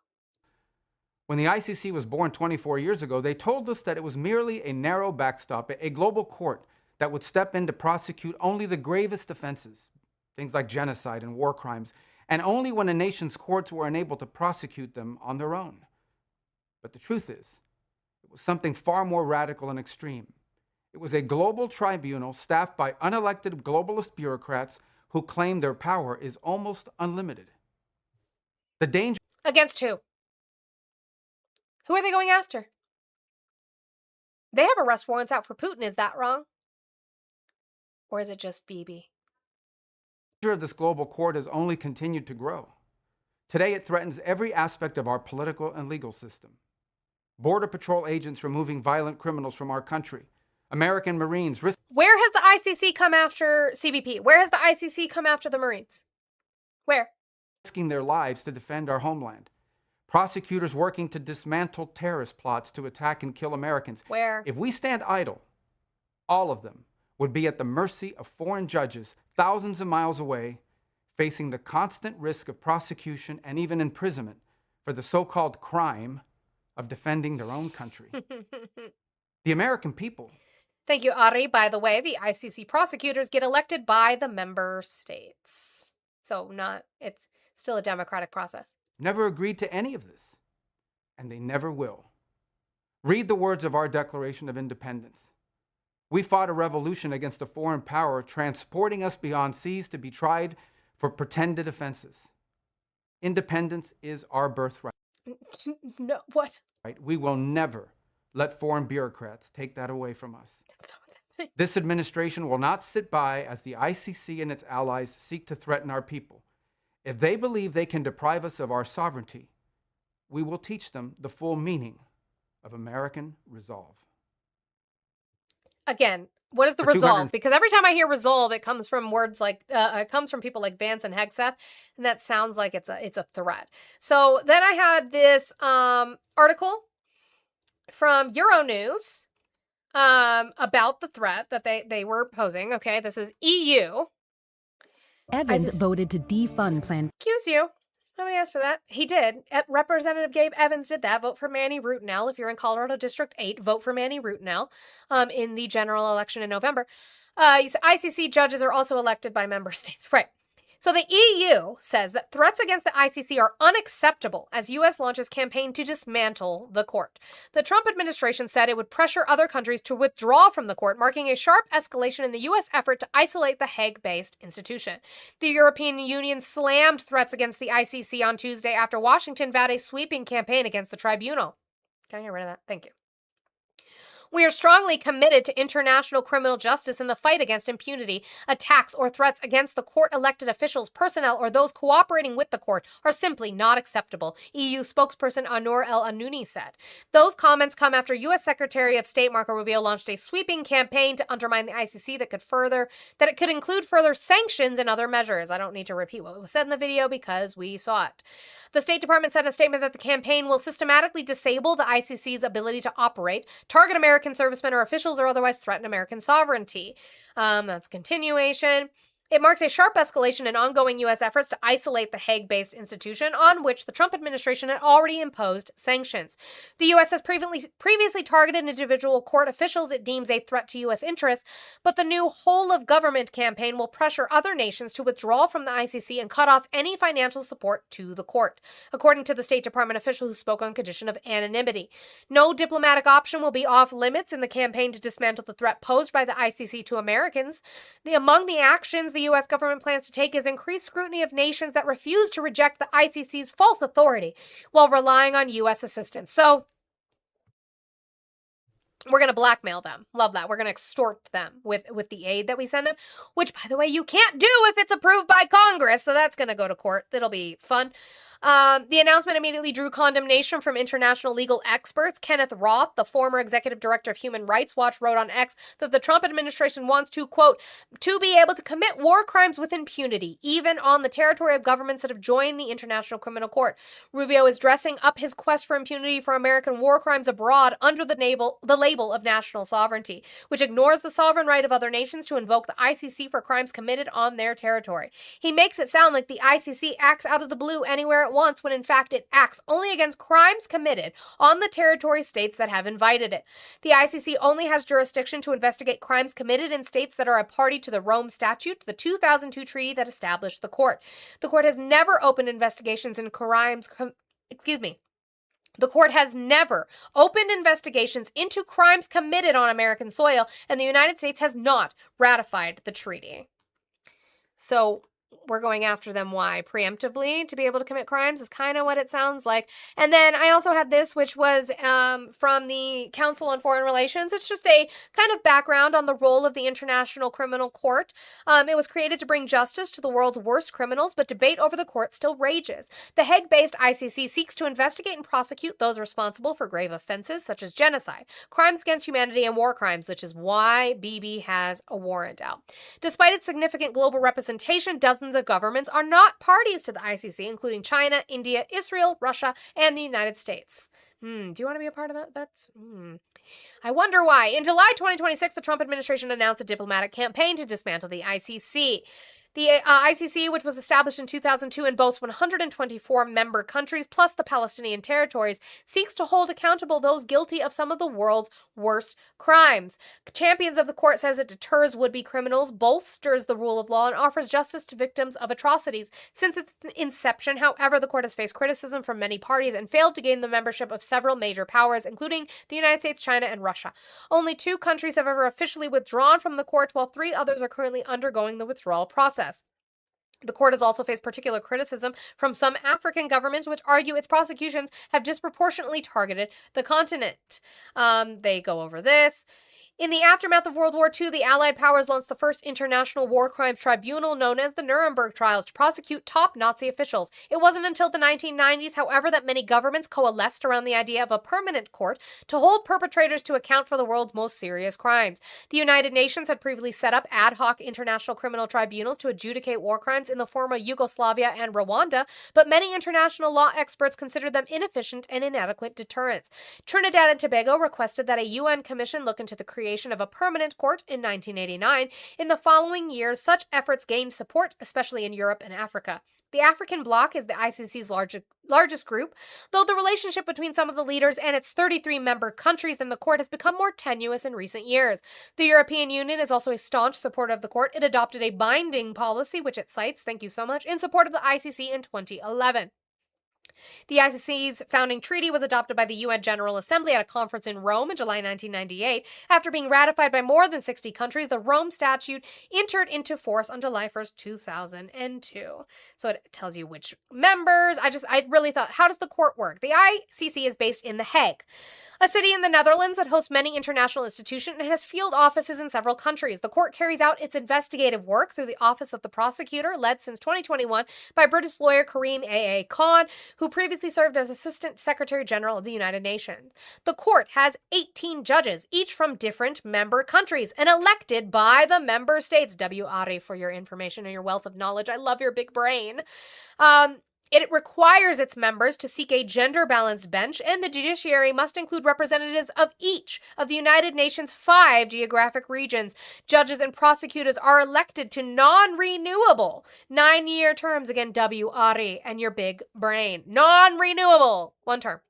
When the ICC was born 24 years ago, they told us that it was merely a narrow backstop, a global court that would step in to prosecute only the gravest offenses, things like genocide and war crimes, and only when a nation's courts were unable to prosecute them on their own. But the truth is, it was something far more radical and extreme. It was a global tribunal staffed by unelected globalist bureaucrats who claim their power is almost unlimited. The danger... Against who? Who are they going after? They have arrest warrants out for Putin. Is that wrong? Or is it just Bibi? The danger of this global court has only continued to grow. Today, it threatens every aspect of our political and legal system. Border Patrol agents removing violent criminals from our country. American Marines risk... Where has the ICC come after CBP? Where has the ICC come after the Marines? Where? Risking their lives to defend our homeland. Prosecutors working to dismantle terrorist plots to attack and kill Americans. Where? If we stand idle, all of them would be at the mercy of foreign judges thousands of miles away, facing the constant risk of prosecution and even imprisonment for the so-called crime of defending their own country. The American people. Thank you, Ari. By the way, the ICC prosecutors get elected by the member states. So it's still a democratic process. Never agreed to any of this, and they never will. Read the words of our Declaration of Independence. We fought a revolution against a foreign power, transporting us beyond seas to be tried for pretended offenses. Independence is our birthright. No, what? We will never let foreign bureaucrats take that away from us. This administration will not sit by as the ICC and its allies seek to threaten our people. If they believe they can deprive us of our sovereignty, we will teach them the full meaning of American resolve. Again, what is the resolve? Because every time I hear resolve, it comes from words like, it comes from people like Vance and Hegseth, and that sounds like it's a threat. So then I had this article from Euronews about the threat that they were posing. Okay, this is EU. Evans voted to defund Planned. Excuse you. Nobody asked for that. He did. Representative Gabe Evans did that. Vote for Manny Rutinel. If you're in Colorado District 8, vote for Manny Rutinel in the general election in November. ICC judges are also elected by member states. Right. So the EU says that threats against the ICC are unacceptable as U.S. launches campaign to dismantle the court. The Trump administration said it would pressure other countries to withdraw from the court, marking a sharp escalation in the U.S. effort to isolate the Hague-based institution. The European Union slammed threats against the ICC on Tuesday after Washington vowed a sweeping campaign against the tribunal. Can I get rid of that? Thank you. We are strongly committed to international criminal justice in the fight against impunity. Attacks or threats against the court-elected officials, personnel, or those cooperating with the court are simply not acceptable, EU spokesperson Anur El-Anouni said. Those comments come after U.S. Secretary of State Marco Rubio launched a sweeping campaign to undermine the ICC that it could include further sanctions and other measures. I don't need to repeat what was said in the video because we saw it. The State Department said in a statement that the campaign will systematically disable the ICC's ability to operate, target American servicemen or officials, or otherwise threaten American sovereignty. That's continuation. It marks a sharp escalation in ongoing U.S. efforts to isolate the Hague-based institution on which the Trump administration had already imposed sanctions. The U.S. has previously targeted individual court officials it deems a threat to U.S. interests, but the new whole-of-government campaign will pressure other nations to withdraw from the ICC and cut off any financial support to the court, according to the State Department official who spoke on condition of anonymity. No diplomatic option will be off limits in the campaign to dismantle the threat posed by the ICC to Americans. Among the actions the U.S. government plans to take is increased scrutiny of nations that refuse to reject the ICC's false authority while relying on U.S. assistance. So, we're going to blackmail them. Love that. We're going to extort them with the aid that we send them, which, by the way, you can't do if it's approved by Congress. So that's going to go to court. That'll be fun. The announcement immediately drew condemnation from international legal experts. Kenneth Roth, the former executive director of Human Rights Watch, wrote on X that the Trump administration wants to, quote, to be able to commit war crimes with impunity, even on the territory of governments that have joined the International Criminal Court. Rubio is dressing up his quest for impunity for American war crimes abroad under the label of national sovereignty, which ignores the sovereign right of other nations to invoke the ICC for crimes committed on their territory. He makes it sound like the ICC acts out of the blue anywhere it wants, when in fact it acts only against crimes committed on the territory states that have invited it. The ICC only has jurisdiction to investigate crimes committed in states that are a party to the Rome Statute, the 2002 treaty that established the court. The court has never opened investigations in crimes. The court has never opened investigations into crimes committed on American soil, and the United States has not ratified the treaty. So we're going after them, why? Preemptively, to be able to commit crimes is kind of what it sounds like. And then I also had this, which was from the Council on Foreign Relations. It's just a kind of background on the role of the International Criminal Court. It was created to bring justice to the world's worst criminals, but debate over the court still rages. The Hague-based ICC seeks to investigate and prosecute those responsible for grave offenses such as genocide, crimes against humanity, and war crimes, which is why Bibi has a warrant out. Despite its significant global representation, dozens of governments are not parties to the ICC, including China, India, Israel, Russia, and the United States. Do you want to be a part of that? I wonder why. In July 2026, the Trump administration announced a diplomatic campaign to dismantle the ICC. The ICC, which was established in 2002 and boasts 124 member countries, plus the Palestinian territories, seeks to hold accountable those guilty of some of the world's worst crimes. Champions of the court says it deters would-be criminals, bolsters the rule of law, and offers justice to victims of atrocities. Since its inception, however, the court has faced criticism from many parties and failed to gain the membership of several major powers, including the United States, China, and Russia. Only 2 countries have ever officially withdrawn from the court, while 3 others are currently undergoing the withdrawal process. The court has also faced particular criticism from some African governments, which argue its prosecutions have disproportionately targeted the continent. They go over this. In the aftermath of World War II, the Allied powers launched the first international war crimes tribunal known as the Nuremberg Trials to prosecute top Nazi officials. It wasn't until the 1990s, however, that many governments coalesced around the idea of a permanent court to hold perpetrators to account for the world's most serious crimes. The United Nations had previously set up ad hoc international criminal tribunals to adjudicate war crimes in the former Yugoslavia and Rwanda, but many international law experts considered them inefficient and inadequate deterrents. Trinidad and Tobago requested that a UN commission look into the creation of a permanent court in 1989. In the following years, such efforts gained support, especially in Europe and Africa. The African bloc is the ICC's largest group, though the relationship between some of the leaders and its 33 member countries and the court has become more tenuous in recent years. The European Union is also a staunch supporter of the court. It adopted a binding policy, which it cites, thank you so much, in support of the ICC in 2011. The ICC's founding treaty was adopted by the UN General Assembly at a conference in Rome in July 1998. After being ratified by more than 60 countries, the Rome Statute entered into force on July 1st, 2002. So it tells you which members. I really thought, how does the court work? The ICC is based in The Hague, a city in the Netherlands that hosts many international institutions and has field offices in several countries. The court carries out its investigative work through the Office of the Prosecutor, led since 2021 by British lawyer Karim A.A. Khan, who previously served as Assistant Secretary General of the United Nations. The court has 18 judges, each from different member countries, and elected by the member states. W. Ari, for your information and your wealth of knowledge. I love your big brain. It requires its members to seek a gender-balanced bench, and the judiciary must include representatives of each of the United Nations 5 geographic regions. Judges and prosecutors are elected to non-renewable 9-year terms. Again, W-R-E and your big brain. Non-renewable. 1 term.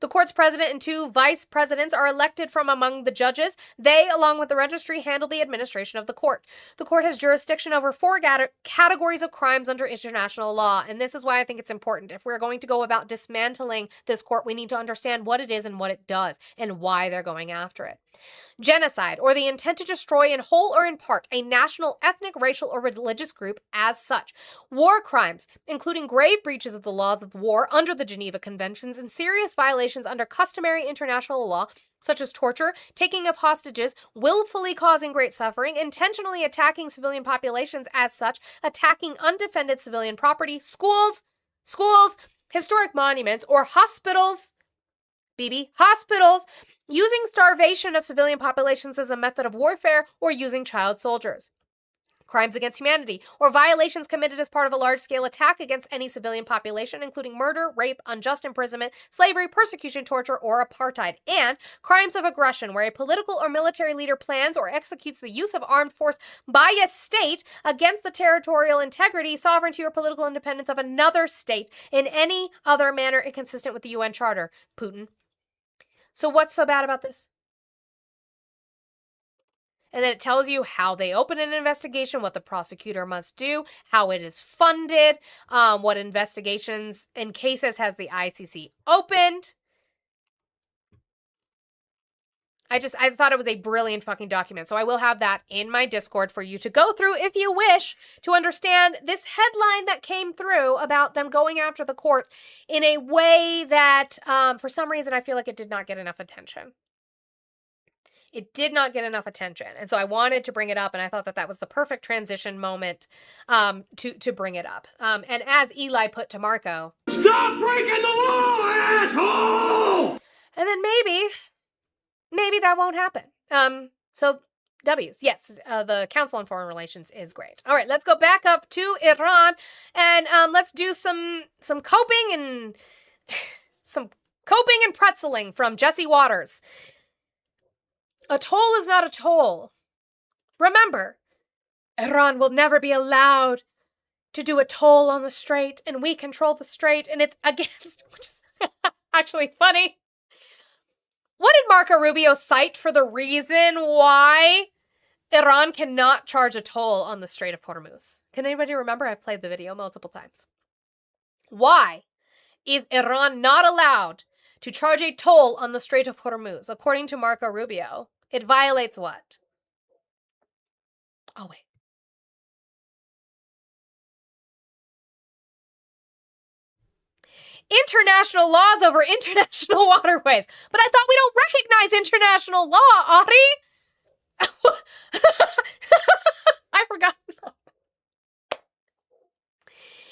The court's president and 2 vice presidents are elected from among the judges. They, along with the registry, handle the administration of the court. The court has jurisdiction over 4 categories of crimes under international law, and this is why I think it's important. If we're going to go about dismantling this court, we need to understand what it is and what it does, and why they're going after it. Genocide, or the intent to destroy in whole or in part a national, ethnic, racial, or religious group as such. War crimes, including grave breaches of the laws of war under the Geneva Conventions and serious violations under customary international law, such as torture, taking of hostages, willfully causing great suffering, intentionally attacking civilian populations as such, attacking undefended civilian property, schools, historic monuments, or hospitals, hospitals, using starvation of civilian populations as a method of warfare, or using child soldiers. Crimes against humanity, or violations committed as part of a large-scale attack against any civilian population, including murder, rape, unjust imprisonment, slavery, persecution, torture, or apartheid. And crimes of aggression, where a political or military leader plans or executes the use of armed force by a state against the territorial integrity, sovereignty, or political independence of another state in any other manner inconsistent with the UN Charter. Putin. So what's so bad about this? And then it tells you how they open an investigation, what the prosecutor must do, how it is funded, what investigations and cases has the ICC opened. I thought it was a brilliant fucking document. So I will have that in my Discord for you to go through if you wish to understand this headline that came through about them going after the court in a way that, for some reason, I feel like it did not get enough attention. It did not get enough attention. And so I wanted to bring it up, and I thought that that was the perfect transition moment to bring it up. And as Eli put to Marco, Stop breaking the law, asshole! And then maybe that won't happen. So W's. Yes, the Council on Foreign Relations is great. All right, let's go back up to Iran, and let's do some coping and pretzeling from Jesse Waters. A toll is not a toll. Remember, Iran will never be allowed to do a toll on the strait, and we control the strait, and it's against, which is actually funny. What did Marco Rubio cite for the reason why Iran cannot charge a toll on the Strait of Hormuz? Can anybody remember? I've played the video multiple times. Why is Iran not allowed to charge a toll on the Strait of Hormuz? According to Marco Rubio, it violates what? Oh, wait. International laws over international waterways. But I thought we don't recognize international law, Ari. I forgot.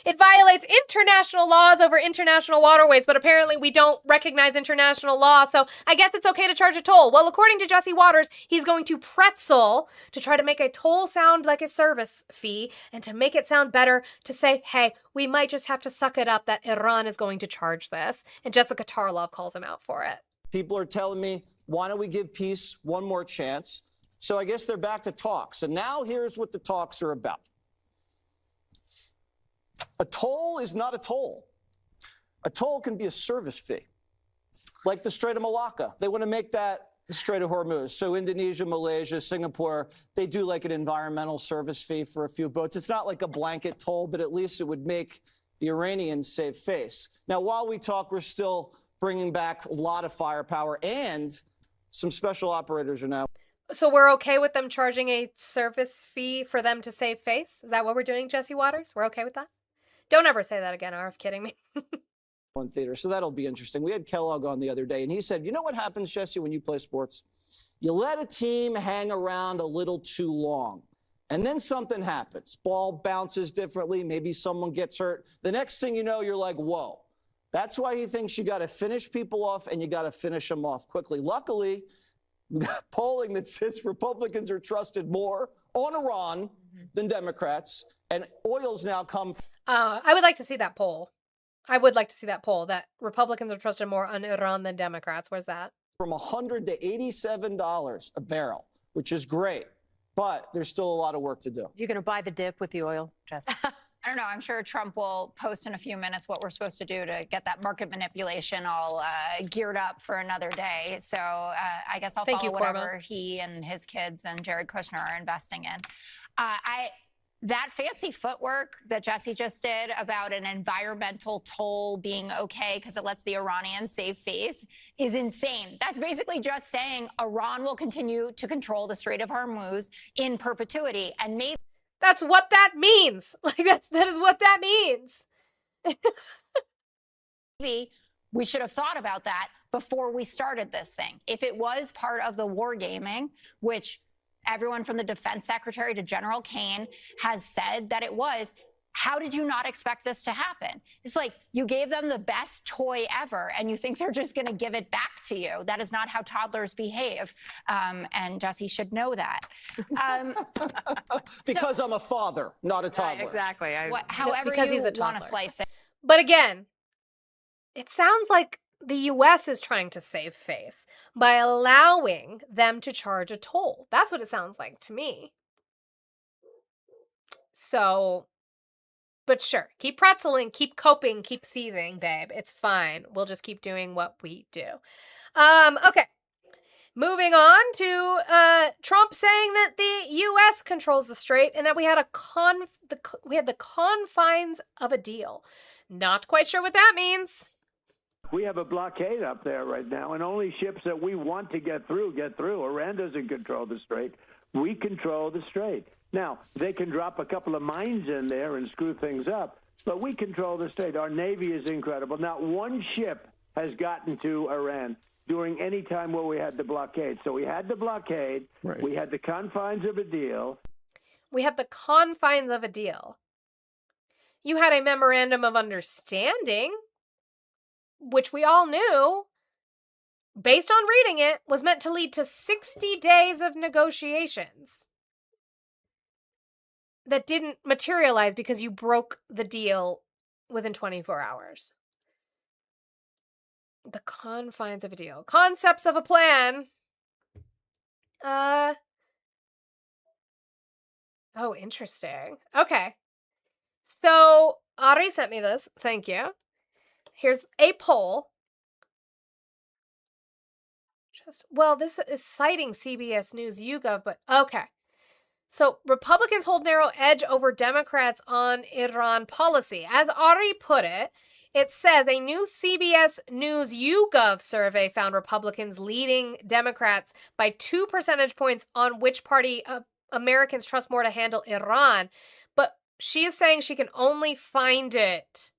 It violates international laws over international waterways, but apparently we don't recognize international law, so I guess it's okay to charge a toll. Well, according to Jesse Waters, he's going to pretzel to try to make a toll sound like a service fee, and to make it sound better to say, hey, we might just have to suck it up that Iran is going to charge this. And Jessica Tarlov calls him out for it. People are telling me, why don't we give peace one more chance? So I guess they're back to talks. And now here's what the talks are about. A toll is not a toll. A toll can be a service fee, like the Strait of Malacca. They want to make that the Strait of Hormuz. So Indonesia, Malaysia, Singapore, they do like an environmental service fee for a few boats. It's not like a blanket toll, but at least it would make the Iranians save face. Now, while we talk, we're still bringing back a lot of firepower, and some special operators are now. So we're okay with them charging a service fee for them to save face? Is that what we're doing, Jesse Waters? We're okay with that? Don't ever say that again, Arf. Kidding me. On theater, so that'll be interesting. We had Kellogg on the other day, and he said, you know what happens, Jesse, when you play sports? You let a team hang around a little too long, and then something happens. Ball bounces differently. Maybe someone gets hurt. The next thing you know, you're like, whoa. That's why he thinks you got to finish people off, and you got to finish them off quickly. Luckily, we got polling that says Republicans are trusted more on Iran than Democrats, and oil's now come. I would like to see that poll. I would like to see that poll that Republicans are trusted more on Iran than Democrats. Where's that? From $100 to $87 a barrel, which is great, but there's still a lot of work to do. You're going to buy the dip with the oil, Jess? I don't know. I'm sure Trump will post in a few minutes what we're supposed to do to get that market manipulation all geared up for another day. So I guess I'll follow whatever he and his kids and Jared Kushner are investing in. That fancy footwork that Jesse just did about an environmental toll being okay because it lets the Iranians save face is insane. That's basically just saying Iran will continue to control the Strait of Hormuz in perpetuity. And maybe that's what that means. Like that is what that means. Maybe we should have thought about that before we started this thing. If it was part of the wargaming, which everyone from the defense secretary to General Kane has said that it was, how did you not expect this to happen? It's like you gave them the best toy ever and you think they're just going to give it back to you. That is not how toddlers behave. And Jesse should know that. Because I'm a father, not a toddler. Exactly. However because you he's a want to toddler. slice it. But again, it sounds like the U.S. is trying to save face by allowing them to charge a toll. That's what it sounds like to me. So, but sure, keep pretzeling, keep coping, keep seething, babe. It's fine. We'll just keep doing what we do. Okay. Moving on to Trump saying that the U.S. controls the strait and that we had the confines of a deal. Not quite sure what that means. We have a blockade up there right now, and only ships that we want to get through. Iran doesn't control the strait. We control the strait. Now, they can drop a couple of mines in there and screw things up, but we control the strait. Our Navy is incredible. Not one ship has gotten to Iran during any time where we had the blockade. So we had the blockade. Right. We had the confines of a deal. We had the confines of a deal. You had a memorandum of understanding, which we all knew, based on reading it, was meant to lead to 60 days of negotiations that didn't materialize because you broke the deal within 24 hours. The confines of a deal. Concepts of a plan. Oh, interesting. Okay. So, Ari sent me this. Thank you. Here's a poll. Well, this is citing CBS News YouGov, but okay. So, Republicans hold narrow edge over Democrats on Iran policy. As Ari put it, it says a new CBS News YouGov survey found Republicans leading Democrats by 2 percentage points on which party Americans trust more to handle Iran. But she is saying she can only find it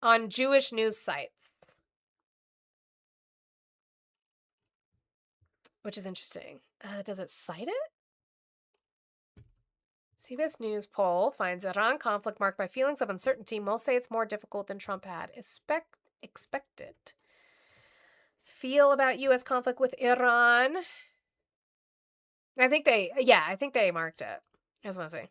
on Jewish news sites, which is interesting. Does it cite it? CBS News poll finds Iran conflict marked by feelings of uncertainty. Most say it's more difficult than Trump had expected. Feel about U.S. conflict with Iran. I think they marked it. I just want to say.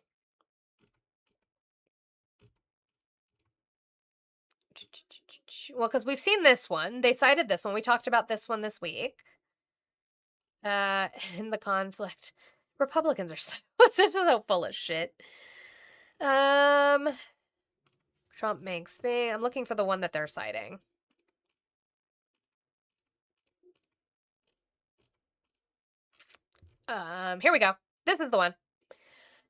Well, because we've seen this one. They cited this one. We talked about this one this week. In the conflict. Republicans are so full of shit. Trump makes thing. I'm looking for the one that they're citing. Here we go. This is the one.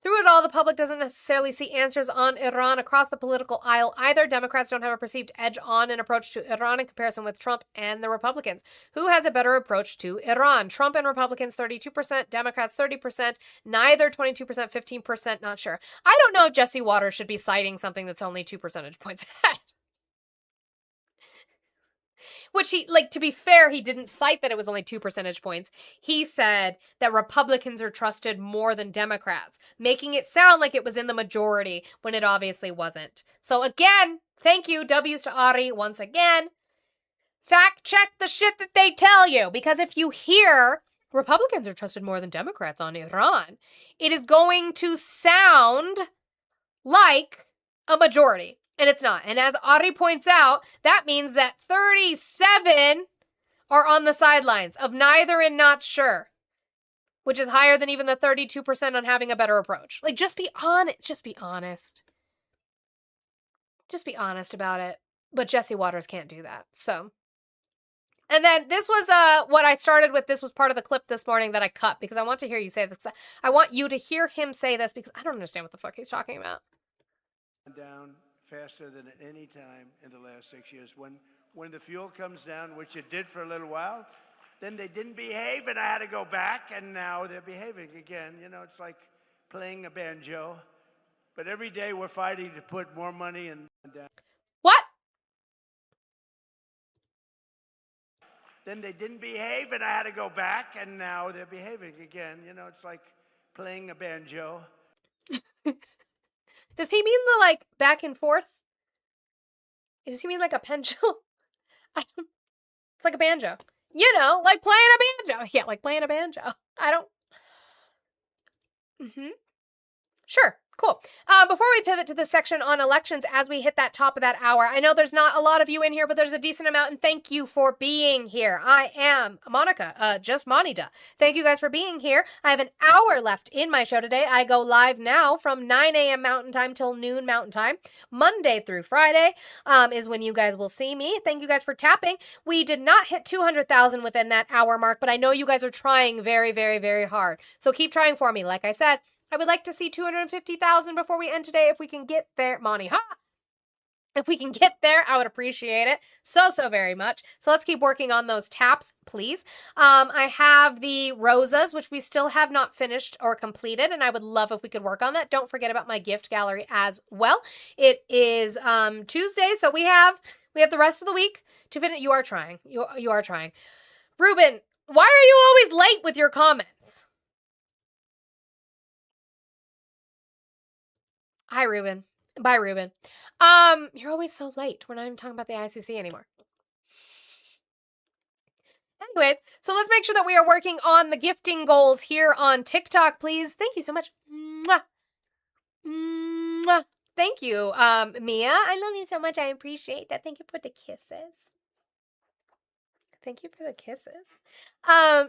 Through it all, the public doesn't necessarily see answers on Iran across the political aisle either. Democrats don't have a perceived edge on an approach to Iran in comparison with Trump and the Republicans. Who has a better approach to Iran? Trump and Republicans 32%, Democrats 30%, neither 22%, 15%, not sure. I don't know if Jesse Waters should be citing something that's only 2 percentage points ahead. Which to be fair, he didn't cite that it was only 2 percentage points. He said that Republicans are trusted more than Democrats, making it sound like it was in the majority when it obviously wasn't. So again, thank you, W's to Ari once again. Fact check the shit that they tell you, because if you hear Republicans are trusted more than Democrats on Iran, it is going to sound like a majority. And it's not. And as Ari points out, that means that 37 are on the sidelines of neither and not sure, which is higher than even the 32% on having a better approach. Like, just be honest. Just be honest. Just be honest about it. But Jesse Waters can't do that. So, and then this was what I started with. This was part of the clip this morning that I cut because I want to hear you say this. I want you to hear him say this because I don't understand what the fuck he's talking about. Down faster than at any time in the last 6 years. When the fuel comes down, which it did for a little while, then they didn't behave and I had to go back, and now they're behaving again. You know, it's like playing a banjo. But every day we're fighting to put more money in. What? Then they didn't behave and I had to go back, and now they're behaving again. You know, it's like playing a banjo. Does he mean the, like, back and forth? Does he mean like a pendulum? It's like a banjo. You know, like playing a banjo. Yeah, like playing a banjo. I don't... Sure. Cool. Before we pivot to this section on elections, as we hit that top of that hour, I know there's not a lot of you in here, but there's a decent amount, and thank you for being here. I am Monica, just Monida. Thank you guys for being here. I have an hour left in my show today. I go live now from 9 a.m. Mountain Time till noon Mountain Time. Monday through Friday is when you guys will see me. Thank you guys for tapping. We did not hit 200,000 within that hour mark, but I know you guys are trying very, very, very hard. So keep trying for me. Like I said, I would like to see 250,000 before we end today. If we can get there, Monty, ha! If we can get there, I would appreciate it so very much. So let's keep working on those taps, please. I have the rosas, which we still have not finished or completed, and I would love if we could work on that. Don't forget about my gift gallery as well. It is Tuesday, so we have the rest of the week to finish. You are trying. You are trying. Ruben, why are you always late with your comments? Hi, Ruben. Bye, Ruben. You're always so late. We're not even talking about the ICC anymore. Anyways, so let's make sure that we are working on the gifting goals here on TikTok, please. Thank you so much. Mwah. Mwah. Thank you, Mia. I love you so much. I appreciate that. Thank you for the kisses. Thank you for the kisses.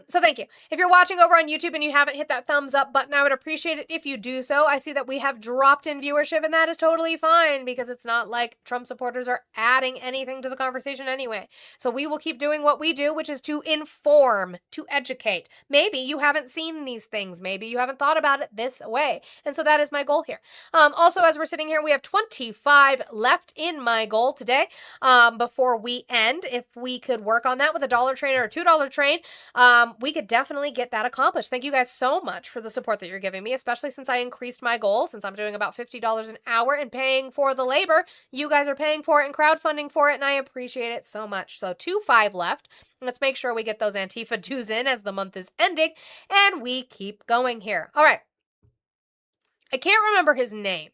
So thank you. If you're watching over on YouTube and you haven't hit that thumbs up button, I would appreciate it if you do so. I see that we have dropped in viewership, and that is totally fine because it's not like Trump supporters are adding anything to the conversation anyway. So we will keep doing what we do, which is to inform, to educate. Maybe you haven't seen these things. Maybe you haven't thought about it this way. And so that is my goal here. Also, as we're sitting here, we have 25 left in my goal today before we end. If we could work on that with a $1 train or a $2 train, we could definitely get that accomplished. Thank you guys so much for the support that you're giving me, especially since I increased my goal, since I'm doing about $50 an hour and paying for the labor. You guys are paying for it and crowdfunding for it, and I appreciate it so much. So 5 left. Let's make sure we get those Antifa dues in as the month is ending, and we keep going here. All right. I can't remember his name.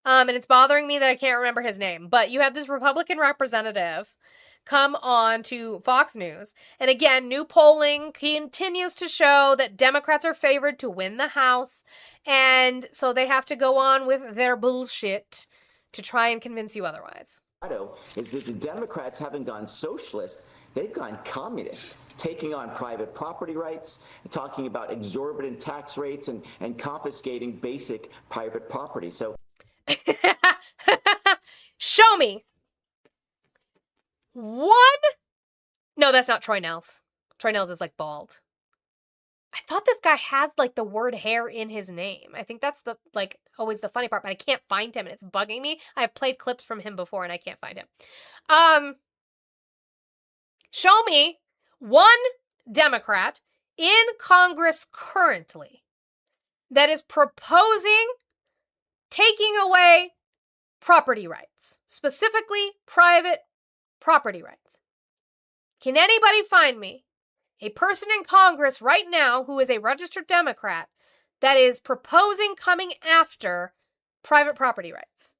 And it's bothering me that I can't remember his name, but you have this Republican representative come on to Fox News. And again, new polling continues to show that Democrats are favored to win the House. And so they have to go on with their bullshit to try and convince you otherwise. Is that the Democrats haven't gone socialist, they've gone communist, taking on private property rights, talking about exorbitant tax rates and confiscating basic private property. So show me one. No, that's not Troy Nehls. Troy Nehls is like bald. I thought this guy has like the word hair in his name. I think that's the like always the funny part, but I can't find him and it's bugging me. I've played clips from him before and I can't find him. Show me one Democrat in Congress currently that is proposing taking away property rights, specifically private property rights. Can anybody find me a person in Congress right now who is a registered Democrat that is proposing coming after private property rights?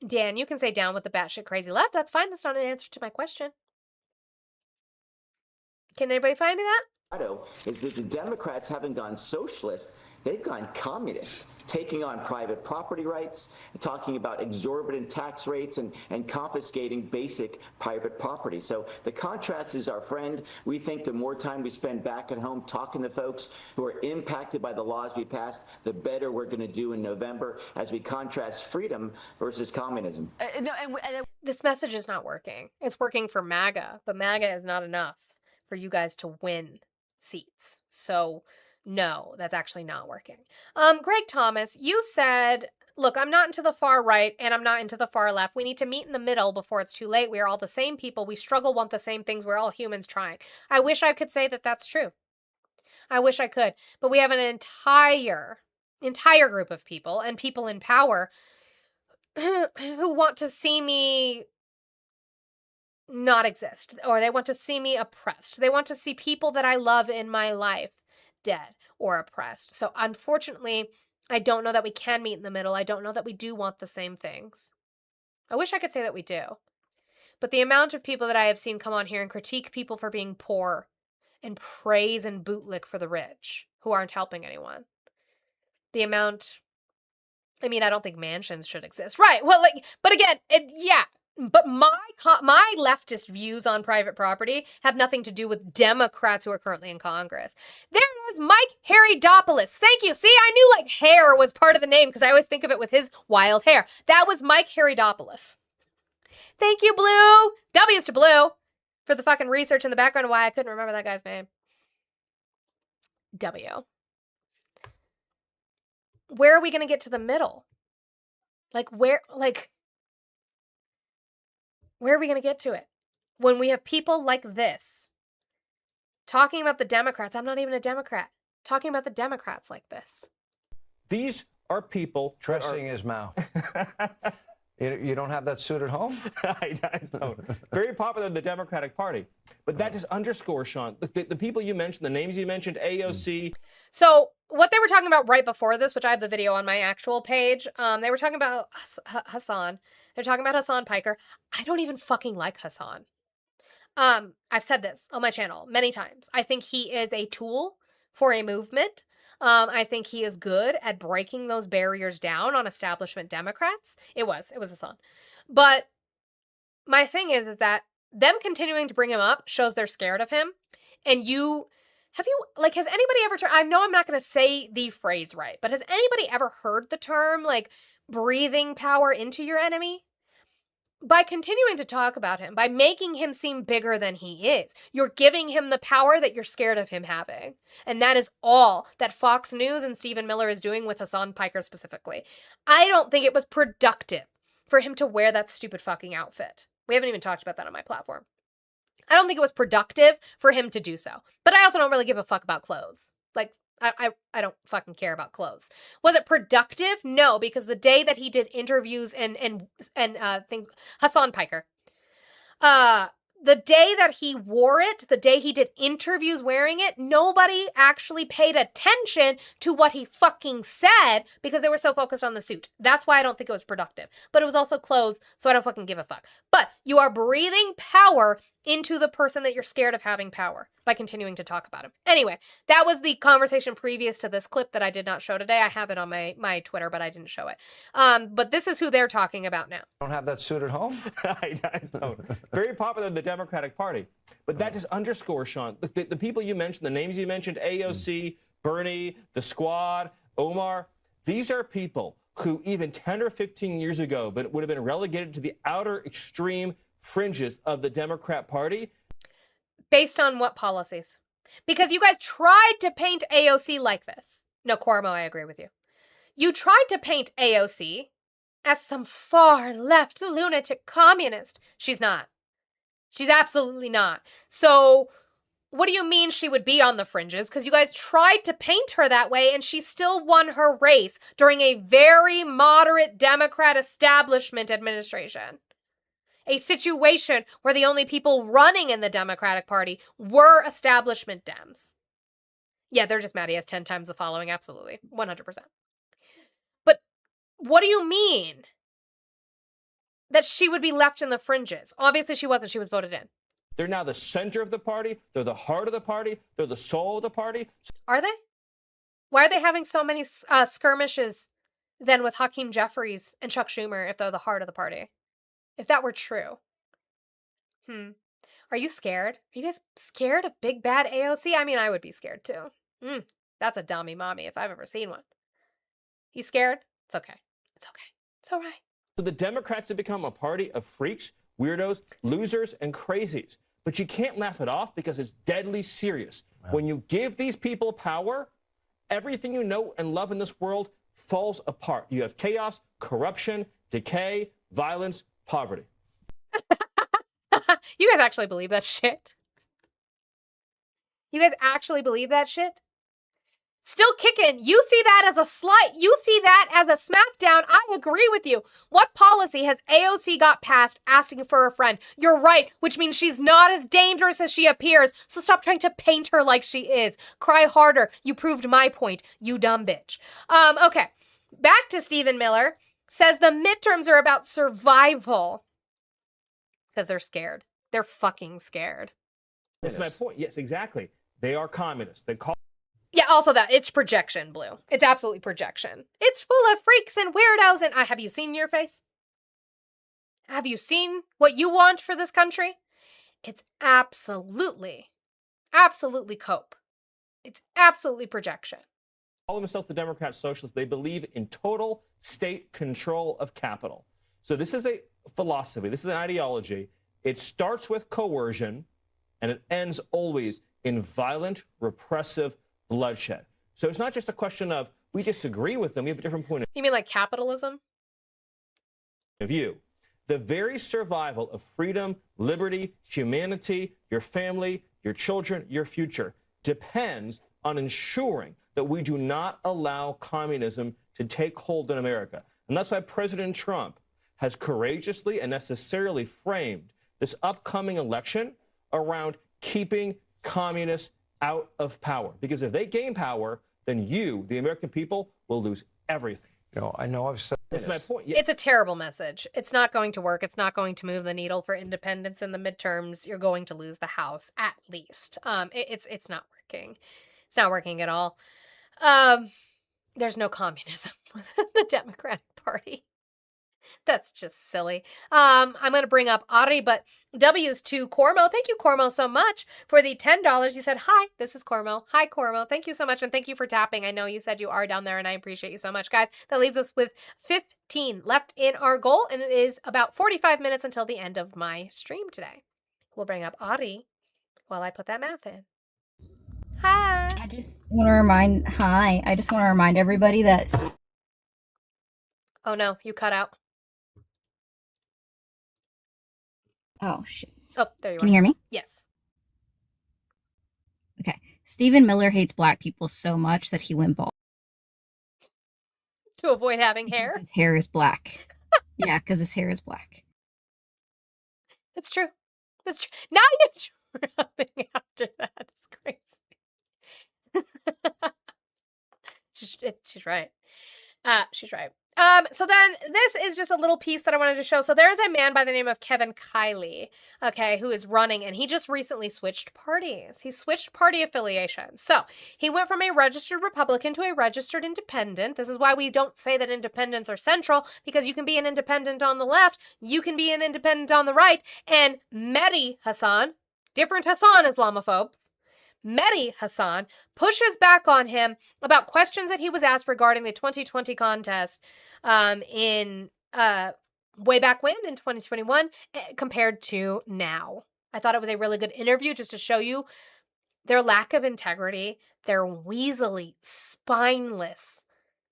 Dan, you can say down with the batshit crazy left. That's fine. That's not an answer to my question. Can anybody find that? Is that the Democrats haven't gone socialist, they've gone communist, taking on private property rights, talking about exorbitant tax rates and confiscating basic private property. So the contrast is our friend. We think the more time we spend back at home talking to folks who are impacted by the laws we passed, the better we're going to do in November as we contrast freedom versus communism. This message is not working. It's working for MAGA, but MAGA is not enough for you guys to win seats. So no, that's actually not working. Greg Thomas, you said, look, I'm not into the far right and I'm not into the far left. We need to meet in the middle before it's too late. We are all the same people. We struggle, want the same things. We're all humans trying. I wish I could say that that's true. I wish I could. But we have an entire group of people and people in power who want to see me not exist, or they want to see me oppressed. They want to see people that I love in my life dead or oppressed. So unfortunately, I don't know that we can meet in the middle. I don't know that we do want the same things. I wish I could say that we do. But the amount of people that I have seen come on here and critique people for being poor and praise and bootlick for the rich who aren't helping anyone. The amount, I mean, I don't think mansions should exist. Right. Well, but again, yeah. But my leftist views on private property have nothing to do with Democrats who are currently in Congress. There it is, Mike Harrydopoulos. Thank you. See, I knew hair was part of the name because I always think of it with his wild hair. That was Mike Harrydopoulos. Thank you, Blue. W's to Blue for the fucking research in the background of why I couldn't remember that guy's name. W. Where are we going to get to the middle? Where are we going to get to it? When we have people like this talking about the Democrats, I'm not even a Democrat, talking about the Democrats like this. These are people dressing his mouth. You don't have that suit at home? I don't. Very popular in the Democratic Party. But that just underscores, Sean, the people you mentioned, the names you mentioned, AOC. So what they were talking about right before this, which I have the video on my actual page, they were talking about Hassan. They're talking about Hassan Piker. I don't even fucking like Hassan. I've said this on my channel many times. I think he is a tool for a movement. I think he is good at breaking those barriers down on establishment Democrats. It was Hassan. But my thing is that them continuing to bring him up shows they're scared of him. And has anybody ever, I know I'm not going to say the phrase right, but has anybody ever heard the term, breathing power into your enemy? By continuing to talk about him, by making him seem bigger than he is, you're giving him the power that you're scared of him having. And that is all that Fox News and Stephen Miller is doing with Hassan Piker specifically. I don't think it was productive for him to wear that stupid fucking outfit. We haven't even talked about that on my platform. I don't think it was productive for him to do so. But I also don't really give a fuck about clothes. I don't fucking care about clothes. Was it productive? No, because the day that he did interviews and things, Hassan Piker, the day that he wore it, the day he did interviews wearing it, nobody actually paid attention to what he fucking said because they were so focused on the suit. That's why I don't think it was productive. But it was also clothes, so I don't fucking give a fuck. But you are breathing power into the person that you're scared of having power by continuing to talk about him. Anyway, that was the conversation previous to this clip that I did not show today. I have it on my Twitter, but I didn't show it. But this is who they're talking about now. Don't have that suit at home? I don't. Very popular in the Democratic Party. But that just underscores, Sean, the people you mentioned, the names you mentioned, AOC, Bernie, the Squad, Omar, these are people who even 10 or 15 years ago would have been relegated to the outer extreme fringes of the Democrat Party. Based on what policies? Because you guys tried to paint AOC like this. No, Cuomo, I agree with you. You tried to paint AOC as some far left lunatic communist. She's not. She's absolutely not. So what do you mean she would be on the fringes? Because you guys tried to paint her that way and she still won her race during a very moderate Democrat establishment administration. A situation where the only people running in the Democratic Party were establishment Dems. Yeah, they're just mad he has 10 times the following. Absolutely. 100%. But what do you mean that she would be left in the fringes? Obviously she wasn't. She was voted in. They're now the center of the party. They're the heart of the party. They're the soul of the party. Are they? Why are they having so many skirmishes then with Hakeem Jeffries and Chuck Schumer if they're the heart of the party? If that were true. Are you scared? Are you guys scared of big bad AOC? I mean, I would be scared too. That's a dummy mommy if I've ever seen one. You scared? It's okay. It's okay. It's all right. So the Democrats have become a party of freaks, weirdos, losers, and crazies. But you can't laugh it off because it's deadly serious. Wow. When you give these people power, everything you know and love in this world falls apart. You have chaos, corruption, decay, violence, poverty. You guys actually believe that shit? You guys actually believe that shit? Still kicking. You see that as a slight. You see that as a smackdown. I agree with you. What policy has AOC got passed asking for a friend? You're right, which means she's not as dangerous as she appears. So stop trying to paint her like she is. Cry harder. You proved my point, you dumb bitch. Okay. Back to Stephen Miller. Says the midterms are about survival. Because they're scared. They're fucking scared. That's my point. Yes, exactly. They are communists. They call. Yeah, also that. It's projection, Blue. It's absolutely projection. It's full of freaks and weirdos and... have you seen your face? Have you seen what you want for this country? It's absolutely cope. It's absolutely projection. Call themselves the Democrat Socialists. They believe in total state control of capital. So this is a philosophy. This is an ideology. It starts with coercion, and it ends always in violent, repressive bloodshed. So it's not just a question of we disagree with them. We have a different point You mean like capitalism? of view. The very survival of freedom, liberty, humanity, your family, your children, your future depends on ensuring that we do not allow communism to take hold in America. And that's why President Trump has courageously and necessarily framed this upcoming election around keeping communists out of power. Because if they gain power, then you, the American people, will lose everything. You know, I know I've said That's my point. Yeah. It's a terrible message. It's not going to work. It's not going to move the needle for independence in the midterms. You're going to lose the House, at least. It's not working. It's not working at all. There's no communism within the Democratic Party. That's just silly. I'm going to bring up Ari, but W's to Cormo. Thank you, Cormo, so much for the $10. You said, hi, this is Cormo. Hi, Cormo. Thank you so much, and thank you for tapping. I know you said you are down there, and I appreciate you so much, guys. That leaves us with 15 left in our goal, and it is about 45 minutes until the end of my stream today. We'll bring up Ari while I put that math in. Hi. I just want to remind everybody that... Oh, no, you cut out. Oh, shit. Oh, there you are. Can you hear me? Yes. Okay. Stephen Miller hates black people so much that he went bald. To avoid having hair? His hair is black. Yeah, because his hair is black. It's true. That's true. Now you're dropping after that. It's crazy. She's right. She's right. So then this is just a little piece that I wanted to show. So there's a man by the name of Kevin Kiley, okay, who is running, and he just recently switched parties. He switched party affiliation. So he went from a registered Republican to a registered independent. This is why we don't say that independents are central, because you can be an independent on the left, you can be an independent on the right, and Mehdi Hasan, different Hasan Islamophobes, Mehdi Hasan pushes back on him about questions that he was asked regarding the 2020 contest in way back when in 2021 compared to now. I thought it was a really good interview just to show you their lack of integrity, their weaselly, spineless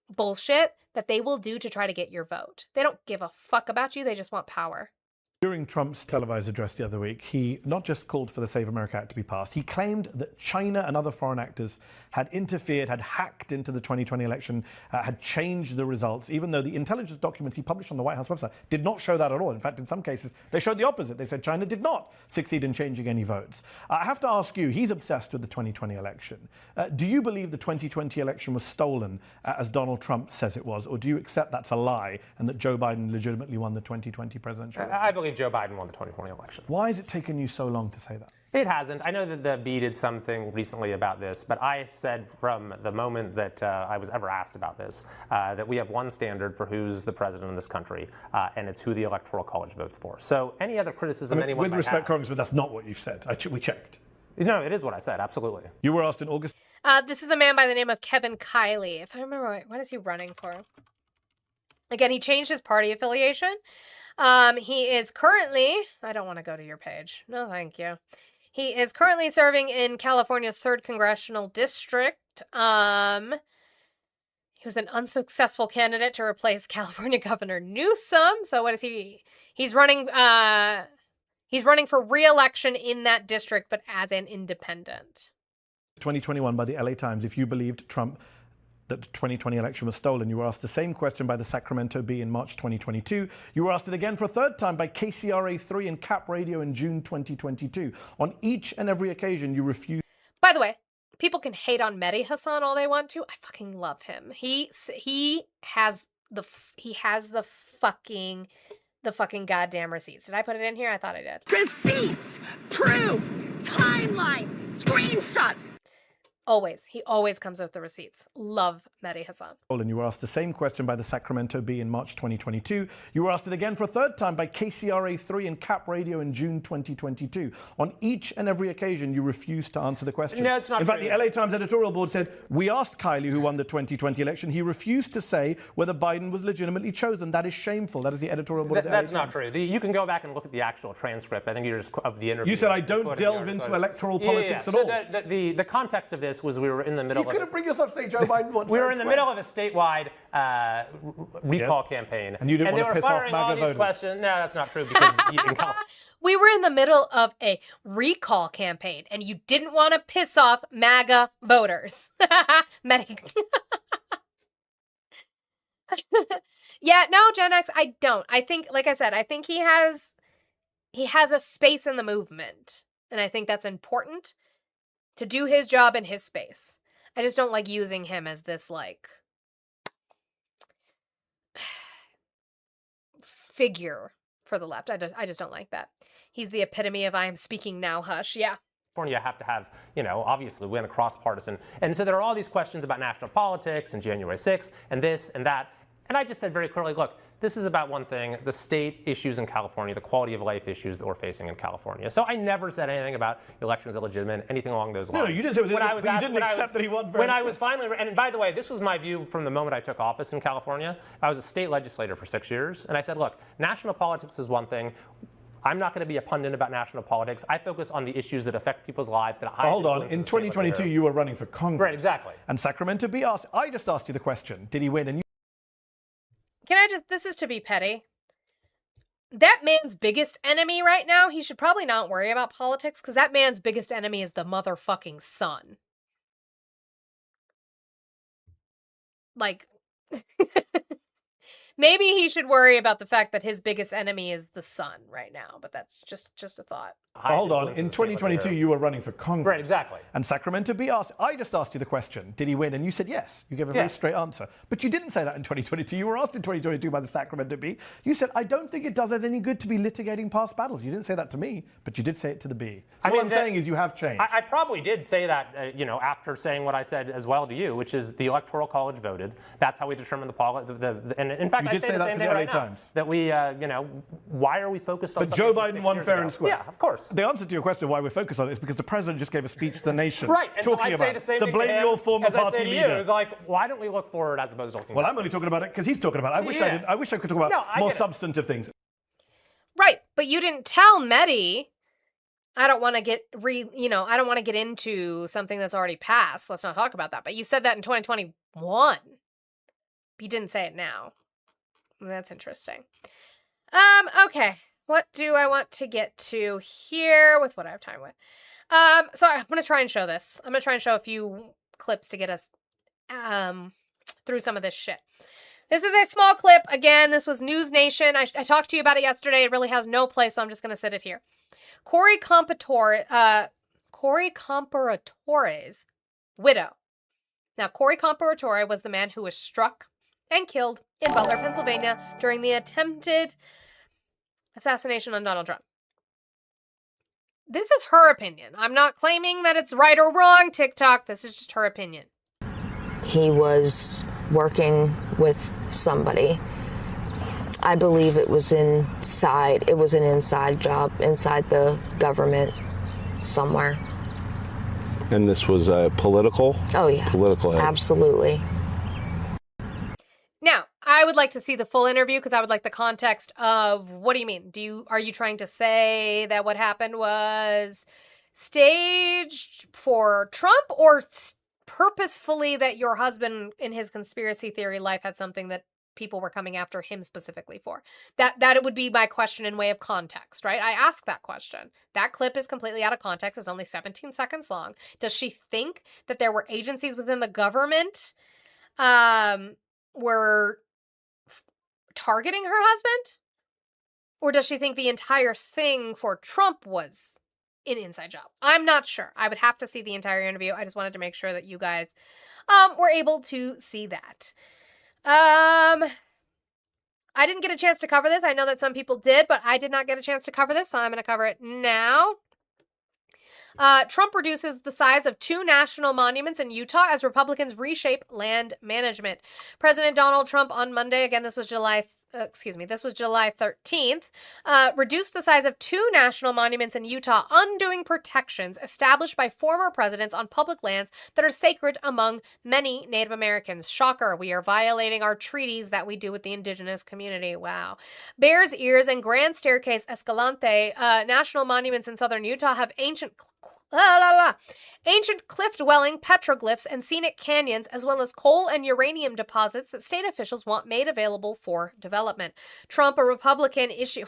bullshit that they will do to try to get your vote. They don't give a fuck about you. They just want power. During Trump's televised address the other week, he not just called for the Save America Act to be passed, he claimed that China and other foreign actors had interfered, had hacked into the 2020 election, had changed the results, even though the intelligence documents he published on the White House website did not show that at all. In fact, in some cases, they showed the opposite. They said China did not succeed in changing any votes. I have to ask you, he's obsessed with the 2020 election. Do you believe the 2020 election was stolen, as Donald Trump says it was, or do you accept that's a lie and that Joe Biden legitimately won the 2020 presidential election? I believe believe Joe Biden won the 2020 election. Why has it taken you so long to say that? It hasn't. I know that the Bee did something recently about this, but I've said from the moment that I was ever asked about this that we have one standard for who's the president of this country, and it's who the Electoral College votes for. So any other criticism anyone with might respect, have, Congressman, that's not what you've said. We checked. No, it is what I said. Absolutely. You were asked in August. This is a man by the name of Kevin Kiley. If I remember right, what is he running for? Again, he changed his party affiliation. He is currently, I don't want to go to your page. No, thank you. He is currently serving in California's 3rd Congressional District. He was an unsuccessful candidate to replace California Governor Newsom. So what is he? He's running for re-election in that district, but as an independent. 2021 by the LA Times. If you believed Trump that the 2020 election was stolen, you were asked the same question by the Sacramento Bee in March 2022. You were asked it again for a 3rd time by KCRA3 and Cap Radio in June 2022. On each and every occasion, you refused. By the way, people can hate on Mehdi Hasan all they want to. I fucking love him. He has the fucking goddamn receipts. Did I put it in here? I thought I did. Receipts, proof, timeline, screenshots. Always. He always comes with the receipts. Love Mehdi Hasan. And you were asked the same question by the Sacramento Bee in March 2022. You were asked it again for a 3rd time by KCRA3 and Cap Radio in June 2022. On each and every occasion, you refused to answer the question. No, it's not In fact, true. the LA Times editorial board said, we asked Kiley, who won the 2020 election. He refused to say whether Biden was legitimately chosen. That is shameful. That is the editorial board of the LA That's not Times. true. You can go back and look at the actual transcript. I think you're just of the interview. You said I don't quoting delve the into article. electoral politics yeah. at all. So the context of this was we were in the middle You of couldn't bring yourself to say Joe Biden won. we were in the square. middle of a statewide recall campaign. And you didn't they want to were piss off firing all MAGA these voters. questions. No, that's not true because in California. We were in the middle of a recall campaign, and you didn't want to piss off MAGA voters. Yeah, no, Gen X, I don't. I think, like I said, I think he has a space in the movement, and I think that's important to do his job in his space. I just don't like using him as this, like, figure for the left. I just don't like that. He's the epitome of I am speaking now, hush. Yeah. California have to have, obviously we went across partisan. And so there are all these questions about national politics and January 6th and this and that. And I just said very clearly, look, this is about one thing, the state issues in California, the quality of life issues that we're facing in California. So I never said anything about elections illegitimate, anything along those lines. No, you didn't say you didn't accept that he won. When I was finally, and by the way, this was my view from the moment I took office in California. I was a state legislator for 6 years. And I said, look, national politics is one thing. I'm not going to be a pundit about national politics. I focus on the issues that affect people's lives. Hold on. In 2022, you were running for Congress. Right, exactly. And Sacramento Bee asked, I just asked you the question, did he win? And you This is to be petty. That man's biggest enemy right now, he should probably not worry about politics, because that man's biggest enemy is the motherfucking sun. Like, maybe he should worry about the fact that his biggest enemy is the sun right now, but that's just a thought. Hold on. In 2022, you were running for Congress. Right, exactly. And Sacramento Bee asked, I just asked you the question, did he win? And you said yes. You gave a very straight answer. But you didn't say that in 2022. You were asked in 2022 by the Sacramento Bee. You said, I don't think it does us any good to be litigating past battles. You didn't say that to me, but you did say it to the Bee. So what I'm saying is you have changed. I probably did say that, after saying what I said as well to you, which is the Electoral College voted. That's how we determine and in fact, You I did say say the that same to thing the LA right now. Times. That we, why are we focused on But something Joe from Biden 6 won years fair ago? and square. Yeah, of course. The answer to your question why we're focused on it is because the president just gave a speech to the nation. Right, and talking so I'd about say the same so thing blame to him your former as I party say to leader. you. It's like, why don't we look forward as opposed to looking Well, I'm backwards? only talking about it because he's talking about it. I wish I could talk about I more get it. substantive things. Right, but you didn't tell Mehdi, I don't want to I don't want to get into something that's already passed. Let's not talk about that. But you said that in 2021. You didn't say it now. That's interesting. Okay. What do I want to get to here with what I have time with? So I'm going to try and show this. I'm going to try and show a few clips to get us through some of this shit. This is a small clip. Again, this was News Nation. I talked to you about it yesterday. It really has no place, so I'm just going to sit it here. Corey Comparatore's widow. Now, Corey Comparatore was the man who was struck and killed in Butler, Pennsylvania during the attempted assassination on Donald Trump. This is her opinion. I'm not claiming that it's right or wrong, TikTok. This is just her opinion. He was working with somebody. I believe it was an inside job inside the government somewhere. And this was political? Oh, yeah. Political. Absolutely. Now, I would like to see the full interview because I would like the context of what do you mean? Are you trying to say that what happened was staged for Trump or purposefully that your husband in his conspiracy theory life had something that people were coming after him specifically for? That it would be my question in way of context, right? I asked that question. That clip is completely out of context. It's only 17 seconds long. Does she think that there were agencies within the government were targeting her husband? Or does she think the entire thing for Trump was an inside job? I'm not sure. I would have to see the entire interview. I just wanted to make sure that you guys were able to see that. I didn't get a chance to cover this. I know that some people did, but I did not get a chance to cover this, so I'm going to cover it now. Trump reduces the size of 2 national monuments in Utah as Republicans reshape land management. President Donald Trump on Monday, again, this was July 13th, reduced the size of 2 national monuments in Utah, undoing protections established by former presidents on public lands that are sacred among many Native Americans. Shocker, we are violating our treaties that we do with the indigenous community. Wow. Bears Ears and Grand Staircase Escalante, national monuments in southern Utah, have ancient cliff-dwelling petroglyphs and scenic canyons, as well as coal and uranium deposits that state officials want made available for development. A Republican issued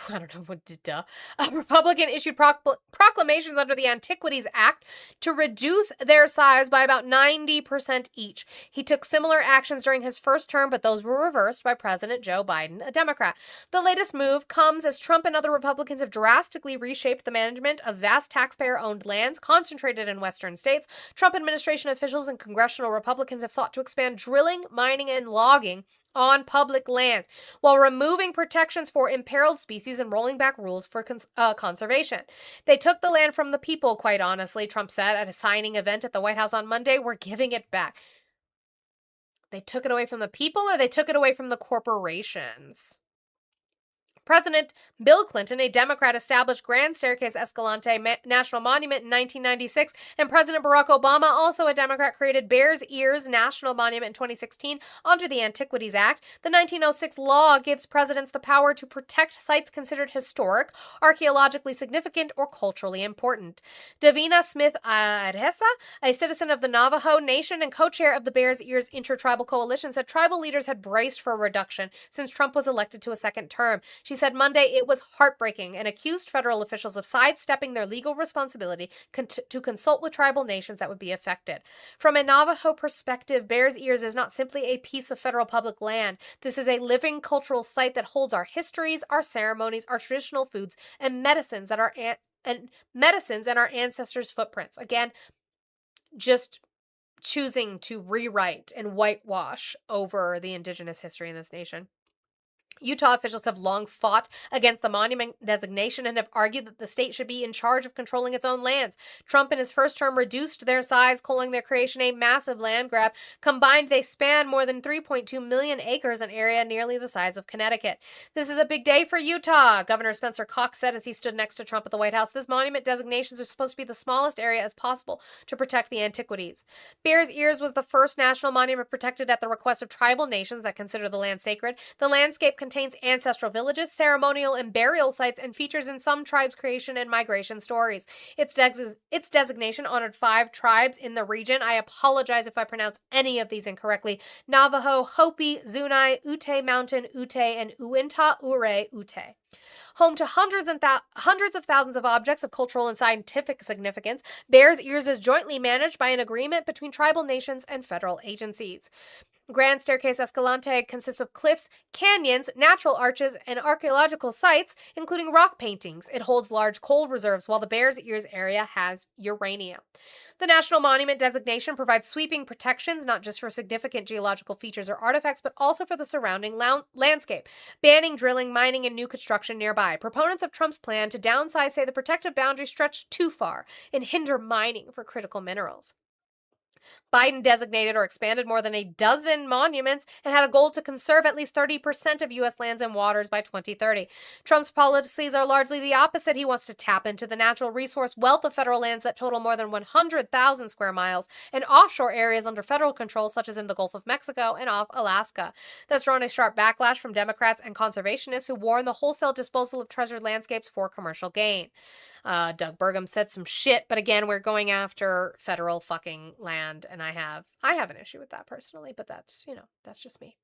proclamations under the Antiquities Act to reduce their size by about 90% each. He took similar actions during his first term, but those were reversed by President Joe Biden, a Democrat. The latest move comes as Trump and other Republicans have drastically reshaped the management of vast taxpayer-owned lands concentrated in western states. Trump administration officials and congressional Republicans have sought to expand drilling, mining, and logging on public lands while removing protections for imperiled species and rolling back rules for conservation. They took the land from the people, quite honestly, Trump said at a signing event at the White House on Monday. We're giving it back. They took it away from the people or they took it away from the corporations? President Bill Clinton, a Democrat, established Grand Staircase Escalante National Monument in 1996, and President Barack Obama, also a Democrat, created Bears Ears National Monument in 2016 under the Antiquities Act. The 1906 law gives presidents the power to protect sites considered historic, archaeologically significant, or culturally important. Davina Smith Aresa, a citizen of the Navajo Nation and co-chair of the Bears Ears Intertribal Coalition, said tribal leaders had braced for a reduction since Trump was elected to a second term. She said Monday it was heartbreaking and accused federal officials of sidestepping their legal responsibility to consult with tribal nations that would be affected. From a Navajo perspective, Bears Ears is not simply a piece of federal public land. This is a living cultural site that holds our histories, our ceremonies, our traditional foods, and medicines and our ancestors' footprints. Again, just choosing to rewrite and whitewash over the indigenous history in this nation. Utah officials have long fought against the monument designation and have argued that the state should be in charge of controlling its own lands. Trump in his first term reduced their size, calling their creation a massive land grab. Combined, they span more than 3.2 million acres, an area nearly the size of Connecticut. This is a big day for Utah, Governor Spencer Cox said as he stood next to Trump at the White House. This monument designations are supposed to be the smallest area as possible to protect the antiquities. Bears Ears was the first national monument protected at the request of tribal nations that consider the land sacred. The landscape contains ancestral villages, ceremonial and burial sites, and features in some tribes' creation and migration stories. Its designation honored 5 tribes in the region. I apologize if I pronounce any of these incorrectly: Navajo, Hopi, Zuni, Ute Mountain, Ute, and Uinta Ure Ute. Home to hundreds of thousands of objects of cultural and scientific significance, Bears Ears is jointly managed by an agreement between tribal nations and federal agencies. Grand Staircase Escalante consists of cliffs, canyons, natural arches, and archaeological sites, including rock paintings. It holds large coal reserves, while the Bears Ears area has uranium. The National Monument designation provides sweeping protections not just for significant geological features or artifacts, but also for the surrounding landscape, banning drilling, mining, and new construction nearby. Proponents of Trump's plan to downsize say the protective boundaries stretch too far and hinder mining for critical minerals. Biden designated or expanded more than a dozen monuments and had a goal to conserve at least 30% of U.S. lands and waters by 2030. Trump's policies are largely the opposite. He wants to tap into the natural resource wealth of federal lands that total more than 100,000 square miles and offshore areas under federal control, such as in the Gulf of Mexico and off Alaska. That's drawn a sharp backlash from Democrats and conservationists who warn the wholesale disposal of treasured landscapes for commercial gain. Doug Burgum said some shit, but again, we're going after federal fucking land, and I have an issue with that personally, but that's just me.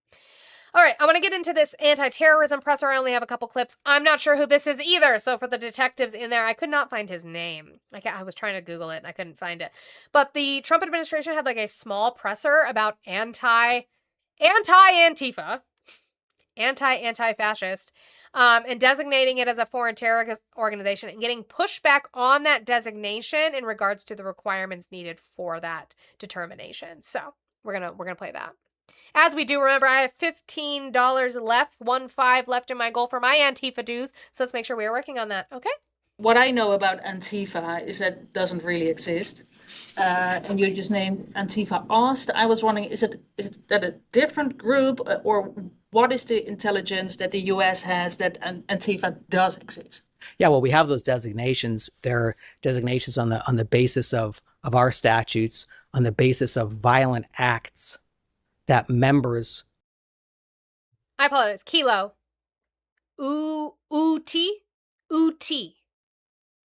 All right, I want to get into this anti-terrorism presser. I only have a couple clips. I'm not sure who this is either, so for the detectives in there, I could not find his name. I was trying to Google it, and I couldn't find it. But the Trump administration had like a small presser about anti-Antifa, anti-fascist, and designating it as a foreign terrorist organization and getting pushback on that designation in regards to the requirements needed for that determination. So we're gonna play that. As we do, remember, I have $15 left, 15 left in my goal for my Antifa dues. So let's make sure we are working on that. Okay. What I know about Antifa is that it doesn't really exist. And you just named Antifa Ost. I was wondering, is it that a different group, or what is the intelligence that the U.S. has that Antifa does exist? Yeah, well, we have those designations. They're designations on the basis of our statutes, on the basis of violent acts that members. I apologize. Kilo. Uti.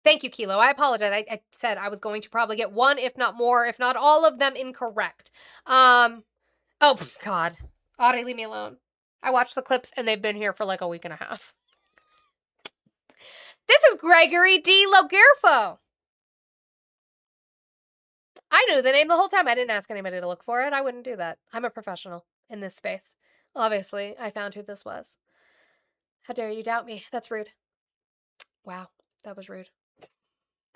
Thank you, Kilo. I apologize. I said I was going to probably get one, if not more, if not all of them incorrect. Oh, God. Audrey, leave me alone. I watched the clips, and they've been here for like a week and a half. This is Gregory D. Logerfo. I knew the name the whole time. I didn't ask anybody to look for it. I wouldn't do that. I'm a professional in this space. Obviously, I found who this was. How dare you doubt me? That's rude. Wow, that was rude.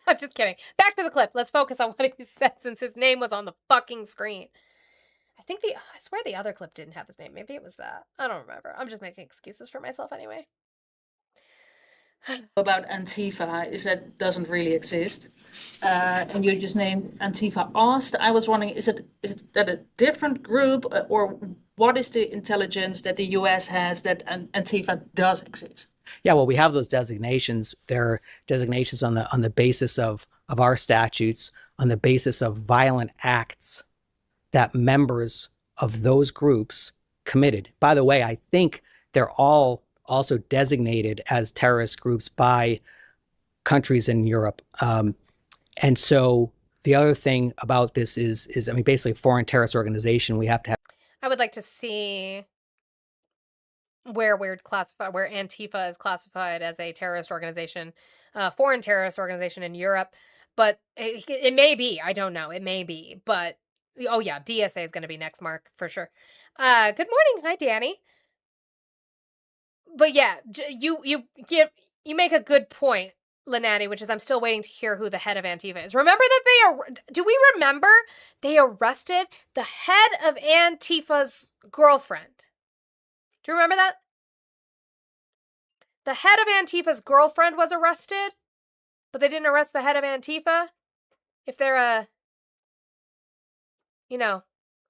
I'm just kidding. Back to the clip. Let's focus on what he said since his name was on the fucking screen. I swear the other clip didn't have his name. Maybe it was that. I don't remember. I'm just making excuses for myself anyway. About Antifa is that it doesn't really exist. And you just named Antifa Ost. I was wondering, is it that a different group, or what is the intelligence that the U.S. has that Antifa does exist? Yeah, well, we have those designations. They're designations on the basis of our statutes, on the basis of violent acts that members of those groups committed. By the way, I think they're all also designated as terrorist groups by countries in Europe. And so the other thing about this is basically a foreign terrorist organization. We have to have. I would like to see where Antifa is classified as a terrorist organization, foreign terrorist organization in Europe. But it may be. I don't know. It may be. But, oh, yeah, DSA is going to be next, Mark, for sure. Good morning. Hi, Danny. But, yeah, you make a good point, Lenati, which is I'm still waiting to hear who the head of Antifa is. Remember that do we remember they arrested the head of Antifa's girlfriend? Do you remember that? The head of Antifa's girlfriend was arrested, but they didn't arrest the head of Antifa if they're a,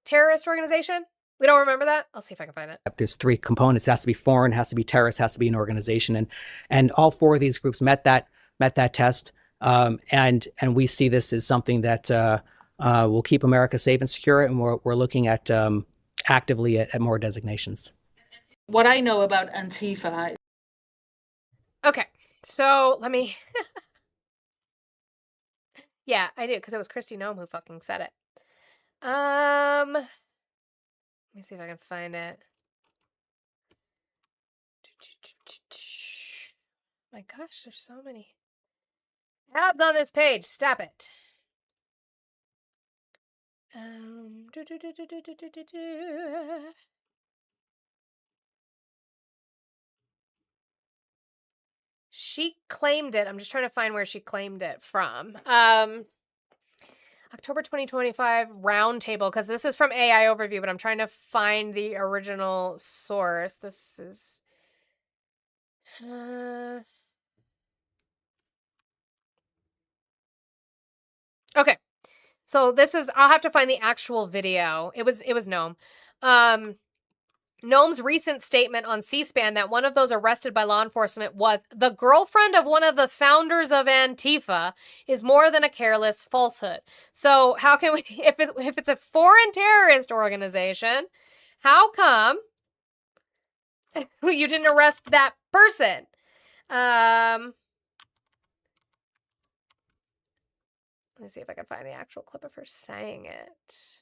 terrorist organization. We don't remember that? I'll see if I can find it. There's three components. It has to be foreign, has to be terrorist, has to be an organization. And all four of these groups met that test. And we see this as something that will keep America safe and secure. And we're looking at actively at more designations. What I know about Antifa. Okay, so let me. Yeah, I do, because it was Kristi Noem who fucking said it. Let me see if I can find it. My gosh, there's so many tabs on this page. Stop it. Do, do, do, do, do, do, do, do, do. She claimed it. I'm just trying to find where she claimed it from. October 2025 roundtable, because this is from AI Overview, but I'm trying to find the original source. This is... Okay. So this is, I'll have to find the actual video. It was Noam. Noam's recent statement on C-SPAN that one of those arrested by law enforcement was the girlfriend of one of the founders of Antifa is more than a careless falsehood. So how can we, if it's a foreign terrorist organization, how come you didn't arrest that person? Let me see if I can find the actual clip of her saying it.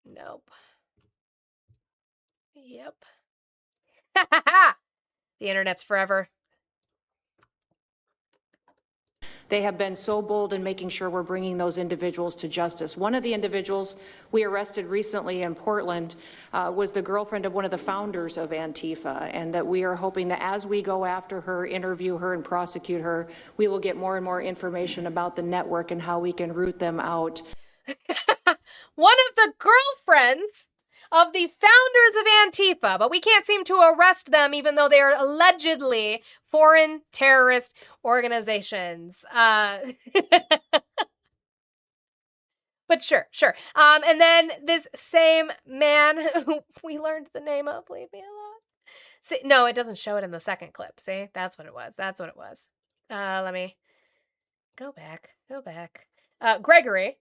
Nope. Yep. The internet's forever. They have been so bold in making sure we're bringing those individuals to justice. One of the individuals we arrested recently in Portland was the girlfriend of one of the founders of Antifa, and that we are hoping that as we go after her, interview her, and prosecute her, we will get more and more information about the network and how we can root them out. One of the girlfriends of the founders of Antifa, but we can't seem to arrest them even though they are allegedly foreign terrorist organizations. But sure. And then this same man who we learned the name of, leave me alone. See, no, it doesn't show it in the second clip. See, that's what it was. Let me go back. Gregory.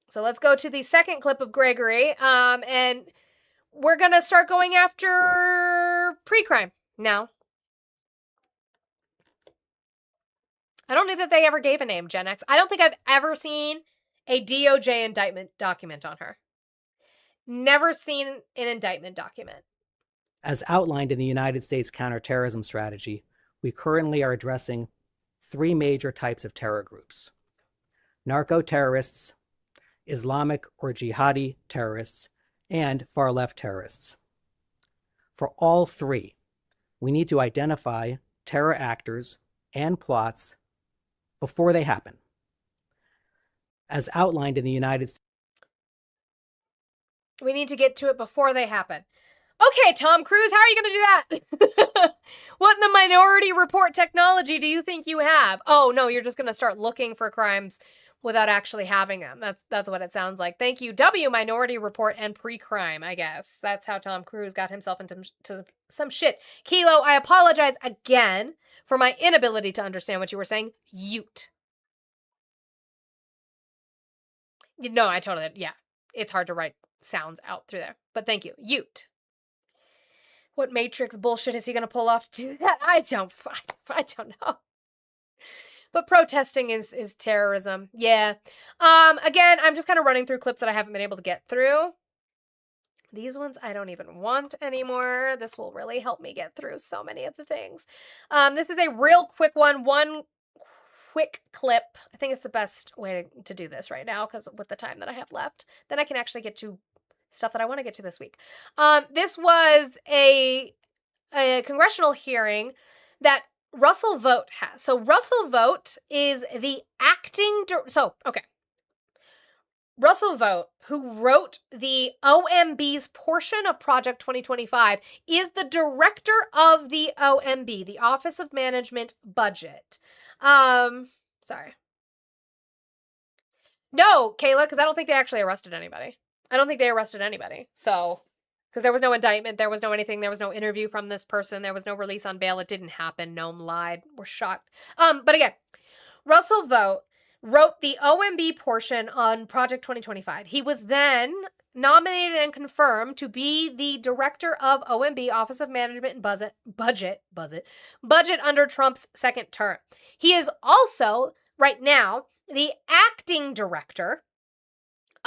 So let's go to the second clip of Gregory, and we're going to start going after pre-crime now. I don't know that they ever gave a name, Gen X. I don't think I've ever seen a DOJ indictment document on her. Never seen an indictment document. As outlined in the United States counterterrorism strategy, we currently are addressing 3 major types of terror groups: narco-terrorists, Islamic or jihadi terrorists, and far-left terrorists. For all 3, we need to identify terror actors and plots before they happen. As outlined in the United States. We need to get to it before they happen. Okay, Tom Cruise, how are you going to do that? What in the Minority Report technology do you think you have? Oh, no, you're just going to start looking for crimes without actually having them. That's what it sounds like. Thank you. W, Minority Report, and pre-crime, I guess. That's how Tom Cruise got himself into some shit. Kilo, I apologize again for my inability to understand what you were saying. Ute. No, I totally, yeah. It's hard to write sounds out through there. But thank you. Ute. What Matrix bullshit is he going to pull off to do that? I don't know. But protesting is terrorism. Yeah. Again, I'm just kind of running through clips that I haven't been able to get through. These ones I don't even want anymore. This will really help me get through so many of the things. This is a real quick one quick clip. I think it's the best way to do this right now, because with the time that I have left, then I can actually get to stuff that I want to get to this week. This was a congressional hearing that Russell Vought has. So Russell Vought is the acting... Russell Vought, who wrote the OMB's portion of Project 2025, is the director of the OMB, the Office of Management Budget. Sorry. No, Kayla, because I don't think they actually arrested anybody. So... because there was no indictment, there was no anything, there was no interview from this person, there was no release on bail. It didn't happen. Noam lied. We're shocked. But again, Russell Vought wrote the OMB portion on Project 2025. He was then nominated and confirmed to be the director of OMB, Office of Management and Budget under Trump's second term. He is also, right now, the acting director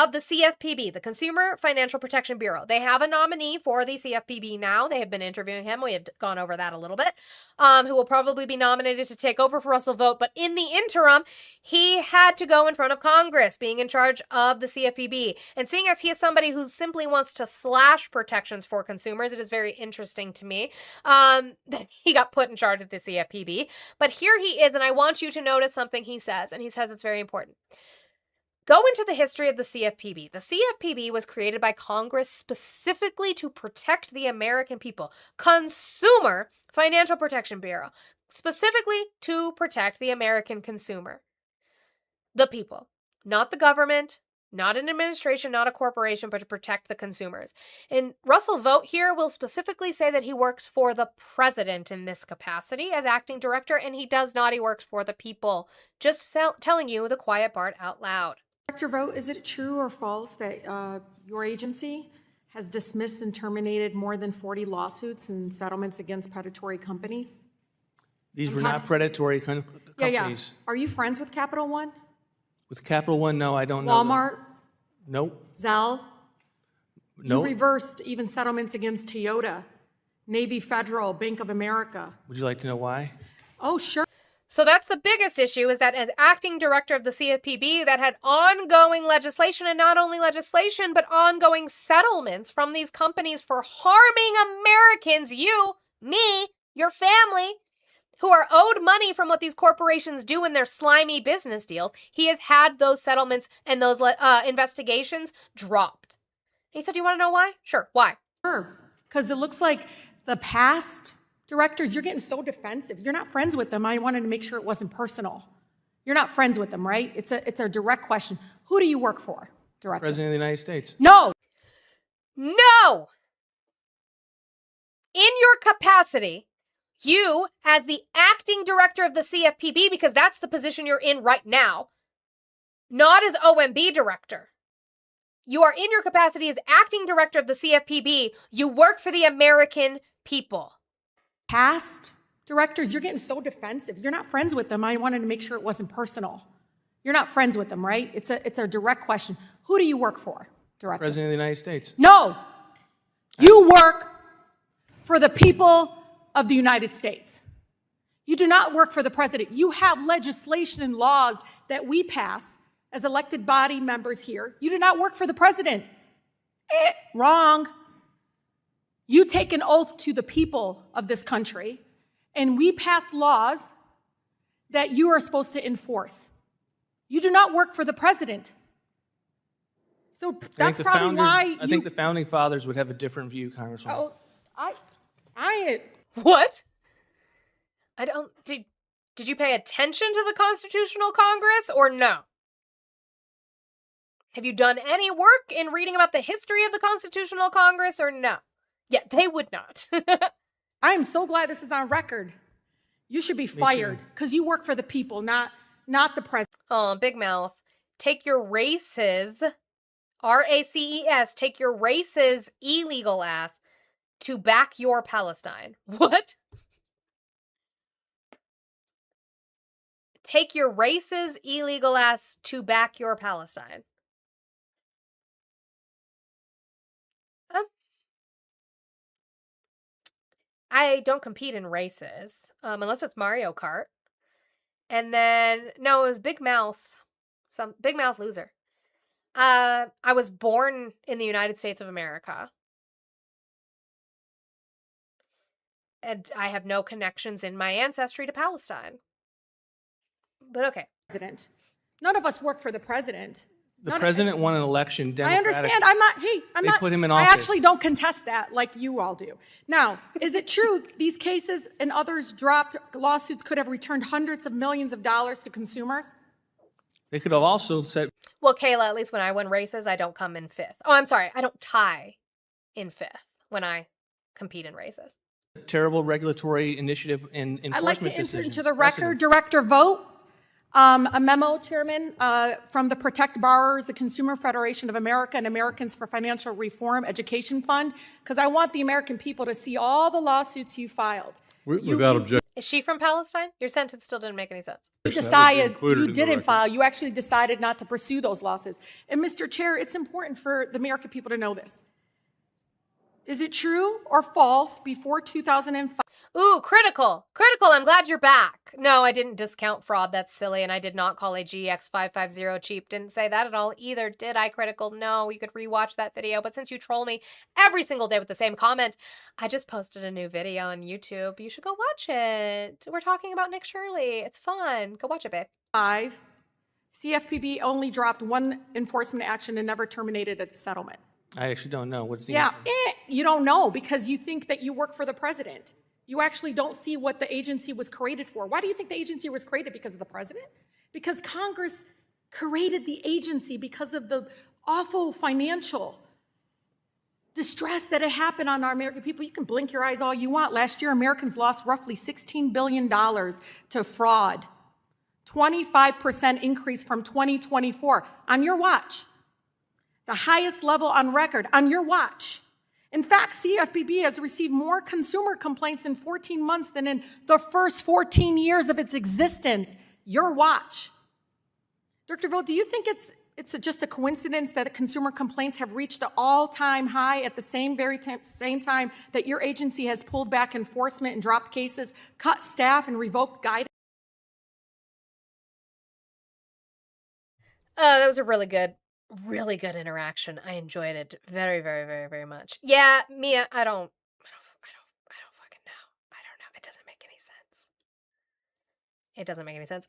of the CFPB, the Consumer Financial Protection Bureau. They have a nominee for the CFPB now. They have been interviewing him. We have gone over that a little bit, who will probably be nominated to take over for Russell Vought. But in the interim, he had to go in front of Congress, being in charge of the CFPB. And seeing as he is somebody who simply wants to slash protections for consumers, it is very interesting to me that he got put in charge of the CFPB. But here he is, and I want you to notice something he says, and he says it's very important. Go into the history of the CFPB. The CFPB was created by Congress specifically to protect the American people. Consumer Financial Protection Bureau, specifically to protect the American consumer. The people, not the government, not an administration, not a corporation, but to protect the consumers. And Russell Vought here will specifically say that he works for the president in this capacity as acting director, and he does not. He works for the people. Just telling you the quiet part out loud. Director Vought, is it true or false that your agency has dismissed and terminated more than 40 lawsuits and settlements against predatory companies? These were not predatory companies. Yeah. Are you friends with Capital One? With Capital One, no, I don't know. Walmart? Nope. Zelle? Nope. You reversed even settlements against Toyota, Navy Federal, Bank of America. Would you like to know why? Oh, sure. So that's the biggest issue, is that as acting director of the CFPB, that had ongoing legislation, and not only legislation, but ongoing settlements from these companies for harming Americans, you, me, your family, who are owed money from what these corporations do in their slimy business deals. He has had those settlements and those investigations dropped. He said, "Do you want to know why?" Sure. Why? Sure. Because it looks like the past directors, you're getting so defensive. You're not friends with them. I wanted to make sure it wasn't personal. You're not friends with them, right? It's a direct question. Who do you work for, Director? President of the United States. No. No! In your capacity, you, as the acting director of the CFPB, because that's the position you're in right now, not as OMB director. You are in your capacity as acting director of the CFPB. You work for the American people. Past directors, you're getting so defensive. You're not friends with them. I wanted to make sure it wasn't personal. You're not friends with them, right? It's a direct question. Who do you work for, Director? President of the United States. No. You work for the people of the United States. You do not work for the president. You have legislation and laws that we pass as elected body members here. You do not work for the president. Wrong. You take an oath to the people of this country, and we pass laws that you are supposed to enforce. You do not work for the president. So that's probably why I think the founding fathers would have a different view, Congresswoman. Oh, What? I don't... Did you pay attention to the Constitutional Congress or no? Have you done any work in reading about the history of the Constitutional Congress or no? Yeah, they would not. I am so glad this is on record. You should be fired because you work for the people, not the president. Oh, big mouth. Take your races, RACES, take your races illegal ass to back your Palestine. What? Take your races illegal ass to back your Palestine. I don't compete in races, unless it's Mario Kart. And then, no, it was Big Mouth. Some Big Mouth loser. I was born in the United States of America. And I have no connections in my ancestry to Palestine. But okay. President. None of us work for the president. The president won an election. I understand. I'm not. They put him in office. I actually don't contest that like you all do. Now, is it true these cases and others dropped lawsuits could have returned hundreds of millions of dollars to consumers? They could have also said. Well, Kayla, at least when I win races, I don't come in fifth. Oh, I'm sorry. I don't tie in fifth when I compete in races. Terrible regulatory initiative and enforcement I'd like to decisions. enter into the record, Director Vought. A memo, Chairman, from the Protect Borrowers, the Consumer Federation of America, and Americans for Financial Reform Education Fund, because I want the American people to see all the lawsuits you filed. Without objection. Is she from Palestine? Your sentence still didn't make any sense. You decided you didn't file. You actually decided not to pursue those lawsuits. And Mr. Chair, it's important for the American people to know this. Is it true or false before 2005? Ooh, critical. Critical. I'm glad you're back. No, I didn't discount fraud. That's silly. And I did not call a GX550 cheap. Didn't say that at all either. Did I, critical? No, you could rewatch that video. But since you troll me every single day with the same comment, I just posted a new video on YouTube. You should go watch it. We're talking about Nick Shirley. It's fun. Go watch it, babe. CFPB only dropped one enforcement action and never terminated a settlement. I actually don't know. What's the Yeah, you don't know because you think that you work for the president. You actually don't see what the agency was created for. Why do you think the agency was created? Because of the president? Because Congress created the agency because of the awful financial distress that had happened on our American people. You can blink your eyes all you want. Last year, Americans lost roughly $16 billion to fraud. 25% increase from 2024 on your watch. The highest level on record on your watch. In fact, CFPB has received more consumer complaints in 14 months than in the first 14 years of its existence. Your watch. Dr. Vogt, do you think it's just a coincidence that the consumer complaints have reached an all-time high at the same time that your agency has pulled back enforcement and dropped cases, cut staff, and revoked guidance? That was a really good interaction. I enjoyed it very, very, very, very much. Yeah, Mia, I don't fucking know. I don't know. It doesn't make any sense. It doesn't make any sense.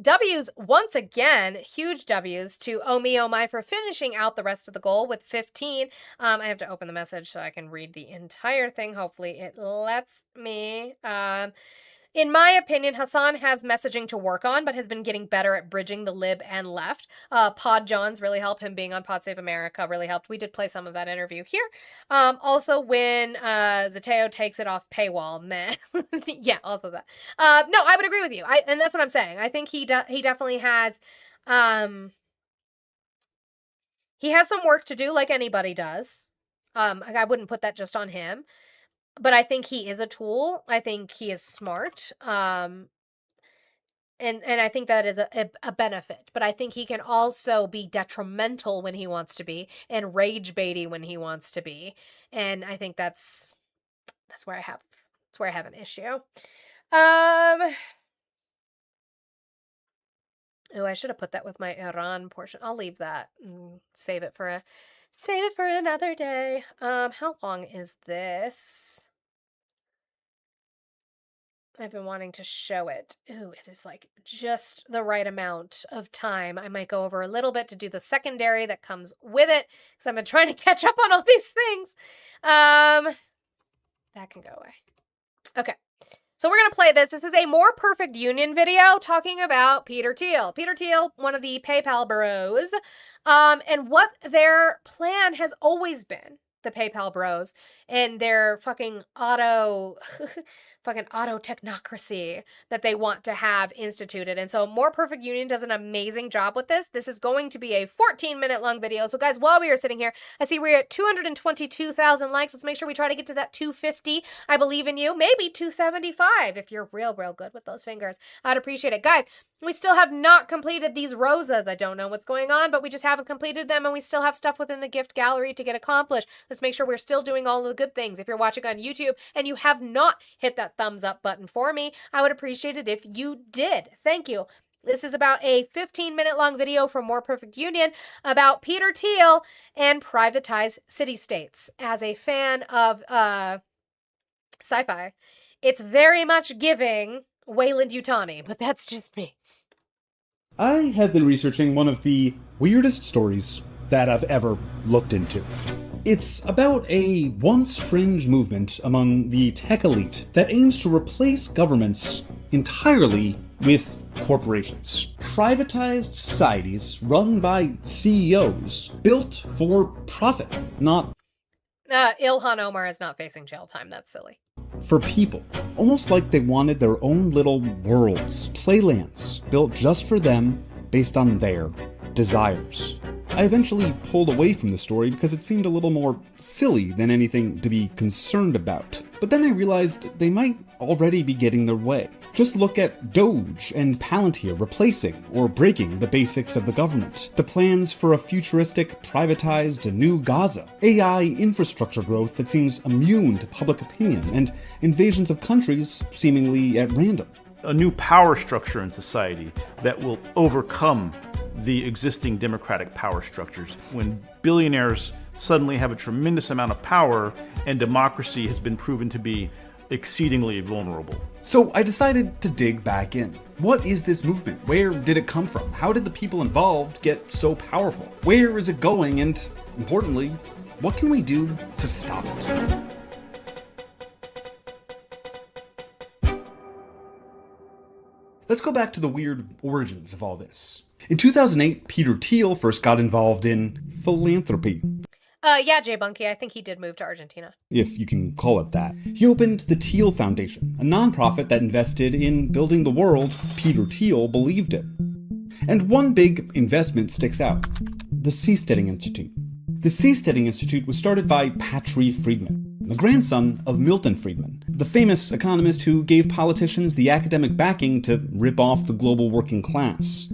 W's once again, huge W's to Oh Me Oh My for finishing out the rest of the goal with 15. I have to open the message so I can read the entire thing. Hopefully it lets me. In my opinion, Hassan has messaging to work on, but has been getting better at bridging the lib and left. Pod Johns really helped. Him being on Pod Save America really helped. We did play some of that interview here. Also, when Zateo takes it off paywall, man. Yeah, also that. No, I would agree with you. And that's what I'm saying. I think he definitely has. He has some work to do, like anybody does. I wouldn't put that just on him. But I think he is a tool. I think he is smart. And I think that is a benefit. But I think he can also be detrimental when he wants to be and rage baity when he wants to be. And I think that's where I have an issue. Oh, I should have put that with my Iran portion. I'll leave that and save it for another day. How long is this? I've been wanting to show it. Ooh, it is like just the right amount of time. I might go over a little bit to do the secondary that comes with it because I've been trying to catch up on all these things. That can go away. Okay. So we're going to play this. This is a More Perfect Union video talking about Peter Thiel. Peter Thiel, one of the PayPal bros, and what their plan has always been, the PayPal bros, and their fucking auto technocracy that they want to have instituted. And so More Perfect Union does an amazing job with this. This is going to be a 14-minute long video. So guys, while we are sitting here, I see we're at 222,000 likes. Let's make sure we try to get to that 250. I believe in you. Maybe 275 if you're real good with those fingers. I'd appreciate it. Guys, we still have not completed these rosas. I don't know what's going on, but we just haven't completed them, and we still have stuff within the gift gallery to get accomplished. Let's make sure we're still doing all the good things. If you're watching on YouTube and you have not hit that thumbs up button for me, I would appreciate it if you did. Thank you. This is about a 15-minute long video from More Perfect Union about Peter Thiel and privatized city-states. As a fan of sci-fi, it's very much giving Weyland-Yutani, but that's just me. I have been researching one of the weirdest stories that I've ever looked into. It's about a once fringe movement among the tech elite that aims to replace governments entirely with corporations. Privatized societies run by CEOs built for profit, not Ilhan Omar is not facing jail time. That's silly. For people. Almost like they wanted their own little worlds, playlands, built just for them based on their desires. I eventually pulled away from the story because it seemed a little more silly than anything to be concerned about. But then I realized they might already be getting their way. Just look at Doge and Palantir replacing or breaking the basics of the government. The plans for a futuristic, privatized new Gaza. AI infrastructure growth that seems immune to public opinion, and invasions of countries seemingly at random. A new power structure in society that will overcome the existing democratic power structures. When billionaires suddenly have a tremendous amount of power and democracy has been proven to be exceedingly vulnerable. So I decided to dig back in. What is this movement? Where did it come from? How did the people involved get so powerful? Where is it going? And importantly, what can we do to stop it? Let's go back to the weird origins of all this. In 2008, Peter Thiel first got involved in philanthropy. Yeah, Jay Bunkie, I think he did move to Argentina. If you can call it that. He opened the Thiel Foundation, a nonprofit that invested in building the world Peter Thiel believed in. And one big investment sticks out: the Seasteading Institute. The Seasteading Institute was started by Patry Friedman, the grandson of Milton Friedman, the famous economist who gave politicians the academic backing to rip off the global working class.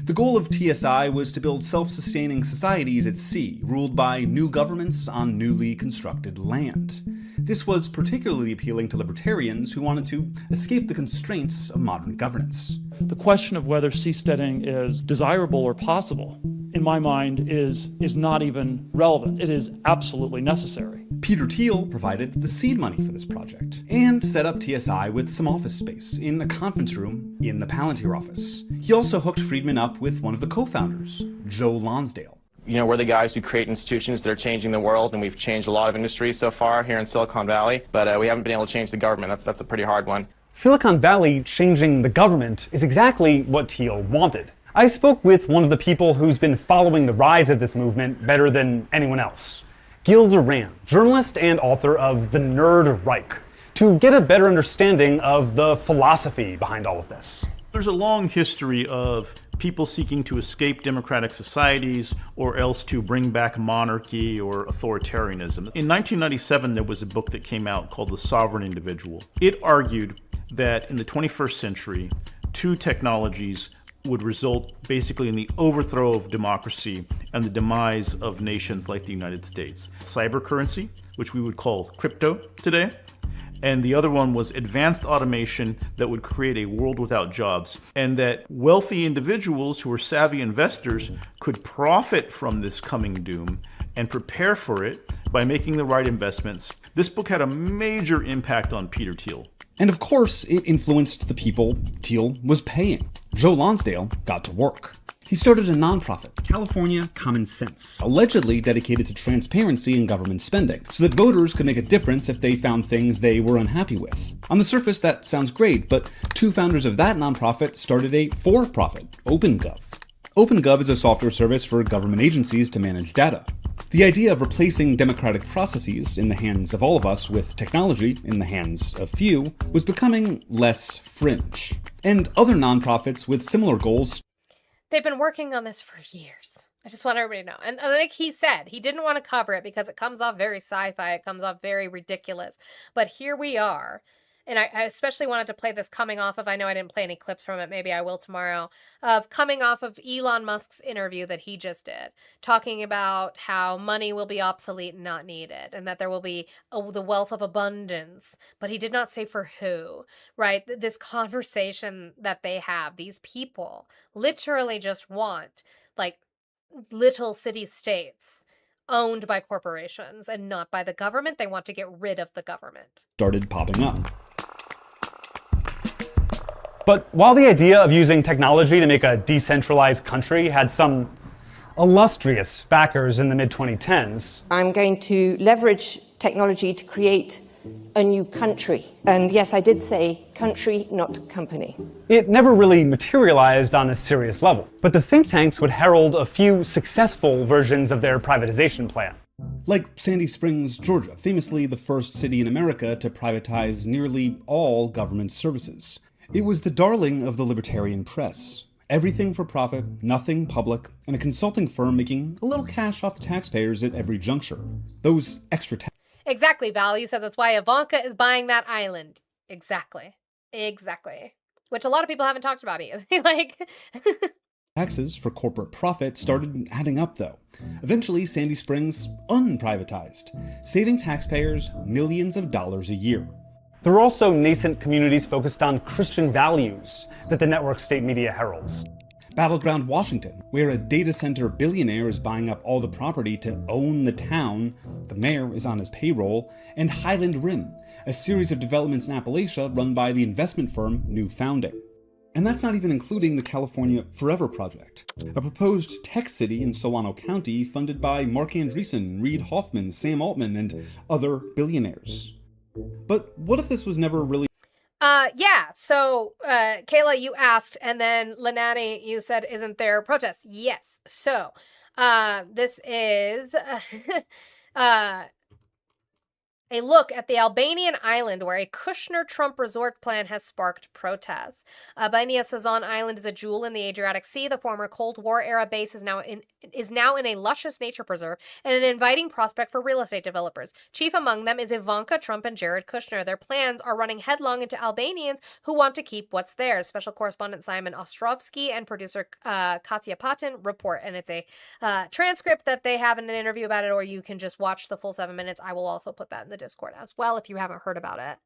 The goal of TSI was to build self-sustaining societies at sea, ruled by new governments on newly constructed land. This was particularly appealing to libertarians who wanted to escape the constraints of modern governance. The question of whether seasteading is desirable or possible, in my mind, is not even relevant. It is absolutely necessary. Peter Thiel provided the seed money for this project and set up TSI with some office space in a conference room in the Palantir office. He also hooked Friedman up with one of the co-founders, Joe Lonsdale. You know, we're the guys who create institutions that are changing the world, and we've changed a lot of industries so far here in Silicon Valley, but we haven't been able to change the government. That's a pretty hard one. Silicon Valley changing the government is exactly what Thiel wanted. I spoke with one of the people who's been following the rise of this movement better than anyone else. Gil Duran, journalist and author of The Nerd Reich, to get a better understanding of the philosophy behind all of this. There's a long history of people seeking to escape democratic societies or else to bring back monarchy or authoritarianism. In 1997, there was a book that came out called The Sovereign Individual. It argued that in the 21st century, two technologies would result basically in the overthrow of democracy and the demise of nations like the United States. Cybercurrency, which we would call crypto today, and the other one was advanced automation that would create a world without jobs, and that wealthy individuals who were savvy investors could profit from this coming doom and prepare for it by making the right investments. This book had a major impact on Peter Thiel. And of course, it influenced the people Thiel was paying. Joe Lonsdale got to work. He started a nonprofit, California Common Sense, allegedly dedicated to transparency in government spending, so that voters could make a difference if they found things they were unhappy with. On the surface, that sounds great, but two founders of that nonprofit started a for-profit, OpenGov. OpenGov is a software service for government agencies to manage data. The idea of replacing democratic processes in the hands of all of us with technology in the hands of few was becoming less fringe. And other nonprofits with similar goals. They've been working on this for years. I just want everybody to know. And like he said, he didn't want to cover it because it comes off very sci-fi. It comes off very ridiculous. But here we are. And I especially wanted to play this coming off of, I know I didn't play any clips from it, maybe I will tomorrow, of coming off of Elon Musk's interview that he just did, talking about how money will be obsolete and not needed, and that there will be the wealth of abundance, but he did not say for who, right? This conversation that they have, these people literally just want, like, little city-states owned by corporations and not by the government. They want to get rid of the government. Started popping up. But while the idea of using technology to make a decentralized country had some illustrious backers in the mid-2010s, I'm going to leverage technology to create a new country. And yes, I did say country, not company. it never really materialized on a serious level. But the think tanks would herald a few successful versions of their privatization plan. Like Sandy Springs, Georgia, famously the first city in America to privatize nearly all government services. It was the darling of the libertarian press. Everything for profit, nothing public, and a consulting firm making a little cash off the taxpayers at every juncture. Those extra Exactly, Val. You said that's why Ivanka is buying that island. Exactly. Exactly. Which a lot of people haven't talked about either. Like, Taxes for corporate profit started adding up, though. Eventually, Sandy Springs unprivatized, saving taxpayers millions of dollars a year. There are also nascent communities focused on Christian values that the network state media heralds. Battleground Washington, where a data center billionaire is buying up all the property to own the town, the mayor is on his payroll, and Highland Rim, a series of developments in Appalachia run by the investment firm New Founding. And that's not even including the California Forever Project, a proposed tech city in Solano County funded by Mark Andreessen, Reid Hoffman, Sam Altman, and other billionaires. But what if this was never really... yeah, so, Kayla, you asked, and then Lenani, you said, isn't there protests? Yes. So, this is, a look at the Albanian island where a Kushner-Trump resort plan has sparked protests. Albania Sazan Island is a jewel in the Adriatic Sea. The former Cold War-era base is now in a luscious nature preserve and an inviting prospect for real estate developers. Chief among them is Ivanka Trump and Jared Kushner. Their plans are running headlong into Albanians who want to keep what's theirs. Special correspondent Simon Ostrovsky and producer Katya Patin report, and it's a transcript that they have in an interview about it, or you can just watch the full 7 minutes. I will also put that in the Discord as well if you haven't heard about it.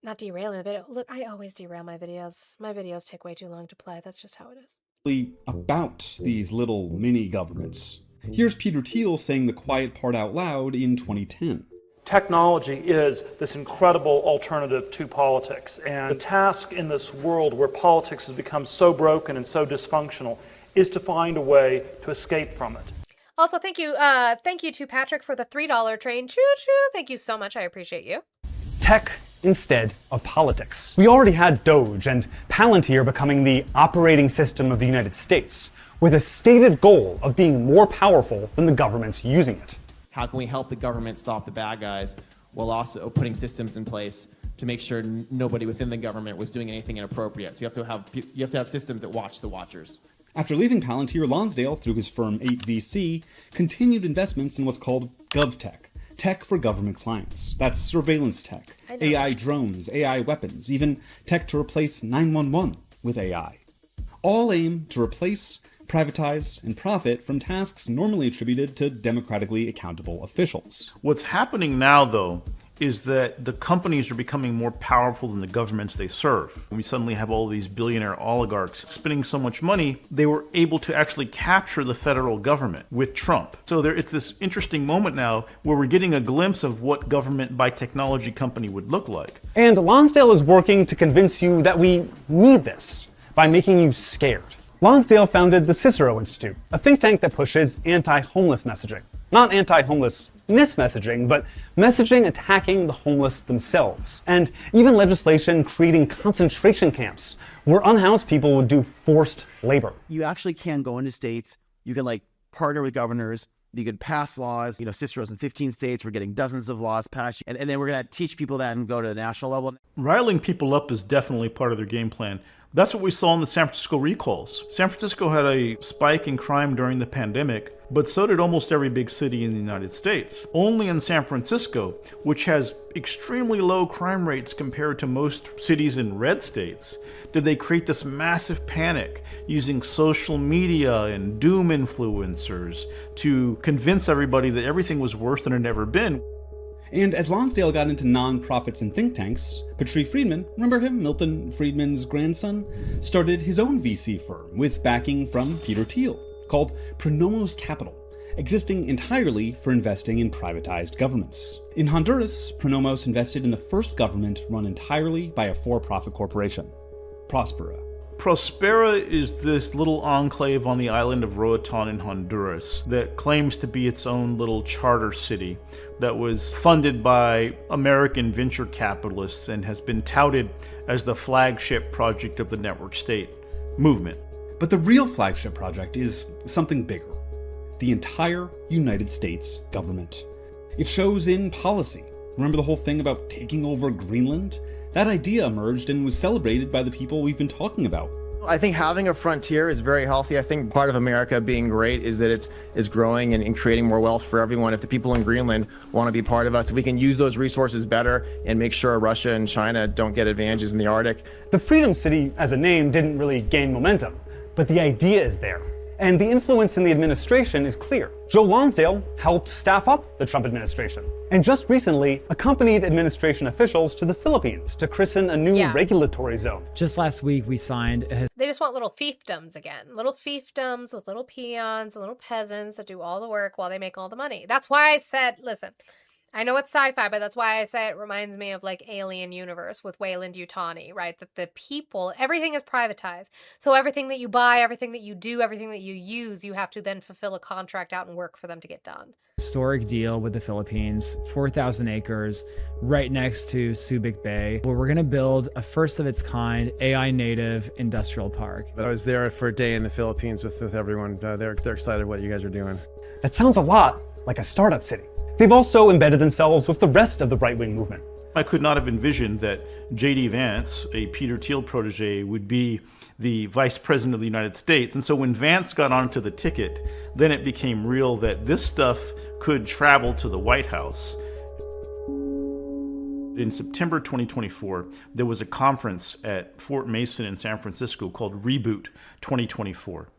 Not derailing the video. Look, I always derail my videos. My videos take way too long to play. That's just how it is. About these little mini-governments. Here's Peter Thiel saying the quiet part out loud in 2010. Technology is this incredible alternative to politics, and the task in this world where politics has become so broken and so dysfunctional is to find a way to escape from it. Also, thank you to Patrick for the $3 train. Choo-choo. Thank you so much. I appreciate you. Tech instead of politics. We already had Doge and Palantir becoming the operating system of the United States, with a stated goal of being more powerful than the governments using it. How can we help the government stop the bad guys while also putting systems in place to make sure nobody within the government was doing anything inappropriate? So you have to have systems that watch the watchers. After leaving Palantir, Lonsdale, through his firm 8VC, continued investments in what's called GovTech, tech for government clients. That's surveillance tech, AI drones, AI weapons, even tech to replace 911 with AI. All aim to replace, privatize, and profit from tasks normally attributed to democratically accountable officials. What's happening now, though, is that the companies are becoming more powerful than the governments they serve. When we suddenly have all these billionaire oligarchs spending so much money, they were able to actually capture the federal government with Trump. So it's this interesting moment now where we're getting a glimpse of what government by technology company would look like. And Lonsdale is working to convince you that we need this by making you scared. Lonsdale founded the Cicero Institute, a think tank that pushes anti-homeless messaging. Not anti-homeless messaging, but messaging attacking the homeless themselves, and even legislation creating concentration camps where unhoused people would do forced labor. You actually can go into states, you can partner with governors, you can pass laws. Cicero's in 15 states, we're getting dozens of laws passed, and then we're gonna teach people that and go to the national level. Riling people up is definitely part of their game plan. That's what we saw in the San Francisco recalls. San Francisco had a spike in crime during the pandemic, but so did almost every big city in the United States. Only in San Francisco, which has extremely low crime rates compared to most cities in red states, did they create this massive panic using social media and doom influencers to convince everybody that everything was worse than it had ever been. And as Lonsdale got into nonprofits and think tanks, Patri Friedman, remember him, Milton Friedman's grandson, started his own VC firm with backing from Peter Thiel, called Pronomos Capital, existing entirely for investing in privatized governments. In Honduras, Pronomos invested in the first government run entirely by a for-profit corporation, Prospera. Prospera is this little enclave on the island of Roatan in Honduras that claims to be its own little charter city that was funded by American venture capitalists and has been touted as the flagship project of the network state movement. But the real flagship project is something bigger: the entire United States government. It shows in policy. Remember the whole thing about taking over Greenland? That idea emerged and was celebrated by the people we've been talking about. I think having a frontier is very healthy. I think part of America being great is that it's growing and creating more wealth for everyone. If the people in Greenland want to be part of us, if we can use those resources better and make sure Russia and China don't get advantages in the Arctic. The Freedom City as a name didn't really gain momentum, but the idea is there. And the influence in the administration is clear. Joe Lonsdale helped staff up the Trump administration, and just recently accompanied administration officials to the Philippines to christen a new regulatory zone. Just last week, we signed They just want little fiefdoms again. Little fiefdoms with little peons, little peasants that do all the work while they make all the money. That's why I said, listen, I know it's sci-fi, but that's why I say it reminds me of like Alien Universe with Weyland-Yutani, right? That the people, everything is privatized. So everything that you buy, everything that you do, everything that you use, you have to then fulfill a contract out and work for them to get done. historic deal with the Philippines, 4,000 acres right next to Subic Bay, where we're going to build a first of its kind AI native industrial park. I was there for a day in the Philippines with everyone. They're excited what you guys are doing. That sounds a lot like a startup city. They've also embedded themselves with the rest of the right-wing movement. I could not have envisioned that J.D. Vance, a Peter Thiel protege, would be the vice president of the United States. And so when Vance got onto the ticket, then it became real that this stuff could travel to the White House. In September 2024, there was a conference at Fort Mason in San Francisco called Reboot 2024.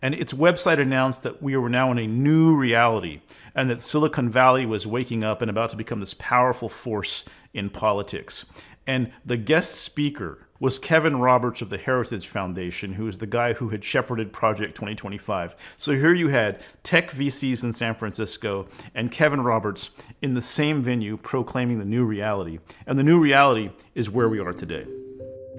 And its website announced that we were now in a new reality and that Silicon Valley was waking up and about to become this powerful force in politics. And the guest speaker was Kevin Roberts of the Heritage Foundation, who is the guy who had shepherded Project 2025. So here you had tech VCs in San Francisco and Kevin Roberts in the same venue proclaiming the new reality. And the new reality is where we are today.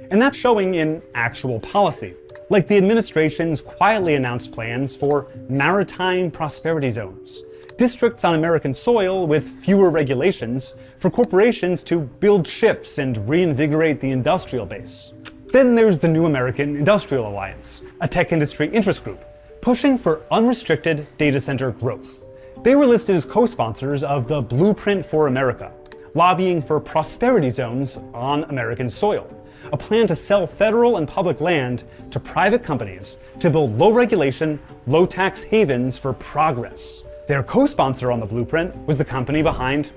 And that's showing in actual policy, like the administration's quietly announced plans for maritime prosperity zones, districts on American soil with fewer regulations for corporations to build ships and reinvigorate the industrial base. Then there's the New American Industrial Alliance, a tech industry interest group, pushing for unrestricted data center growth. They were listed as co-sponsors of the Blueprint for America, lobbying for prosperity zones on American soil, a plan to sell federal and public land to private companies to build low-regulation, low-tax havens for progress. Their co-sponsor on the blueprint was the company behind...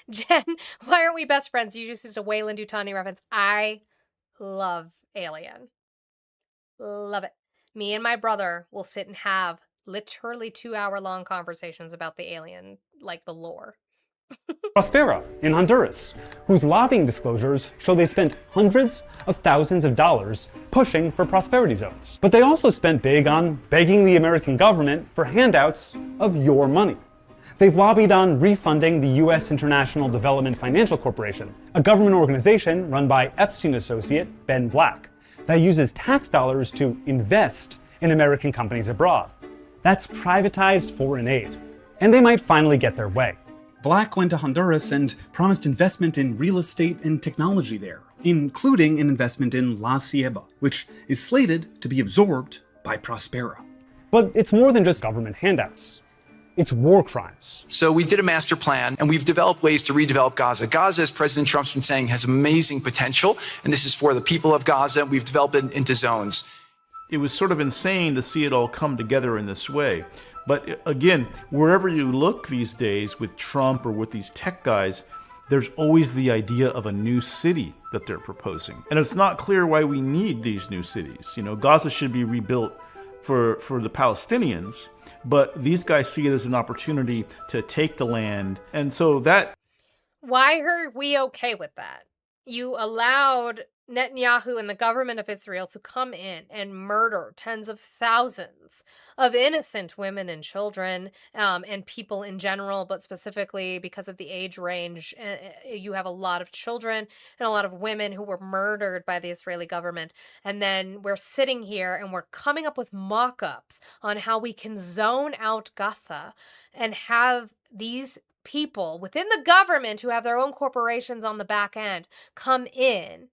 Jen, why aren't we best friends? You just used a Weyland-Yutani reference. I love Alien. Love it. Me and my brother will sit and have literally 2-hour-long conversations about the alien, like the lore. Prospera in Honduras, whose lobbying disclosures show they spent hundreds of thousands of dollars pushing for prosperity zones. But they also spent big on begging the American government for handouts of your money. They've lobbied on refunding the U.S. International Development Financial Corporation, a government organization run by Epstein associate Ben Black, that uses tax dollars to invest in American companies abroad. That's privatized foreign aid. And they might finally get their way. Black went to Honduras and promised investment in real estate and technology there, including an investment in La Ceiba, which is slated to be absorbed by Prospera. But it's more than just government handouts. It's war crimes. So we did a master plan, and we've developed ways to redevelop Gaza. Gaza, as President Trump's been saying, has amazing potential, and this is for the people of Gaza. We've developed it into zones. It was sort of insane to see it all come together in this way. But again, wherever you look these days with Trump or with these tech guys, there's always the idea of a new city that they're proposing. And it's not clear why we need these new cities. You know, Gaza should be rebuilt for the Palestinians, but these guys see it as an opportunity to take the land. And so that... Why are we okay with that? You allowed Netanyahu and the government of Israel to come in and murder tens of thousands of innocent women and children and people in general, but specifically because of the age range, you have a lot of children and a lot of women who were murdered by the Israeli government. And then we're sitting here and we're coming up with mock-ups on how we can zone out Gaza and have these people within the government who have their own corporations on the back end come in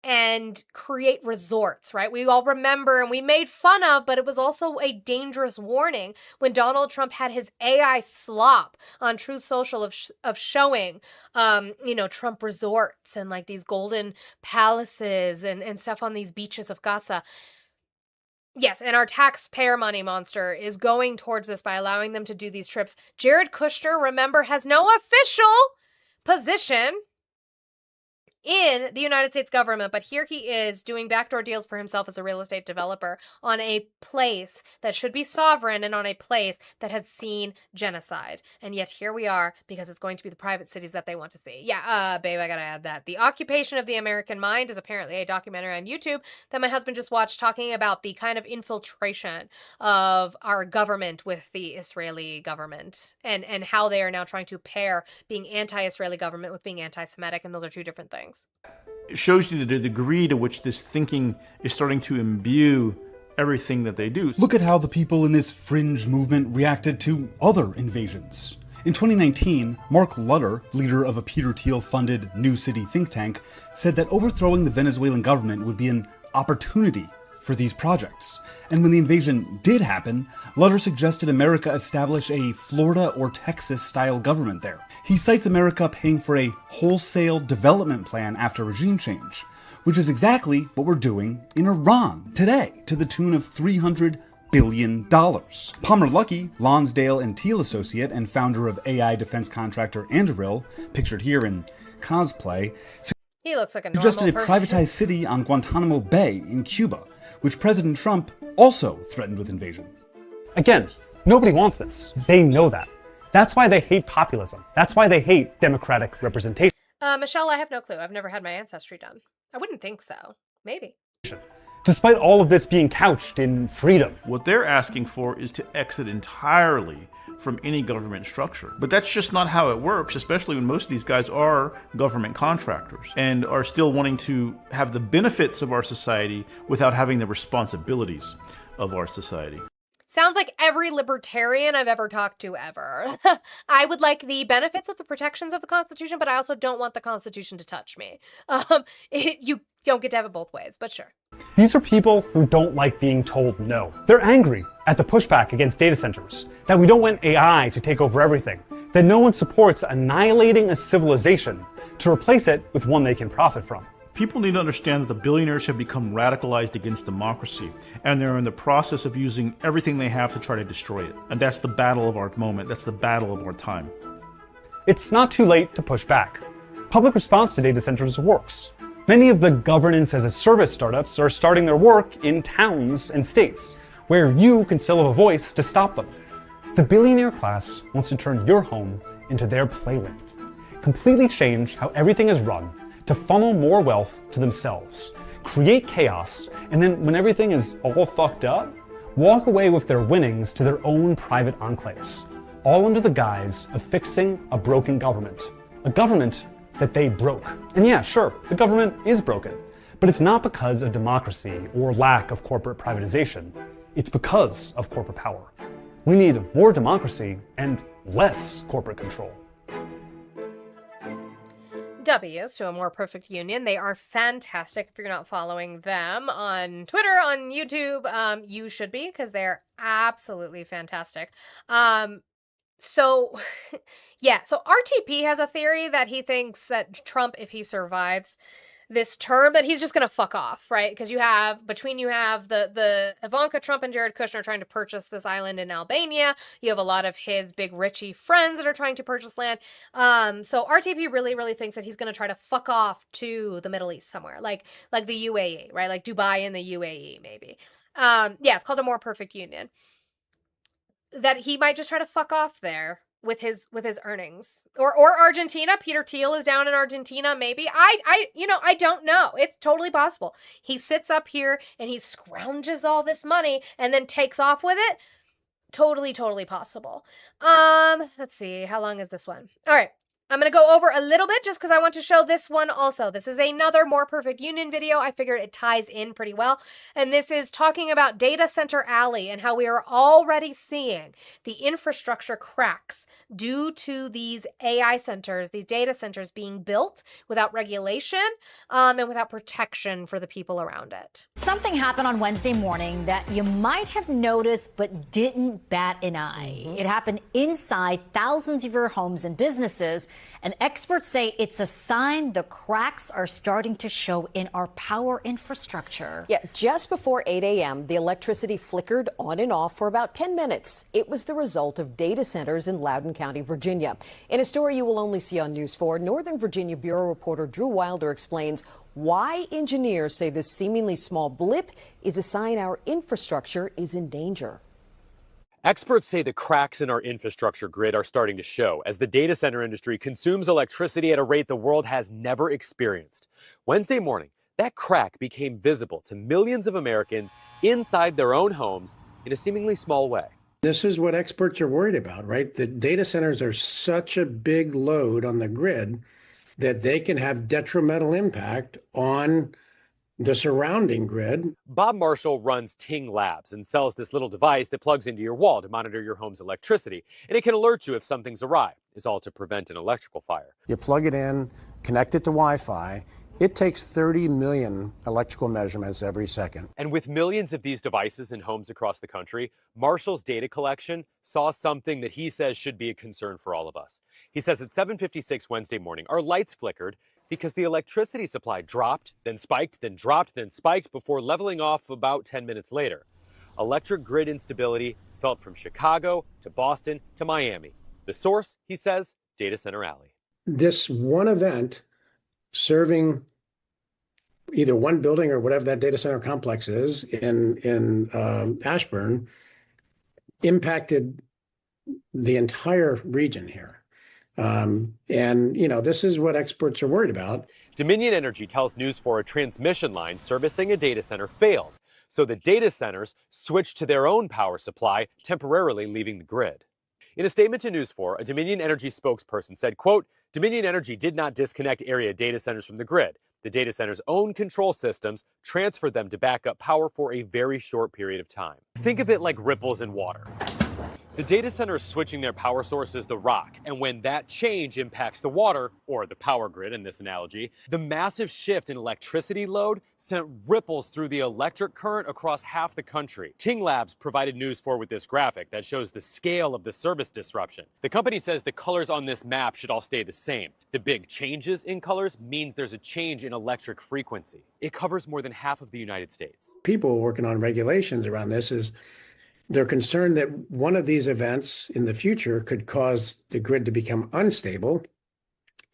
and create resorts, right? We all remember, and we made fun of, but it was also a dangerous warning when Donald Trump had his AI slop on Truth Social of showing, Trump resorts and like these golden palaces and stuff on these beaches of Gaza. Yes, and our taxpayer money monster is going towards this by allowing them to do these trips. Jared Kushner, remember, has no official position in the United States government, but here he is doing backdoor deals for himself as a real estate developer on a place that should be sovereign and on a place that has seen genocide. And yet here we are because it's going to be the private cities that they want to see. Yeah, babe, I gotta add that. The Occupation of the American Mind is apparently a documentary on YouTube that my husband just watched talking about the kind of infiltration of our government with the Israeli government and how they are now trying to pair being anti-Israeli government with being anti-Semitic, and those are two different things. It shows you the degree to which this thinking is starting to imbue everything that they do. Look at how the people in this fringe movement reacted to other invasions. In 2019, Mark Lutter, leader of a Peter Thiel-funded New City think tank, said that overthrowing the Venezuelan government would be an opportunity for these projects. And when the invasion did happen, Lutter suggested America establish a Florida or Texas-style government there. He cites America paying for a wholesale development plan after regime change, which is exactly what we're doing in Iran today, to the tune of $300 billion. Palmer Luckey, Lonsdale and Thiel associate and founder of AI defense contractor Anduril, pictured here in cosplay, he looks like a normal suggested a person. privatized city on Guantanamo Bay in Cuba, which President Trump also threatened with invasion. Again, nobody wants this. They know that. That's why they hate populism. That's why they hate democratic representation. Michelle, I have no clue. I've never had my ancestry done. I wouldn't think so. Maybe. Despite all of this being couched in freedom. What they're asking for is to exit entirely from any government structure. But that's just not how it works, especially when most of these guys are government contractors and are still wanting to have the benefits of our society without having the responsibilities of our society. Sounds like every libertarian I've ever talked to ever. I would like the benefits of the protections of the Constitution, but I also don't want the Constitution to touch me. You don't get to have it both ways, but sure. These are people who don't like being told no. They're angry at the pushback against data centers, that we don't want AI to take over everything, that no one supports annihilating a civilization to replace it with one they can profit from. People need to understand that the billionaires have become radicalized against democracy, and they're in the process of using everything they have to try to destroy it. And that's the battle of our moment. That's the battle of our time. It's not too late to push back. Public response to data centers works. Many of the governance as a service startups are starting their work in towns and states, where you can still have a voice to stop them. The billionaire class wants to turn your home into their playland, completely change how everything is run, to funnel more wealth to themselves, create chaos, and then when everything is all fucked up, walk away with their winnings to their own private enclaves, all under the guise of fixing a broken government. A government that they broke. And yeah, sure, the government is broken, but it's not because of democracy or lack of corporate privatization. It's because of corporate power. We need more democracy and less corporate control. W's to a more perfect union. They are fantastic. If you're not following them on Twitter, on YouTube, you should be, because they're absolutely fantastic. So RTP has a theory that he thinks that Trump, if he survives this term, that he's just going to fuck off, right? Because you have the Ivanka Trump and Jared Kushner trying to purchase this island in Albania. You have a lot of his big richy friends that are trying to purchase land. So RTP really, really thinks that he's going to try to fuck off to the Middle East somewhere, like the UAE, right? Like Dubai and the UAE, maybe. It's called a more perfect union. That he might just try to fuck off there with his earnings, or Argentina. Peter Thiel is down in Argentina. Maybe I don't know. It's totally possible. He sits up here and he scrounges all this money and then takes off with it. Totally possible. Let's see. How long is this one? All right. I'm going to go over a little bit just because I want to show this one also. This is another More Perfect Union video. I figured it ties in pretty well. And this is talking about Data Center Alley and how we are already seeing the infrastructure cracks due to these AI centers, these data centers being built without regulation and without protection for the people around it. Something happened on Wednesday morning that you might have noticed but didn't bat an eye. It happened inside thousands of your homes and businesses. And experts say it's a sign the cracks are starting to show in our power infrastructure. Yeah, just before 8 a.m., the electricity flickered on and off for about 10 minutes. It was the result of data centers in Loudoun County, Virginia. In a story you will only see on News 4, Northern Virginia Bureau reporter Drew Wilder explains why engineers say this seemingly small blip is a sign our infrastructure is in danger. Experts say the cracks in our infrastructure grid are starting to show as the data center industry consumes electricity at a rate the world has never experienced. Wednesday morning, that crack became visible to millions of Americans inside their own homes in a seemingly small way. This is what experts are worried about, right? The data centers are such a big load on the grid that they can have detrimental impact on the surrounding grid. Bob Marshall runs Ting Labs and sells this little device that plugs into your wall to monitor your home's electricity, and it can alert you if something's awry. It's all to prevent an electrical fire. You plug it in, connect it to Wi-Fi. It takes 30 million electrical measurements every second. And with millions of these devices in homes across the country, Marshall's data collection saw something that he says should be a concern for all of us. He says at 7:56 Wednesday morning, our lights flickered because the electricity supply dropped, then spiked, then dropped, then spiked before leveling off about 10 minutes later. Electric grid instability felt from Chicago to Boston to Miami. The source, he says, Data Center Alley. This one event serving either one building or whatever that data center complex is in Ashburn impacted the entire region here. And, you know, this is what experts are worried about. Dominion Energy tells News 4 a transmission line servicing a data center failed, so the data centers switched to their own power supply, temporarily leaving the grid. In a statement to News 4, a Dominion Energy spokesperson said, quote, Dominion Energy did not disconnect area data centers from the grid. The data center's own control systems transferred them to backup power for a very short period of time. Think of it like ripples in water. The data center is switching their power source as the rock, and when that change impacts the water, or the power grid in this analogy, the massive shift in electricity load sent ripples through the electric current across half the country. Ting Labs provided News 4 with this graphic that shows the scale of the service disruption. The company says the colors on this map should all stay the same. The big changes in colors means there's a change in electric frequency. It covers more than half of the United States. People working on regulations around this they're concerned that one of these events in the future could cause the grid to become unstable,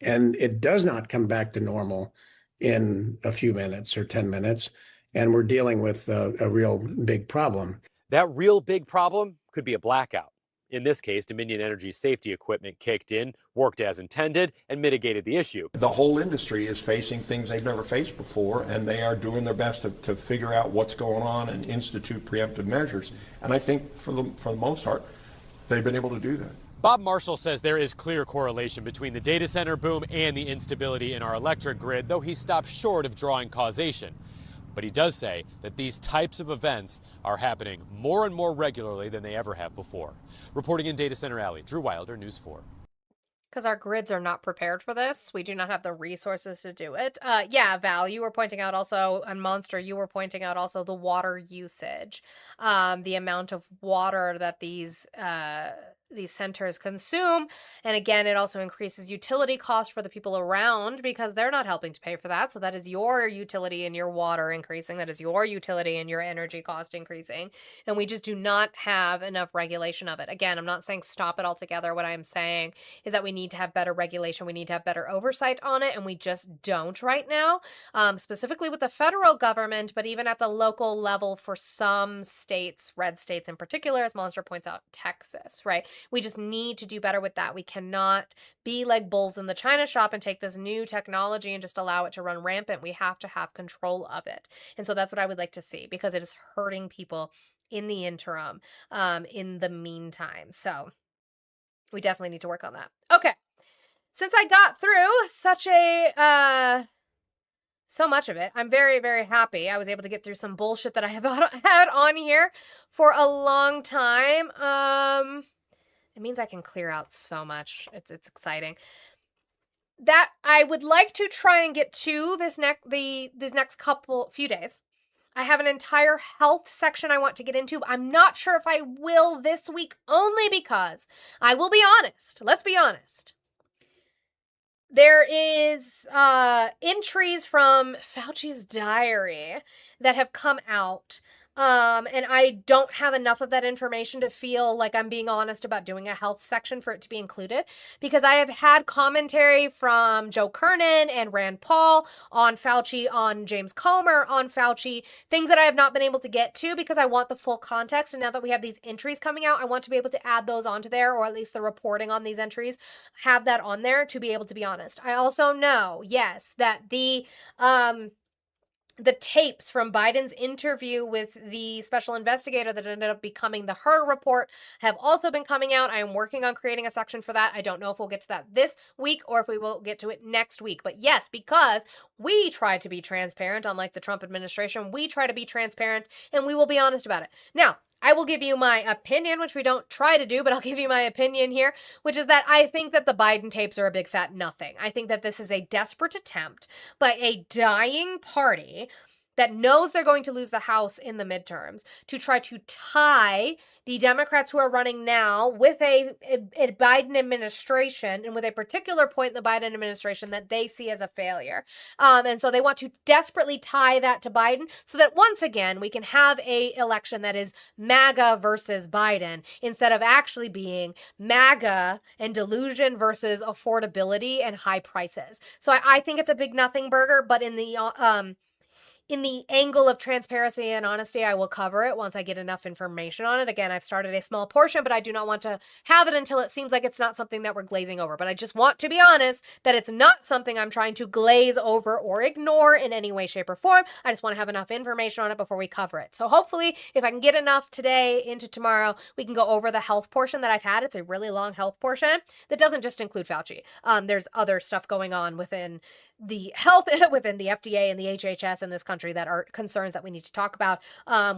and it does not come back to normal in a few minutes or 10 minutes, and we're dealing with a real big problem. That real big problem could be a blackout. In this case, Dominion Energy's safety equipment kicked in, worked as intended, and mitigated the issue. The whole industry is facing things they've never faced before, and they are doing their best to figure out what's going on and institute preemptive measures. And I think for the most part, they've been able to do that. Bob Marshall says there is clear correlation between the data center boom and the instability in our electric grid, though he stopped short of drawing causation. But he does say that these types of events are happening more and more regularly than they ever have before. Reporting in Data Center Alley, Drew Wilder, News 4. Because our grids are not prepared for this. We do not have the resources to do it. Yeah, Val, you were pointing out also, and Monster, you were pointing out also the water usage. The amount of water that these centers consume. And again, it also increases utility costs for the people around because they're not helping to pay for that. So that is your utility and your water increasing. That is your utility and your energy cost increasing. And we just do not have enough regulation of it. Again, I'm not saying stop it altogether. What I'm saying is that we need to have better regulation. We need to have better oversight on it. And we just don't right now, specifically with the federal government, but even at the local level for some states, red states in particular, as Monster points out, Texas, right? We just need to do better with that. We cannot be like bulls in the china shop and take this new technology and just allow it to run rampant. We have to have control of it. And so that's what I would like to see because it is hurting people in the interim, in the meantime. So we definitely need to work on that. Okay. since I got through so much of it, I'm very, very happy. I was able to get through some bullshit that I have had on here for a long time. It means I can clear out so much. It's exciting. That I would like to try and get to these next few days. I have an entire health section I want to get into. I'm not sure if I will this week, only because I will be honest. Let's be honest. There is entries from Fauci's diary that have come out, and I don't have enough of that information to feel like I'm being honest about doing a health section for it to be included, because I have had commentary from Joe Kernan and Rand Paul on Fauci, on James Comer, on Fauci, things that I have not been able to get to because I want the full context. And now that we have these entries coming out, I want to be able to add those onto there, or at least the reporting on these entries, have that on there to be able to be honest. I also know, yes, that the tapes from Biden's interview with the special investigator that ended up becoming the Hur report have also been coming out. I am working on creating a section for that. I don't know if we'll get to that this week or if we will get to it next week. But yes, because we try to be transparent, unlike the Trump administration, we try to be transparent and we will be honest about it. Now, I will give you my opinion, which we don't try to do, but I'll give you my opinion here, which is that I think that the Biden tapes are a big fat nothing. I think that this is a desperate attempt by a dying party that knows they're going to lose the House in the midterms to try to tie the Democrats who are running now with a Biden administration, and with a particular point in the Biden administration that they see as a failure. And so they want to desperately tie that to Biden so that once again we can have a election that is MAGA versus Biden instead of actually being MAGA and delusion versus affordability and high prices. So I think it's a big nothing burger, but in the angle of transparency and honesty, I will cover it once I get enough information on it. Again, I've started a small portion, but I do not want to have it until it seems like it's not something that we're glazing over. But I just want to be honest that it's not something I'm trying to glaze over or ignore in any way, shape, or form. I just want to have enough information on it before we cover it. So hopefully, if I can get enough today into tomorrow, we can go over the health portion that I've had. It's a really long health portion that doesn't just include Fauci. There's other stuff going on within the health, within the FDA and the HHS in this country that are concerns that we need to talk about,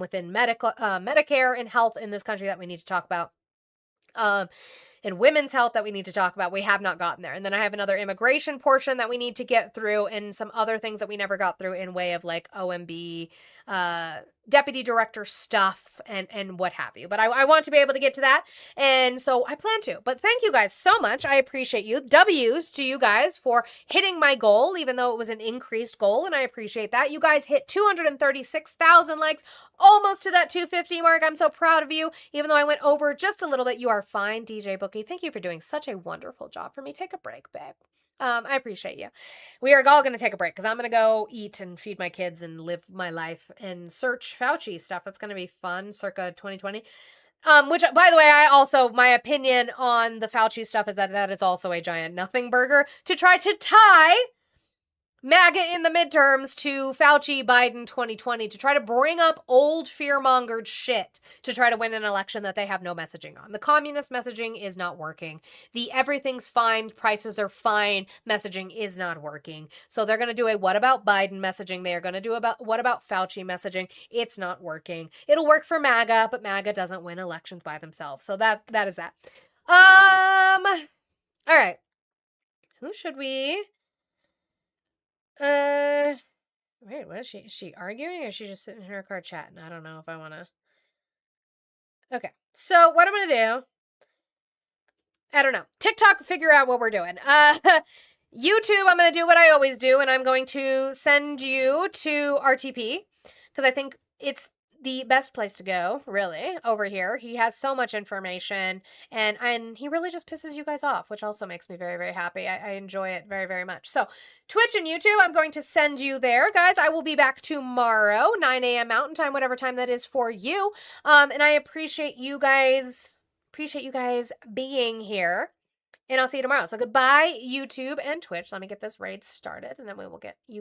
within Medicare and health in this country that we need to talk about, and women's health that we need to talk about. We have not gotten there. And then I have another immigration portion that we need to get through, and some other things that we never got through in way of like OMB, deputy director stuff and what have you. But I want to be able to get to that. And so I plan to. But thank you guys so much. I appreciate you. W's to you guys for hitting my goal, even though it was an increased goal. And I appreciate that. You guys hit 236,000 likes, almost to that 250 mark. I'm so proud of you. Even though I went over just a little bit, you are fine, DJ Bookie. Thank you for doing such a wonderful job for me. Take a break, babe. I appreciate you. We are all going to take a break because I'm going to go eat and feed my kids and live my life and search Fauci stuff. That's going to be fun, circa 2020. Which, by the way, my opinion on the Fauci stuff is that is also a giant nothing burger to try to tie MAGA in the midterms to Fauci Biden 2020, to try to bring up old fear-mongered shit to try to win an election that they have no messaging on. The communist messaging is not working. The everything's fine, prices are fine messaging is not working. So they're going to do a what about Biden messaging. They are going to do what about Fauci messaging. It's not working. It'll work for MAGA, but MAGA doesn't win elections by themselves. So that is that. All right. Who should we... wait, what is she? Is she arguing or is she just sitting in her car chatting? I don't know if I want to. Okay, so what I'm going to do, I don't know. TikTok, figure out what we're doing. YouTube, I'm going to do what I always do, and I'm going to send you to RTP because I think it's the best place to go, really, over here. He has so much information, and he really just pisses you guys off, which also makes me very, very happy. I enjoy it very, very much. So, Twitch and YouTube, I'm going to send you there. Guys, I will be back tomorrow, 9 a.m. Mountain Time, whatever time that is for you. And I appreciate you guys being here. And I'll see you tomorrow. So, goodbye, YouTube and Twitch. Let me get this raid started, and then we will get you guys.